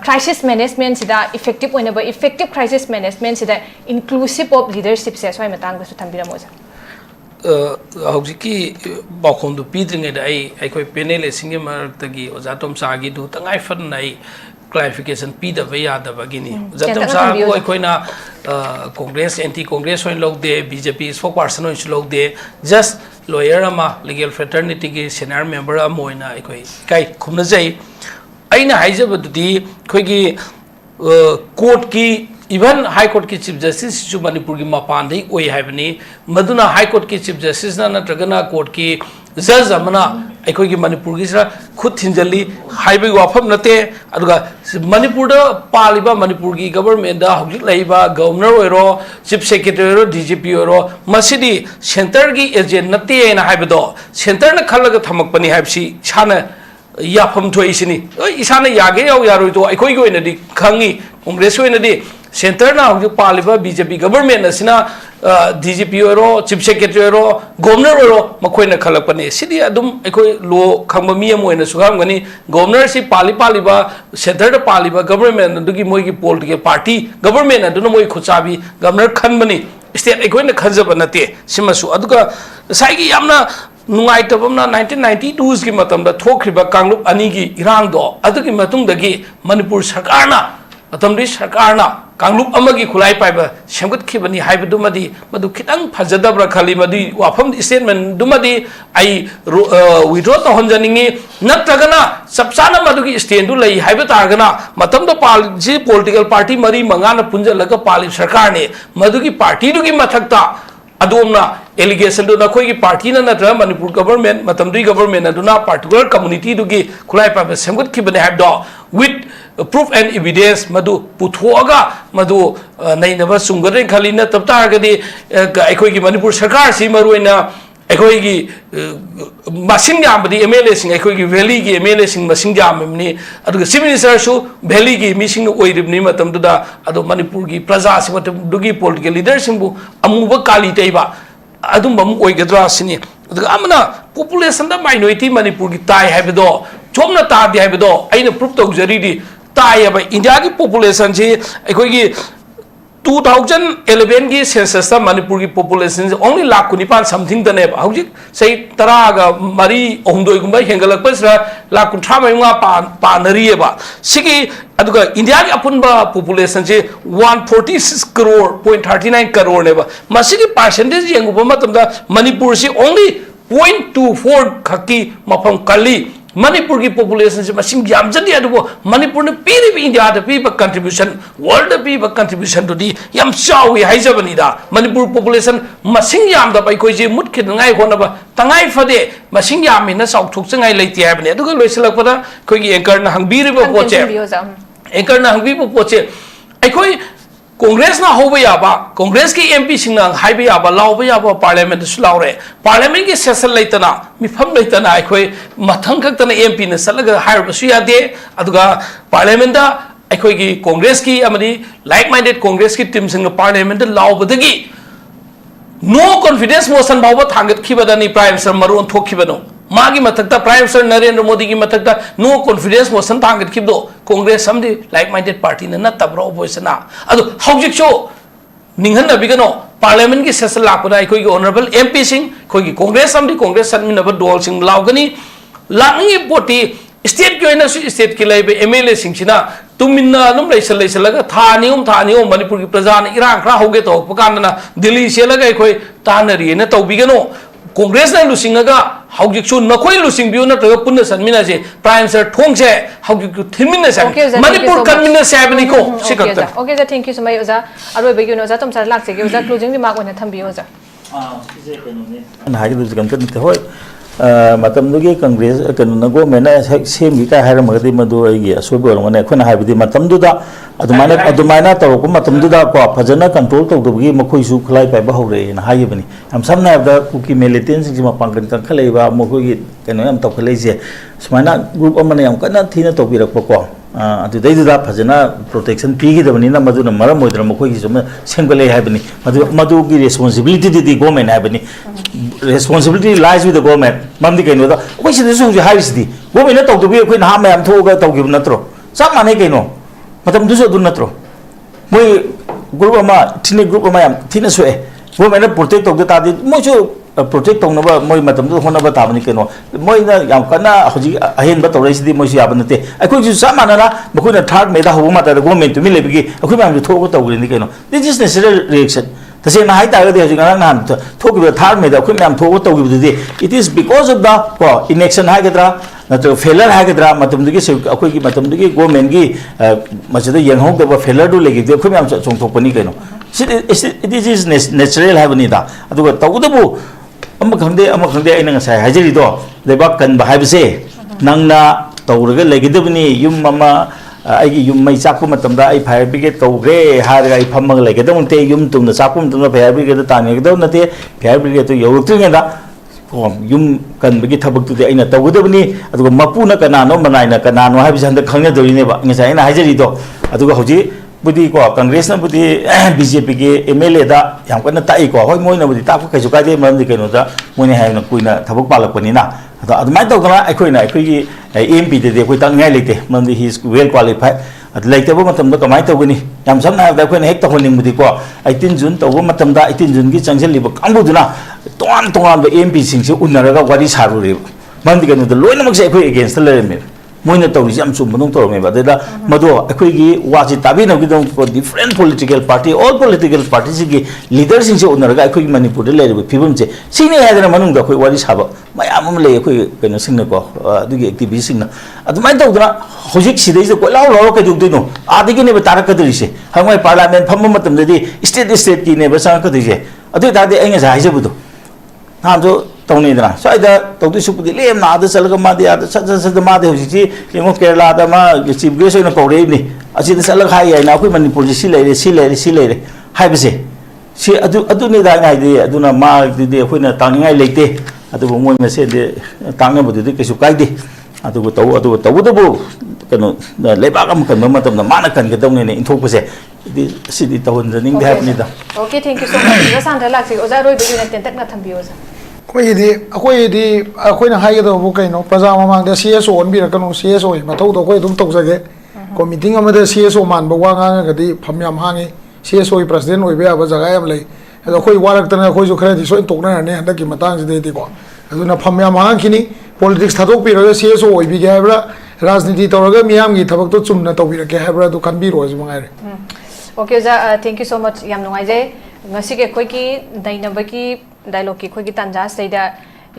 crisis management sida effective oina ba effective crisis management sida inclusive of leadership se swai matang ba su thambira moja hauji bakhom du pidring da ai koi panelist singe martagi oja tomcha gi du tangai fan nai clarification pi da ya da bagini oja tomcha ko koina congress anti congress oin log de bjp spokesperson oin log de just lawyer ama legal fraternity gi senior member amoina ai koi kai khumna jai aina haijabadudi khoigi court ki even high court ki chief justice su manipur ki mapandai oi haibani maduna high court ki chief justice na natragana court ki judge amana akhoi ki manipur ki sra khud thinjali haibai wafam nate aduga manipur da paliba manipur ki government da hojik laiba governor oiro chief secretary oiro dgp oiro masidi center ki agent nate na haibado center na khalaga thamakpani haibsi chana याफम थोइसिनी इसाना यागे याव यारोय तो अखोय गो इनदी खंगी Congress ओइनदी centre ना हजु पालिबा BJP government असिना DGP ओरो chief secretary ओरो governor ओरो मखोयना खलकपने सिदी अदुम अखोय लो खंबा मी अम ओइना सुगामगनी governor सि पालिबा सेंटर द पालिबा गवर्नमेंट दुगी मोयगी पॉलिटिकल पार्टी गवर्नमेंट अदुना मोय खुचाबी गवर्नर खनबनी स्टेट अखोयना खनजबा नते सिमसु अदुगा साइगी यामना नुंगाइतबमना 1992 की मतमदा थोखरिबा कांगलुप अनि की इरांगदो अदुगी मतुंगदगी मणिपुर सरकारना मतमदी सरकारना कांगलुप अमगी खुलाई पाइबा सेमगत खिबनी हाइबदुमदी मदु खितंग फजदबरा खली मदी वाफम स्टेटमेंट दुमदी आई विड्रॉ तो हंजनिंगी नत्रगना सबसाना मदुगी स्टैंड दु लई हाइबा तारगना मतमदा पालजी पॉलिटिकल पार्टी मरी मंगाना पुंजलगा पालि सरकार ने मदुगी पार्टी दुगी मथक्ता अदोमना एलिगेशन दो नखोई की पार्टी ना नत्र मणिपुर गवर्नमेंट मतमदुई गवर्नमेंट अदुना पार्टिकुलर कम्युनिटी दुगी खुलाई पाबे सेमगत खिबने हाइबदो विथ प्रूफ एंड एविडेंस मदु पुथोगा मदु नैनबा सुंगरे खली न तब तारगदी अखोई की मणिपुर सरकार सि मरुइना अखोई की मसिंग यामबदी एमएलए सिंग अखोई की वैली की एमएलए सिंग मसिंग याममनी अदुगा चीफ मिनिस्टर सु वैली की मिसिंग ओइरिबनी मतमदुदा अदो मणिपुर की प्रजा सिंग मतमदुगी पॉलिटिकल लीडर सिंगबु अमुबा काली तैबा अदुम बम ओइगद्रा सिनी अदुगा अमना पॉपुलेशन दा माइनॉरिटी मणिपुर की ताई हाइबदो चोमना तादि हाइबदो आइना प्रूफ तौजरीदी ताई अब इंडिया की पॉपुलेशन से अखोई की 2011 की सेंसस मणिपुर की पॉपुलेशन ओनली लाख कुनिपान समथिंग दने हौजिक सही तरागा मरी ओहमदोइगुंबा हेंगलकपसरा लाख कुंठा मयंगा पानरिएबा सिगी अदुगा इंडिया की अपुनबा पॉपुलेशन से 146 करोड़ 0.39 करोड़ नेबा मसिगी परसेंटेज येंगुबा मतमदा मणिपुर से ओनली 0.24 खकी मफम कली मणिपुर की पॉपुलेशन से मसिंग यामजदी अदुबो मणिपुर ने पीरिब इंडिया द पीब कंट्रीब्यूशन वर्ल्ड द पीब कंट्रीब्यूशन टू दी याम चावी हाइजबनीदा मणिपुर पॉपुलेशन मसिंग याम द बाई कोइ जे मुटखि नंगाई होनबा तंगाई फदे मसिंग यामिना साउथोकचंगाई लेति हाबने अदुगा लोइसलकपदा कोइ एंकर न हंगबीरिबो पोचे एंकर न हंगबीबो पोचे अखोई कांग्रेस ना होबा याबा कांग्रेस की एमपी सिंना हाइबा याबा लावबा याबा पार्लियामेंट सु लावरे पार्लियामेंट की सेशन लेतना मिफम लेतना अखोई मथंग खक्तना एमपी न सलगा हाइबसु यादे अदुगा पार्लियामेंट दा अखोई की कांग्रेस की अमदी लाइक माइंडेड कांग्रेस की टीम सिंग पार्लियामेंट लावबदगी नो कॉन्फिडेंस मोशन बाबा थांगत खिबदानी प्राइम मिनिस्टर मरुन थोखिबनो मागी मथक्ता प्राइम मिनिस्टर नरेंद्र मोदी की मथक्ता नो कॉन्फिडेंस मोशन तांगत खिबदो कांग्रेस समदि लाइक माइंडेड पार्टी न नतब्रो ओपोजिशना अदु हौजिक शो निंगन नबिगनो पार्लियामेंट की सेशन लापना अखोई ऑनरेबल एमपी सिंह अखोई कांग्रेस समदि कांग्रेस सन्मिनब डोल सिंह लावगनी लांगी पोटी स्टेट की ओइना स्टेट की लाइबे एमएलए सिंह सिना तुमिन्ना नुम लेसलगा थानियोम मणिपुर की प्रजा ने इरांग खरा होगे तो पकानना दिल्ली सेलगा अखोई तानरी ने तौबिगनो कांग्रेस ना लुसिंगा हौजिकसु नखोई लुसिंबियो नत्रगा पुन्ना सन्मिना से प्राइम मिनिस्टर थोंगसे हौजिकु थिमिना से मणिपुर कन्मिना से बनी को सिकत ओके जा थैंक यू सो मच ओजा अरोय बेगि ओजा तोमचा लाक्से के ओजा क्लोजिंग रिमार्क ओना थंबियो ओजा सिसे कनोने हाइदु कंटेंट होय मतमदुगी कांग्रेस कनो गवर्नमेंट सेमी का हारमगदि मदु आइगे असोबो रंगने खोना हाइबदि मतमदुदा अदुमाइना तौरको मतमदुदा को फजना कंट्रोल तौदबगी मखोइसु खलाइ पाइबा हौरे ना हाइबनि हम समना हाबदा कुकी मिलिटेंट सिंग मा पांगन कंखलेबा मखोगी कनो हम तौखलेजे सुमाइना ग्रुप अमने हम कना थीना तौबिरकपको अदुदैदुदा फजना प्रोटेक्शन पीगिदबनिना मदुना मरम मोइद्र मखोगी सुम सेमगले हाइबनि मदुगी रेस्पोंसिबिलिटी दि गवर्नमेंट हाइबनि responsibility lies with the government mamdi kaino da oi sidi su haisidi government na tawdu bi na ma am thoga tawgi natro sam mane kaino matam du so du natro moi group ama thini group ama am thina so e government na protect tawdu ta di moi so protect tawna ba moi matam du hona ba ta bani kaino moi na yam kana hoji ahen ba tawrai sidi moi so yaba nate akoi ju sam mana na bakoi na third me da hobu mata da government to mi lebigi akoi ma am thoga tawgi ni kaino this is necessary reaction तसे ना high तागदे हजि गाना नाम थोकिबो थार मेदा खुम नाम थोगो तौगिबदि it is because of the inaction हागद्रा नत्र फेलर हागद्रा मतमदुगी अखोगी मतमदुगी गवर्नमेंट की मसद यंगहोगदब फेलर दु लेगिदे खुम नाम चोंथोकपनि कनो इट इज नेचुरल हाबनिदा अदुगा तौगदबो अम खंदे आइना ngसाय हाजिरिदो लेबा कनबा हाइबसे नंगना तौरगा लेगिदबनि युम ममा आई युम मई चाकु मतमदा आई फायर ब्रिगेड कौग्रे हारगा आई फमग लेगदमते युम तुमना चाकु मतमदा फायर ब्रिगेड तानेगदव नते फायर ब्रिगेड तो यौरक्त्रिङेदा को युम कनबगी थबक्तुदे आइना तौगदबनि अदुगा मपुना कनानो मनाइना कनानो हाइबि हंद खंगदोरिनेबा ngसा आइना हाजरिदो अदुगा होजि बुदी को कांग्रेस ना बुदी बीजेपी के एमएलए दा याम कना ताई को होय मोइना बुदी ताकु कैसु कादे मरमदि कैनो दा मोइने हाइना कुइना थबक पालकपनिना अदा अदमाय तौदना अखोइना अखोइगी एमपी दे कोइ तंगाय लेते मरमदि ही इज वेल क्वालिफाइड अद लेतेबो मतमदा कमाय तौगनी याम समना हाबदा अखोइना हेक तखोनिंगबुदी को 18 जून तौबो मतमदा 18 जून की चंगजलिबो कांगबुदुना तोन तोन एमपी सिंगसे उन्नरगा वारी सारुरे मरमदि कैनो दा लोइनमक से अखोइ अगेंस्ट लेरमे मोइना तौरि जम चुम बनुं तौरमे बदेदा मदो अखोइगी वाजि ताबिनगदम को different political party all political party सिगी लीडर सिंसे उनरगा अखोइगी मणिपुर दे लेरिबो फिबम से सिने हादना मनुंग दा अखोइ वारि साबा मयाम अम ले अखोइ कनो सिंगना को दुगी एक्टिविस्ट सिंगना अदुमाय तौदना होजिक सिदैसे को लाव लाव के दुगदिनो आदिगी ने तारकदरिसे हंगय पार्लियामेंट फम मतमदि स्टेट की ने बसाकदिसे अदु दादे एंगा हाइजबुदो नाजो तौनीदना स्वाइदा तौदि सुपुदि लेम नाद चलगा मादे आद सज मादे होजिची येमो केरला दा मा चीफ गेस्ट ओइना कौरेबनि असिद चलगा हाय आइना अखोइ मणिपुर जी सि लेरे हाइबसे सि अदुनि दा गाइदि अदुना मा दिदि अखोइना तांगाय लेते अदुबो मोय मसेदे तांगबुदि कैसु काइदे अदुबो तौदबो कनो लेबाक अम कन मतमना माना कनगदौने इंथोकसे सिदि तौहनजनिंग दे हाबनिदा okay thank you so much Shanta लाक्से ओजा रोय बेगि ना टेंटक ना थंबियो ओजा अखोइना हाइगदबो कइनो प्रजा ममांगदा सीएसओ ओनबिरकनो सीएसओ मथौदो अखोइ दुम तौजगे को मीटिंग अमदा सीएसओ मानबो वांगागदि फमयाम हांगे सीएसओ प्रेसिडेंट ओइबे आबा जगा याम लै अदो अखोइ वारक्तना अखोइजु खरदि सोइन तोकनारने हंदकी मतांगसिदेदि को अदुना फमयाम हांखिनी पॉलिटिक्स थादोकपिरगा सीएसओ ओइबिगे हाइब्रा राजनीति तौरगा मियामगी थबकतो चुमना तौबिरके हाइब्रा दु खनबिरो जमंगाइरे ओके ओजा थैंक यू सो मच याम नुंगाइजे ngasi ke khoi ki dainabaki dialogue ki khoi ki tanja seida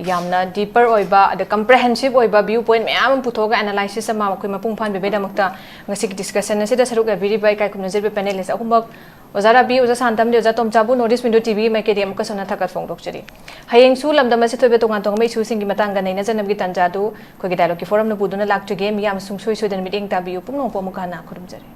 yamna deeper oiba the comprehensive oiba viewpoint myam puthoga analysis ama khoi mapung phan bebe damakta ngasi ki discussion se da saruk abiri bai kai kumna jerbe panelist ahumak ozara bi oza santam de oza tomchabu notice window tv mai ke dem ka sona thakat phong dokchari hayeng su lamdam se thobe tongan tong mai su sing gi matang ga nei na janam gi tanja du khoi ki dialogue ki forum na buduna lak chuge miyam sung soi soi den meeting ta bi pung no pomuka na khurum jare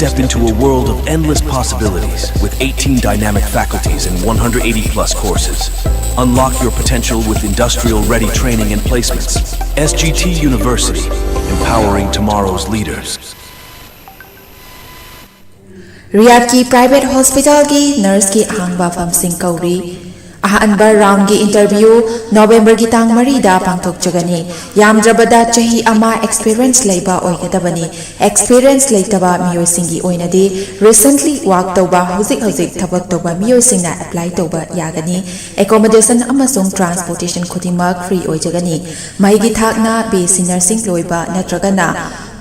step into a world of endless possibilities with 18 dynamic faculties and 180 plus courses. Unlock your potential with industrial-ready training and placements. SGT University, empowering tomorrow's leaders. Riyadh ki private hospital ki nurse ki ahangba famsing kauri. Ahanba round ki interview November ki tang marida pangthok jagani. Yamdrabada chahi ama experience leiba oigadabani. Experience leitaba miyoi singi oinadi recently work tauba hozik thabak tauba miyoi singna apply tauba yagani. Accommodation amasung transportation khutimak free oijagani. Maigi thakna basic nursing loiba natragana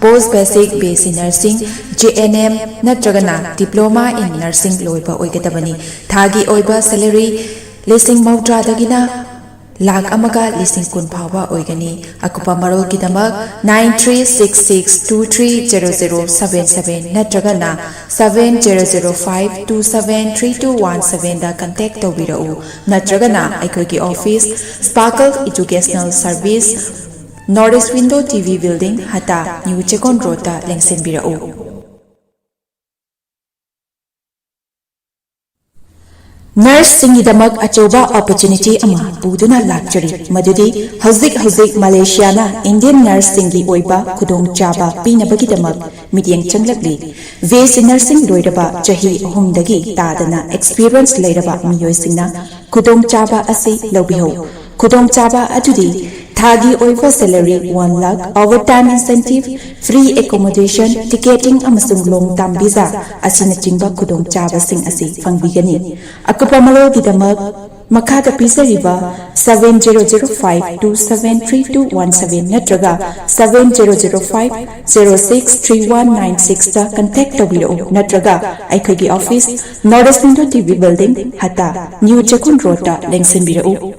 post basic basic nursing JNM natragana diploma in nursing loiba oigadabani. Thagi oiba salary Lising Maudra Dagina Lag Amaga Lising Kun Pawa Oigani Akupa Marol Gidamag 9366230077 Natragana 7005273217 da contact Tobirao Natragana Aikogi Office Sparkle Educational Service Northeast Window TV Building Hata New Chekon Rota Lengsen Birao Nurse singidamak achoba opportunity ama buduna lakchari madudi hauzik Malaysia na Indian nurse singi oiba khudong chaba pinabagidamak midyeng changlakli VC nursing loiraba chahi ahumdagi tadana experience leiraba miyoi singna khudong chaba asi lobiho khudong chaba adudi Thagi oiva salary 1 lakh, overtime incentive, free accommodation, ticketing amasung long term visa asina chingba khudong chaba sing asi fangbigani. Akupa malo gidamak makada pisariba 7005273217 natraga 7005063196 da contact tobiro natraga aikhogi office Northeast Window TV building hata New Chekun Rota lengsenbirau.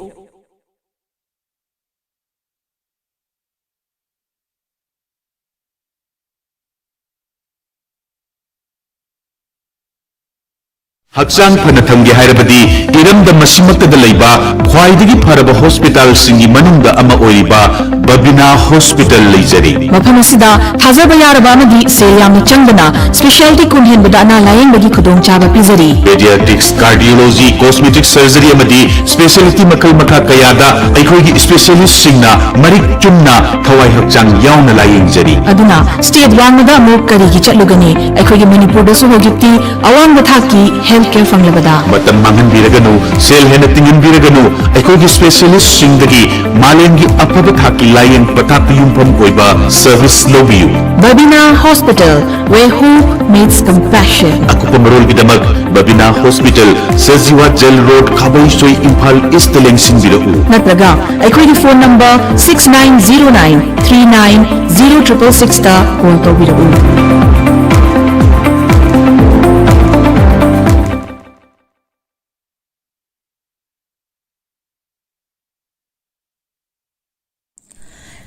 Haksan phana thamge hairabadi iramda masimakta laiba khwaidagi pharaba hospital singi manungda ama oiriba Babina Hospital leijari mafam asida thajaba yaraba amadi se yamna changdana specialty kunhen badana layeng bagi khudong chaba pizari pediatrics cardiology cosmetic surgery amadi specialty makal makha kayada aikhoigi specialist singna marik chumna thawai hakchang yauna layeng jari aduna state wangda mo kari gi chatlugani aikhoigi Manipur da su hojikti awang bathaki healthcare fanglabada matam mangan biraganu sel hena tingin biraganu aikhoigi specialist singdagi malengi apaba thaki layeng pataki yumpam koiba service lobiu Babina Hospital where hope meets compassion akupa marol gidamak Babina Hospital Sajiwa Jail Road Khabai Soi Imphal East Lengsing Birahu natraga aikhoigi phone number 6909390666 da call tobirahu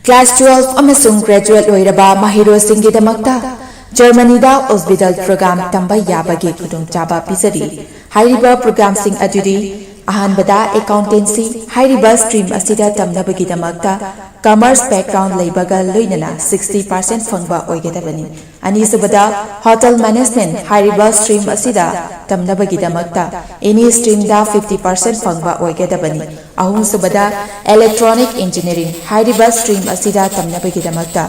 Class 12 amasung graduate loiraba mahiro singi damakta Germany da hospital program tamba yabagi khudong chaba pisari hairiba program sing adudi ahanbada accountancy hairiba stream asida tamnabagi damakta commerce background leibaga loinana 60% fangba oigedabani anisubada hotel management hairiba stream asida tamnabagi damakta any stream da 50% fangba oigedabani ahumsubada electronic engineering hairiba stream asida tamnabagi damakta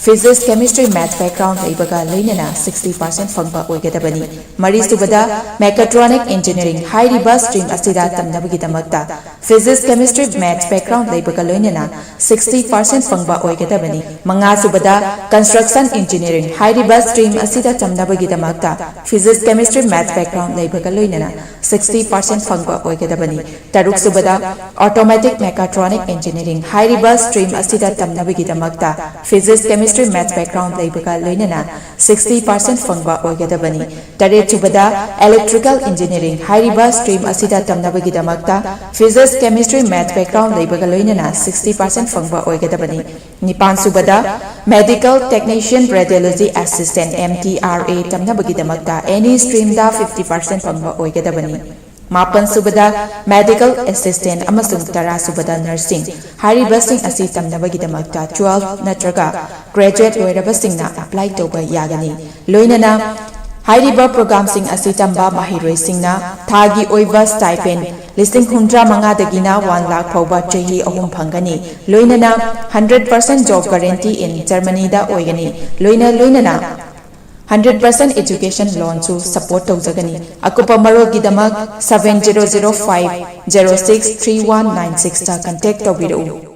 physics chemistry math background leibaga loinana 60% fangba oigedabani marisubada mechatronic engineering hairiba stream asida tamnabagi damakta physics chemistry math background leibaga loinana 60% fangba oigedabani mangasubada construction engineering hairiba stream asida tamnabagi damakta physics chemistry math background leibaga loinana 60% fangba oigedabani taruksubada automatic mechatronic engineering hairiba stream asida tamnabagi damakta physics chemistry math background leibaga loinana 60% fangba oigedabani tarechubada electrical engineering hairiba stream asida tamnabagi damakta physics chemistry math background leibaga loinana 60% fangba oigedabani nipan subada medical technician radiology assistant MTRA tamnabagi damakta any stream da 50% fangba oigedabani Mapan subada medical assistant amasung tara subada nursing hariba sing asi tamnabagi damakta 12 natraga graduate loiraba singna apply toba yagani loinana Hairiba program sing asi tamba mahiroi singna thagi oiva stipend listing hundra manga dagina 1 lakh phauba chahi ahum phangani loinana 100% job guarantee in Germany da oigani loinana 100% education loan to support tawjagani akupa marol gidamak 7005 063196 ta contact tawbiru